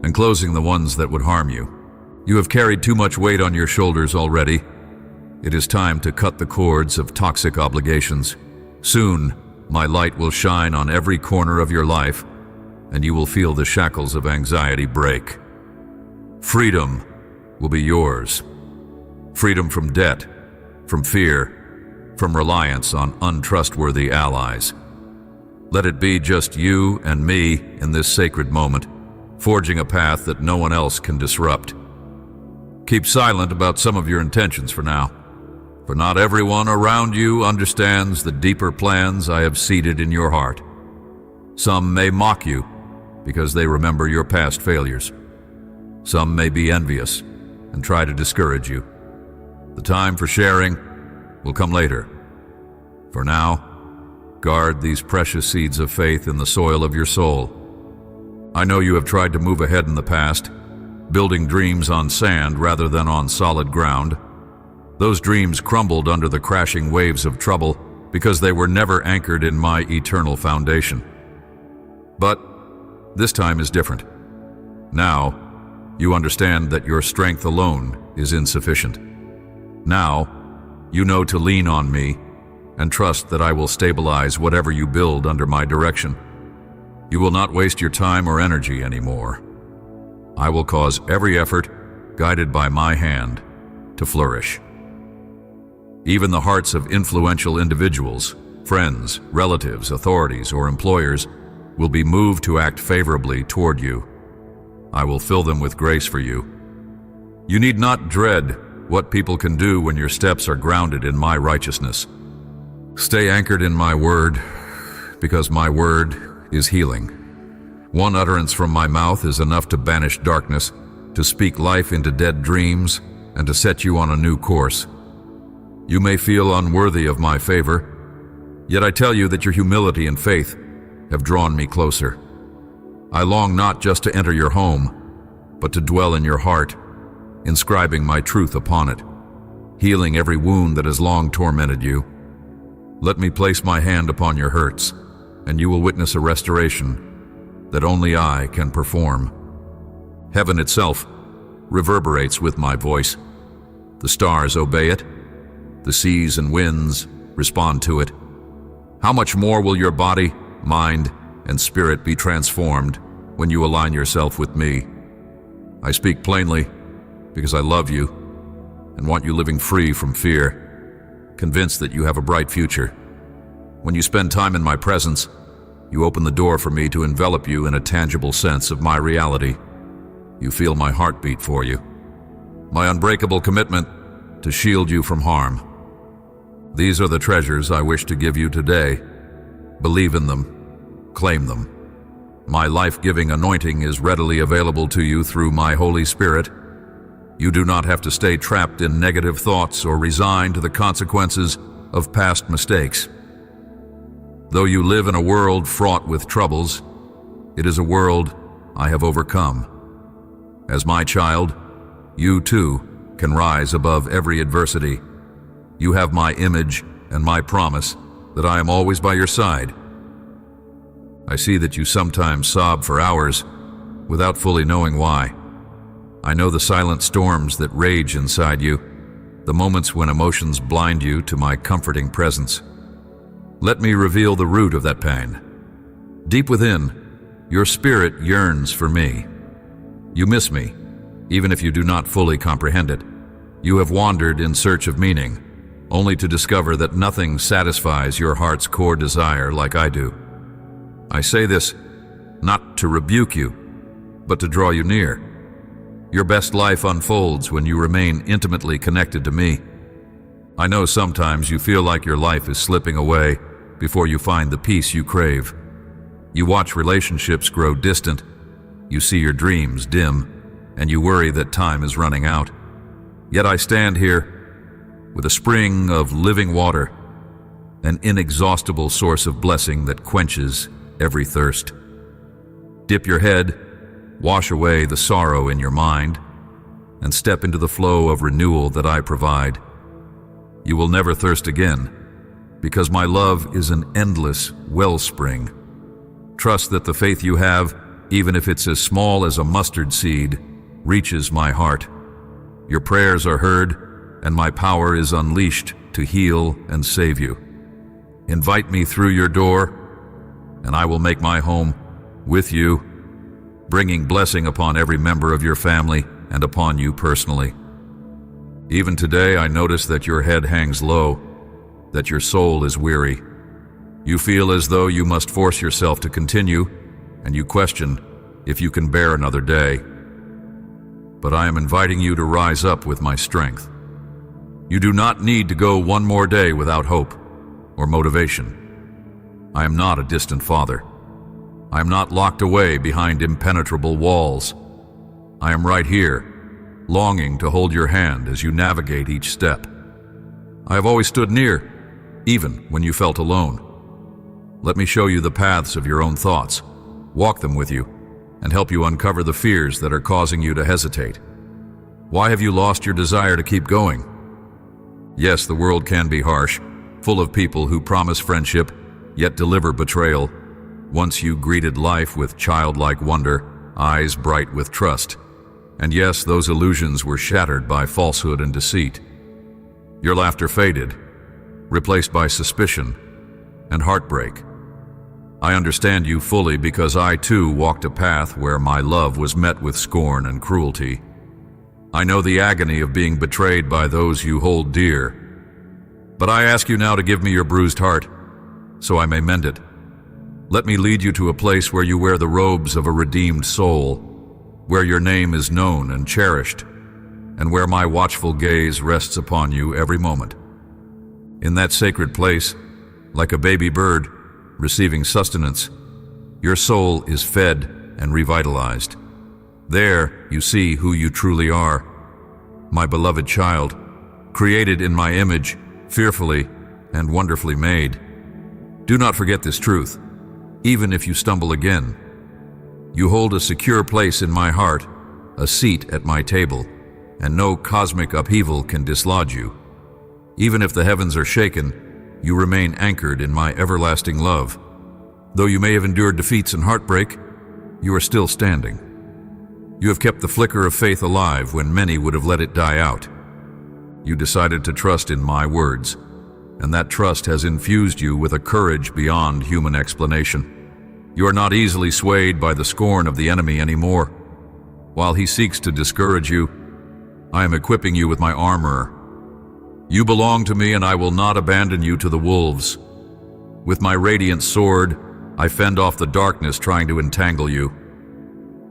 and closing the ones that would harm you. You have carried too much weight on your shoulders already. It is time to cut the cords of toxic obligations. Soon, my light will shine on every corner of your life, and you will feel the shackles of anxiety break. Freedom will be yours. Freedom from debt, from fear, from reliance on untrustworthy allies. Let it be just you and me in this sacred moment, forging a path that no one else can disrupt. Keep silent about some of your intentions for now, for not everyone around you understands the deeper plans I have seeded in your heart. Some may mock you because they remember your past failures. Some may be envious and try to discourage you. The time for sharing will come later. For now, guard these precious seeds of faith in the soil of your soul. I know you have tried to move ahead in the past, building dreams on sand rather than on solid ground. Those dreams crumbled under the crashing waves of trouble because they were never anchored in my eternal foundation. But this time is different. Now, you understand that your strength alone is insufficient. Now, you know to lean on me and trust that I will stabilize whatever you build under my direction. You will not waste your time or energy anymore. I will cause every effort, guided by my hand, to flourish. Even the hearts of influential individuals, friends, relatives, authorities, or employers will be moved to act favorably toward you. I will fill them with grace for you. You need not dread what people can do when your steps are grounded in my righteousness. Stay anchored in my word, because my word is healing. One utterance from my mouth is enough to banish darkness, to speak life into dead dreams, and to set you on a new course. You may feel unworthy of my favor, yet I tell you that your humility and faith have drawn me closer. I long not just to enter your home, but to dwell in your heart, inscribing my truth upon it, healing every wound that has long tormented you. Let me place my hand upon your hurts, and you will witness a restoration that only I can perform. Heaven itself reverberates with my voice. The stars obey it. The seas and winds respond to it. How much more will your body, mind, and spirit be transformed when you align yourself with me? I speak plainly because I love you and want you living free from fear, convinced that you have a bright future. When you spend time in my presence, you open the door for me to envelop you in a tangible sense of my reality. You feel my heartbeat for you, my unbreakable commitment to shield you from harm. These are the treasures I wish to give you today. Believe in them. Claim them. My life-giving anointing is readily available to you through my Holy Spirit. You do not have to stay trapped in negative thoughts or resign to the consequences of past mistakes. Though you live in a world fraught with troubles, it is a world I have overcome. As my child, you too can rise above every adversity. You have my image and my promise that I am always by your side. I see that you sometimes sob for hours without fully knowing why. I know the silent storms that rage inside you, the moments when emotions blind you to my comforting presence. Let me reveal the root of that pain. Deep within, your spirit yearns for me. You miss me, even if you do not fully comprehend it. You have wandered in search of meaning, only to discover that nothing satisfies your heart's core desire like I do. I say this not to rebuke you, but to draw you near. Your best life unfolds when you remain intimately connected to me. I know sometimes you feel like your life is slipping away before you find the peace you crave. You watch relationships grow distant, you see your dreams dim, and you worry that time is running out. Yet I stand here with a spring of living water, an inexhaustible source of blessing that quenches every thirst. Dip your head, wash away the sorrow in your mind, and step into the flow of renewal that I provide. You will never thirst again, because my love is an endless wellspring. Trust that the faith you have, even if it's as small as a mustard seed, reaches my heart. Your prayers are heard, and my power is unleashed to heal and save you. Invite me through your door, and I will make my home with you, bringing blessing upon every member of your family and upon you personally. Even today, I notice that your head hangs low, that your soul is weary. You feel as though you must force yourself to continue, and you question if you can bear another day. But I am inviting you to rise up with my strength. You do not need to go one more day without hope or motivation. I am not a distant father. I am not locked away behind impenetrable walls. I am right here, longing to hold your hand as you navigate each step. I have always stood near, even when you felt alone. Let me show you the paths of your own thoughts, walk them with you, and help you uncover the fears that are causing you to hesitate. Why have you lost your desire to keep going? Yes, the world can be harsh, full of people who promise friendship, yet deliver betrayal. Once you greeted life with childlike wonder, eyes bright with trust. And yes, those illusions were shattered by falsehood and deceit. Your laughter faded, replaced by suspicion and heartbreak. I understand you fully because I too walked a path where my love was met with scorn and cruelty. I know the agony of being betrayed by those you hold dear. But I ask you now to give me your bruised heart, so I may mend it. Let me lead you to a place where you wear the robes of a redeemed soul, where your name is known and cherished, and where my watchful gaze rests upon you every moment. In that sacred place, like a baby bird receiving sustenance, your soul is fed and revitalized. There you see who you truly are, my beloved child, created in my image, fearfully and wonderfully made. Do not forget this truth, even if you stumble again. You hold a secure place in my heart, a seat at my table, and no cosmic upheaval can dislodge you. Even if the heavens are shaken, you remain anchored in my everlasting love. Though you may have endured defeats and heartbreak, you are still standing. You have kept the flicker of faith alive when many would have let it die out. You decided to trust in my words, and that trust has infused you with a courage beyond human explanation. You are not easily swayed by the scorn of the enemy anymore. While he seeks to discourage you, I am equipping you with my armor. You belong to me, and I will not abandon you to the wolves. With my radiant sword, I fend off the darkness trying to entangle you.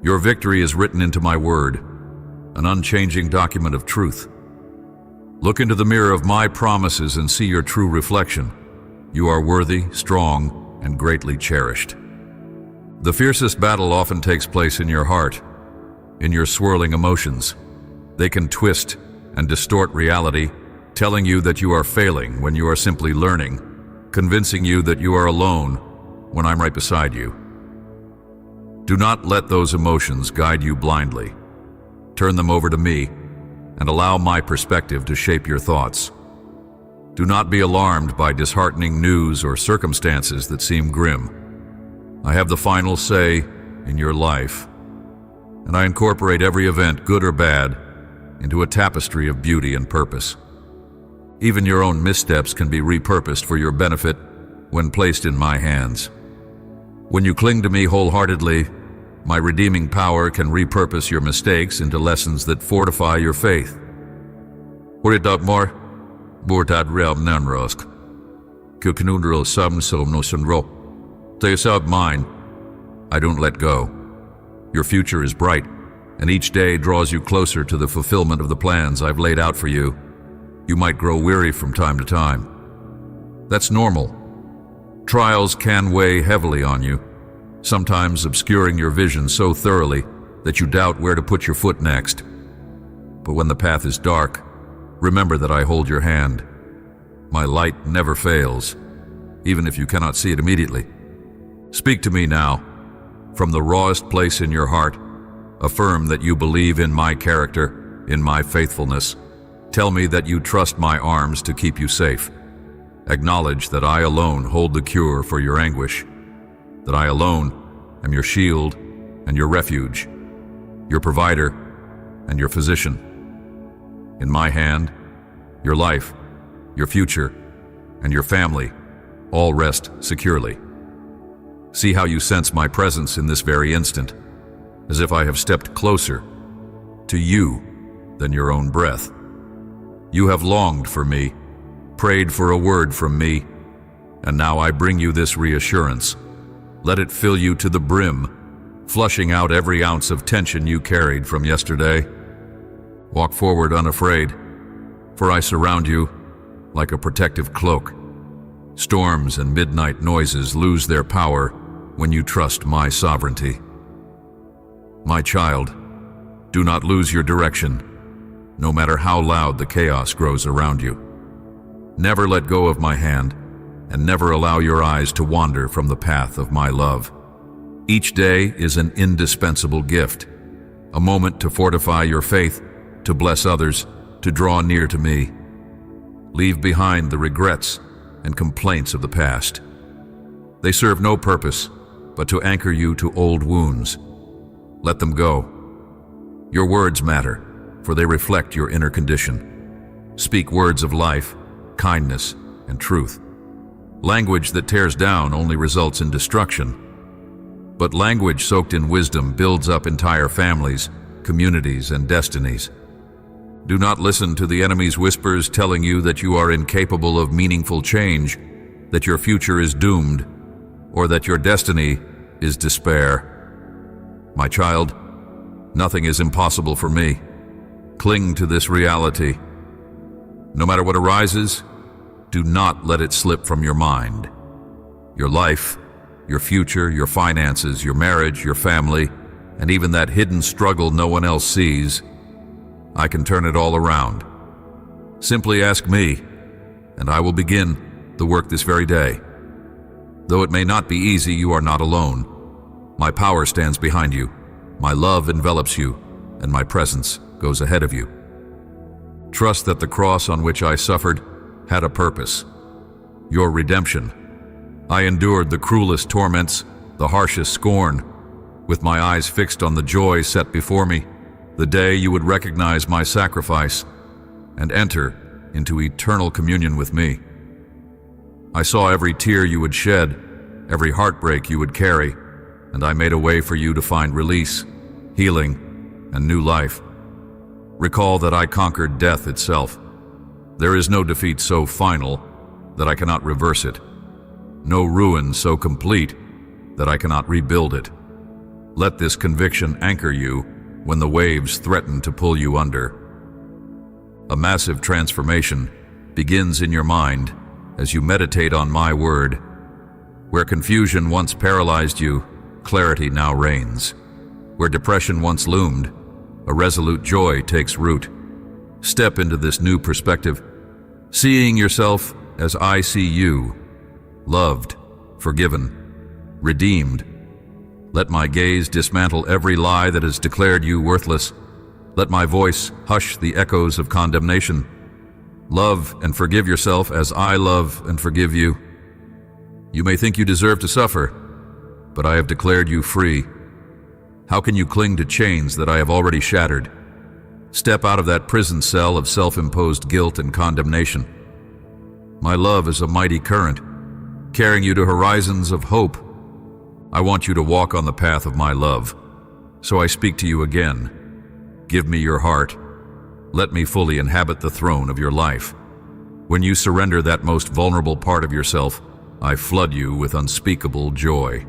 Your victory is written into my word, an unchanging document of truth. Look into the mirror of my promises and see your true reflection. You are worthy, strong, and greatly cherished. The fiercest battle often takes place in your heart, in your swirling emotions. They can twist and distort reality, telling you that you are failing when you are simply learning, convincing you that you are alone when I'm right beside you. Do not let those emotions guide you blindly. Turn them over to me and allow my perspective to shape your thoughts. Do not be alarmed by disheartening news or circumstances that seem grim. I have the final say in your life, and I incorporate every event, good or bad, into a tapestry of beauty and purpose. Even your own missteps can be repurposed for your benefit when placed in my hands. When you cling to me wholeheartedly, my redeeming power can repurpose your mistakes into lessons that fortify your faith. Horidak mar, bortad real nanrosk. Kukanundro samsom no sunro. Tayasab mine. I don't let go. Your future is bright, and each day draws you closer to the fulfillment of the plans I've laid out for you. You might grow weary from time to time. That's normal. Trials can weigh heavily on you, sometimes obscuring your vision so thoroughly that you doubt where to put your foot next. But when the path is dark, remember that I hold your hand. My light never fails, even if you cannot see it immediately. Speak to me now. From the rawest place in your heart, affirm that you believe in my character, in my faithfulness. Tell me that you trust my arms to keep you safe. Acknowledge that I alone hold the cure for your anguish, that I alone am your shield and your refuge, your provider and your physician. In my hand, your life, your future, and your family all rest securely. See how you sense my presence in this very instant, as if I have stepped closer to you than your own breath. You have longed for me, prayed for a word from me, and now I bring you this reassurance. Let it fill you to the brim, flushing out every ounce of tension you carried from yesterday. Walk forward unafraid, for I surround you like a protective cloak. Storms and midnight noises lose their power when you trust my sovereignty. My child, Do not lose your direction, no matter how loud the chaos grows around you. Never let go of my hand, and never allow your eyes to wander from the path of my love. Each day is an indispensable gift, a moment to fortify your faith, to bless others, to draw near to me. Leave behind the regrets and complaints of the past. They serve no purpose but to anchor you to old wounds. Let them go. Your words matter, for they reflect your inner condition. Speak words of life, kindness, and truth. Language that tears down only results in destruction. But language soaked in wisdom builds up entire families, communities, and destinies. Do not listen to the enemy's whispers telling you that you are incapable of meaningful change, that your future is doomed, or that your destiny is despair. My child, nothing is impossible for me. Cling to this reality. No matter what arises, do not let it slip from your mind. Your life, your future, your finances, your marriage, your family, and even that hidden struggle no one else sees, I can turn it all around. Simply ask me, and I will begin the work this very day. Though it may not be easy, you are not alone. My power stands behind you, my love envelops you, and my presence goes ahead of you. Trust that the cross on which I suffered had a purpose, your redemption. I endured the cruelest torments, the harshest scorn, with my eyes fixed on the joy set before me, the day you would recognize my sacrifice and enter into eternal communion with me. I saw every tear you would shed, every heartbreak you would carry, and I made a way for you to find release, healing, and new life. Recall that I conquered death itself. There is no defeat so final that I cannot reverse it, no ruin so complete that I cannot rebuild it. Let this conviction anchor you when the waves threaten to pull you under. A massive transformation begins in your mind as you meditate on my word. Where confusion once paralyzed you, clarity now reigns. Where depression once loomed, a resolute joy takes root. Step into this new perspective, seeing yourself as I see you, loved, forgiven, redeemed. Let my gaze dismantle every lie that has declared you worthless. Let my voice hush the echoes of condemnation. Love and forgive yourself as I love and forgive you. You may think you deserve to suffer, but I have declared you free. How can you cling to chains that I have already shattered? Step out of that prison cell of self-imposed guilt and condemnation. My love is a mighty current, carrying you to horizons of hope. I want you to walk on the path of my love. So I speak to you again. Give me your heart. Let me fully inhabit the throne of your life. When you surrender that most vulnerable part of yourself, I flood you with unspeakable joy.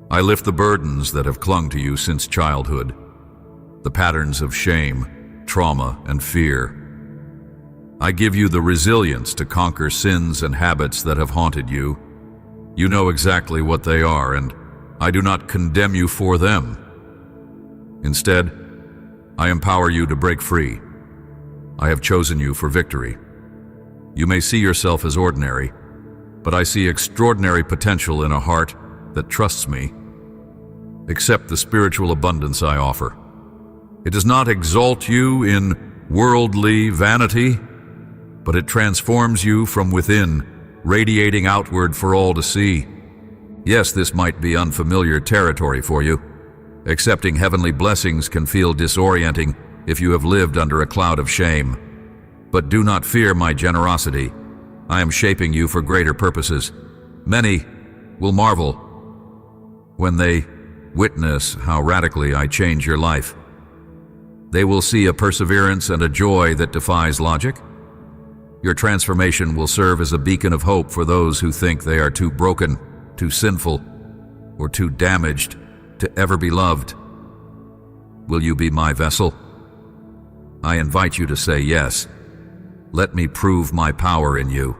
I lift the burdens that have clung to you since childhood, the patterns of shame, trauma, and fear. I give you the resilience to conquer sins and habits that have haunted you. You know exactly what they are, and I do not condemn you for them. Instead, I empower you to break free. I have chosen you for victory. You may see yourself as ordinary, but I see extraordinary potential in a heart that trusts me. Accept the spiritual abundance I offer. It does not exalt you in worldly vanity, but it transforms you from within, radiating outward for all to see. Yes, this might be unfamiliar territory for you. Accepting heavenly blessings can feel disorienting if you have lived under a cloud of shame. But do not fear my generosity. I am shaping you for greater purposes. Many will marvel when they witness how radically I change your life. They will see a perseverance and a joy that defies logic. Your transformation will serve as a beacon of hope for those who think they are too broken, too sinful, or too damaged to ever be loved. Will you be my vessel? I invite you to say yes. Let me prove my power in you.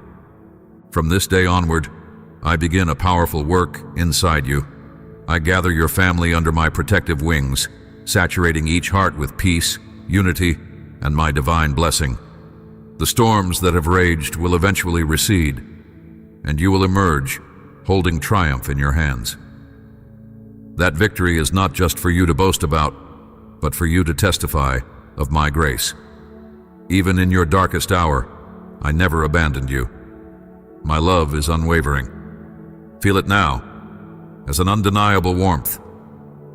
From this day onward, I begin a powerful work inside you. I gather your family under my protective wings, saturating each heart with peace, unity, and my divine blessing. The storms that have raged will eventually recede, and you will emerge holding triumph in your hands. That victory is not just for you to boast about, but for you to testify of my grace. Even in your darkest hour, I never abandoned you. My love is unwavering. Feel it now, as an undeniable warmth,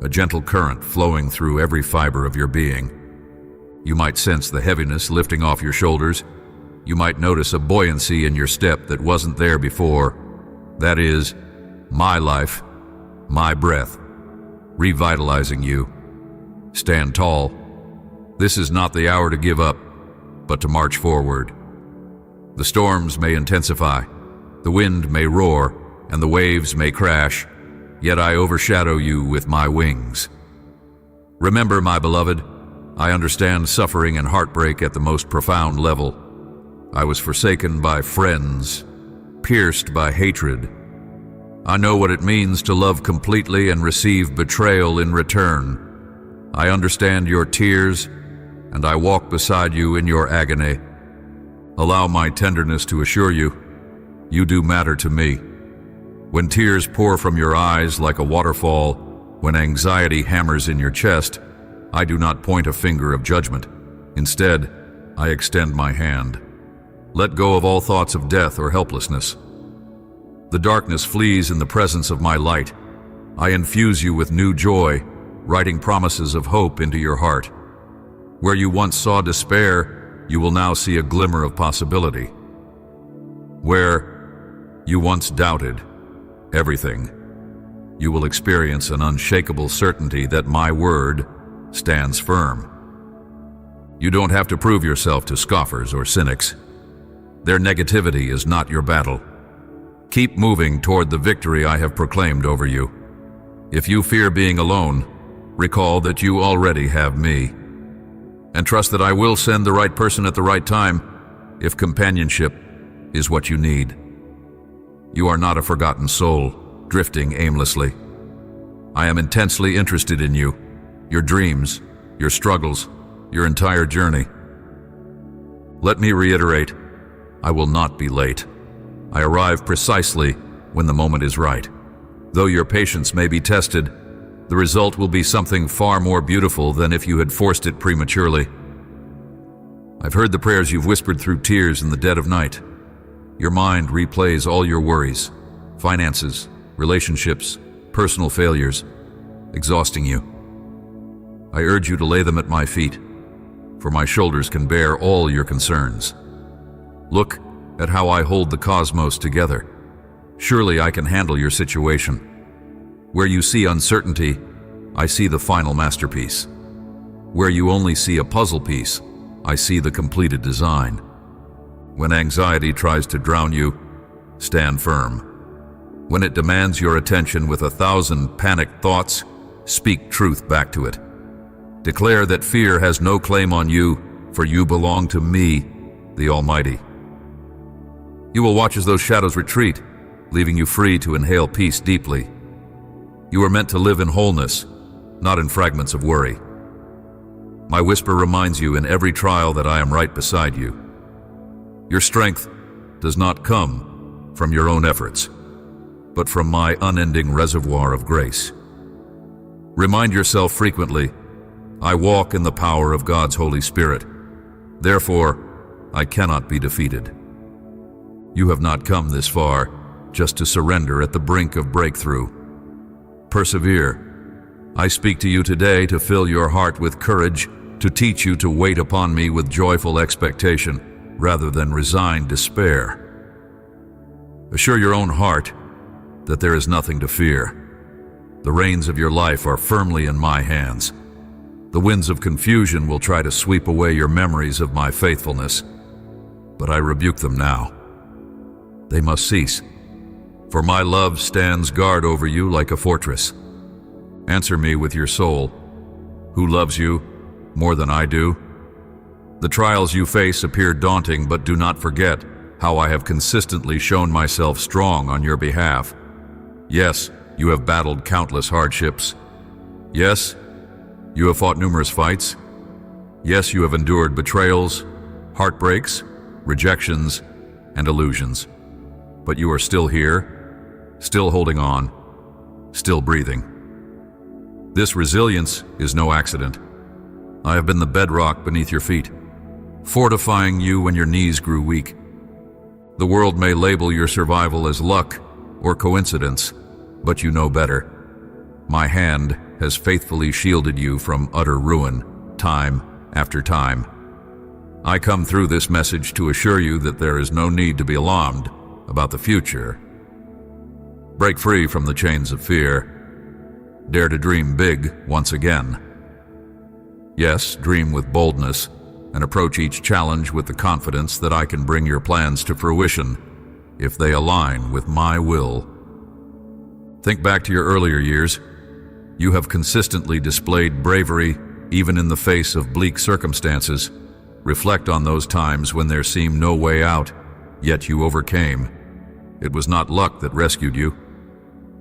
a gentle current flowing through every fiber of your being. You might sense the heaviness lifting off your shoulders. You might notice a buoyancy in your step that wasn't there before. That is, my life, my breath, revitalizing you. Stand tall. This is not the hour to give up, but to march forward. The storms may intensify, the wind may roar, and the waves may crash, yet I overshadow you with my wings. Remember, my beloved, I understand suffering and heartbreak at the most profound level. I was forsaken by friends, pierced by hatred. I know what it means to love completely and receive betrayal in return. I understand your tears, and I walk beside you in your agony. Allow my tenderness to assure you, you do matter to me. When tears pour from your eyes like a waterfall, when anxiety hammers in your chest, I do not point a finger of judgment. Instead, I extend my hand. Let go of all thoughts of death or helplessness. The darkness flees in the presence of my light. I infuse you with new joy, writing promises of hope into your heart. Where you once saw despair, you will now see a glimmer of possibility. Where you once doubted everything, you will experience an unshakable certainty that my word stands firm. You don't have to prove yourself to scoffers or cynics. Their negativity is not your battle. Keep moving toward the victory I have proclaimed over you. If you fear being alone, recall that you already have me. And trust that I will send the right person at the right time if companionship is what you need. You are not a forgotten soul, drifting aimlessly. I am intensely interested in you, your dreams, your struggles, your entire journey. Let me reiterate, I will not be late. I arrive precisely when the moment is right. Though your patience may be tested, the result will be something far more beautiful than if you had forced it prematurely. I've heard the prayers you've whispered through tears in the dead of night. Your mind replays all your worries, finances, relationships, personal failures, exhausting you. I urge you to lay them at my feet, for my shoulders can bear all your concerns. Look at how I hold the cosmos together. Surely I can handle your situation. Where you see uncertainty, I see the final masterpiece. Where you only see a puzzle piece, I see the completed design. When anxiety tries to drown you, stand firm. When it demands your attention with 1,000 panicked thoughts, speak truth back to it. Declare that fear has no claim on you, for you belong to me, the Almighty. You will watch as those shadows retreat, leaving you free to inhale peace deeply. You are meant to live in wholeness, not in fragments of worry. My whisper reminds you in every trial that I am right beside you. Your strength does not come from your own efforts, but from my unending reservoir of grace. Remind yourself frequently, I walk in the power of God's Holy Spirit. Therefore, I cannot be defeated. You have not come this far just to surrender at the brink of breakthrough. Persevere. I speak to you today to fill your heart with courage, to teach you to wait upon me with joyful expectation, rather than resigned despair. Assure your own heart that there is nothing to fear. The reins of your life are firmly in my hands. The winds of confusion will try to sweep away your memories of my faithfulness, but I rebuke them now. They must cease, for my love stands guard over you like a fortress. Answer me with your soul. Who loves you more than I do? The trials you face appear daunting, but do not forget how I have consistently shown myself strong on your behalf. Yes, you have battled countless hardships. Yes, You have fought numerous fights. Yes, you have endured betrayals, heartbreaks, rejections, and illusions. But you are still here, still holding on, still breathing. This resilience is no accident. I have been the bedrock beneath your feet, fortifying you when your knees grew weak. The world may label your survival as luck or coincidence, but you know better. My hand has faithfully shielded you from utter ruin, time after time. I come through this message to assure you that there is no need to be alarmed about the future. Break free from the chains of fear. Dare to dream big once again. Yes, dream with boldness and approach each challenge with the confidence that I can bring your plans to fruition if they align with my will. Think back to your earlier years. You have consistently displayed bravery even in the face of bleak circumstances. Reflect on those times when there seemed no way out, yet you overcame. It was not luck that rescued you.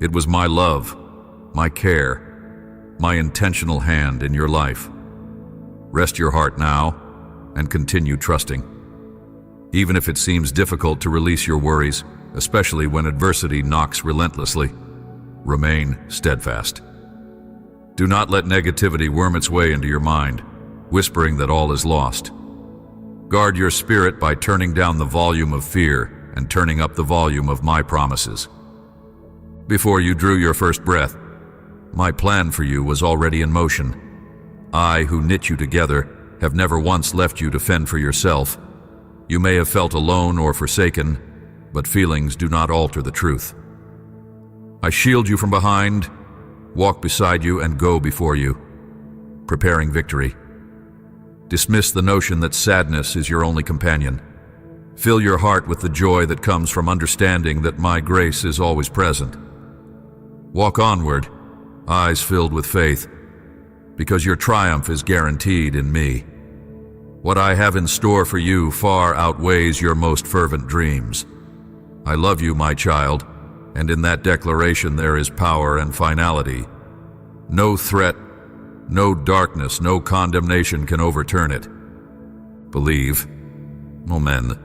It was my love, my care, my intentional hand in your life. Rest your heart now and continue trusting. Even if it seems difficult to release your worries, especially when adversity knocks relentlessly, remain steadfast. Do not let negativity worm its way into your mind, whispering that all is lost. Guard your spirit by turning down the volume of fear and turning up the volume of my promises. Before you drew your first breath, my plan for you was already in motion. I, who knit you together, have never once left you to fend for yourself. You may have felt alone or forsaken, but feelings do not alter the truth. I shield you from behind, walk beside you, and go before you, preparing victory. Dismiss the notion that sadness is your only companion. Fill your heart with the joy that comes from understanding that my grace is always present. Walk onward, eyes filled with faith, because your triumph is guaranteed in me. What I have in store for you far outweighs your most fervent dreams. I love you, my child, and in that declaration there is power and finality. No threat, no darkness, no condemnation can overturn it. Believe. Amen.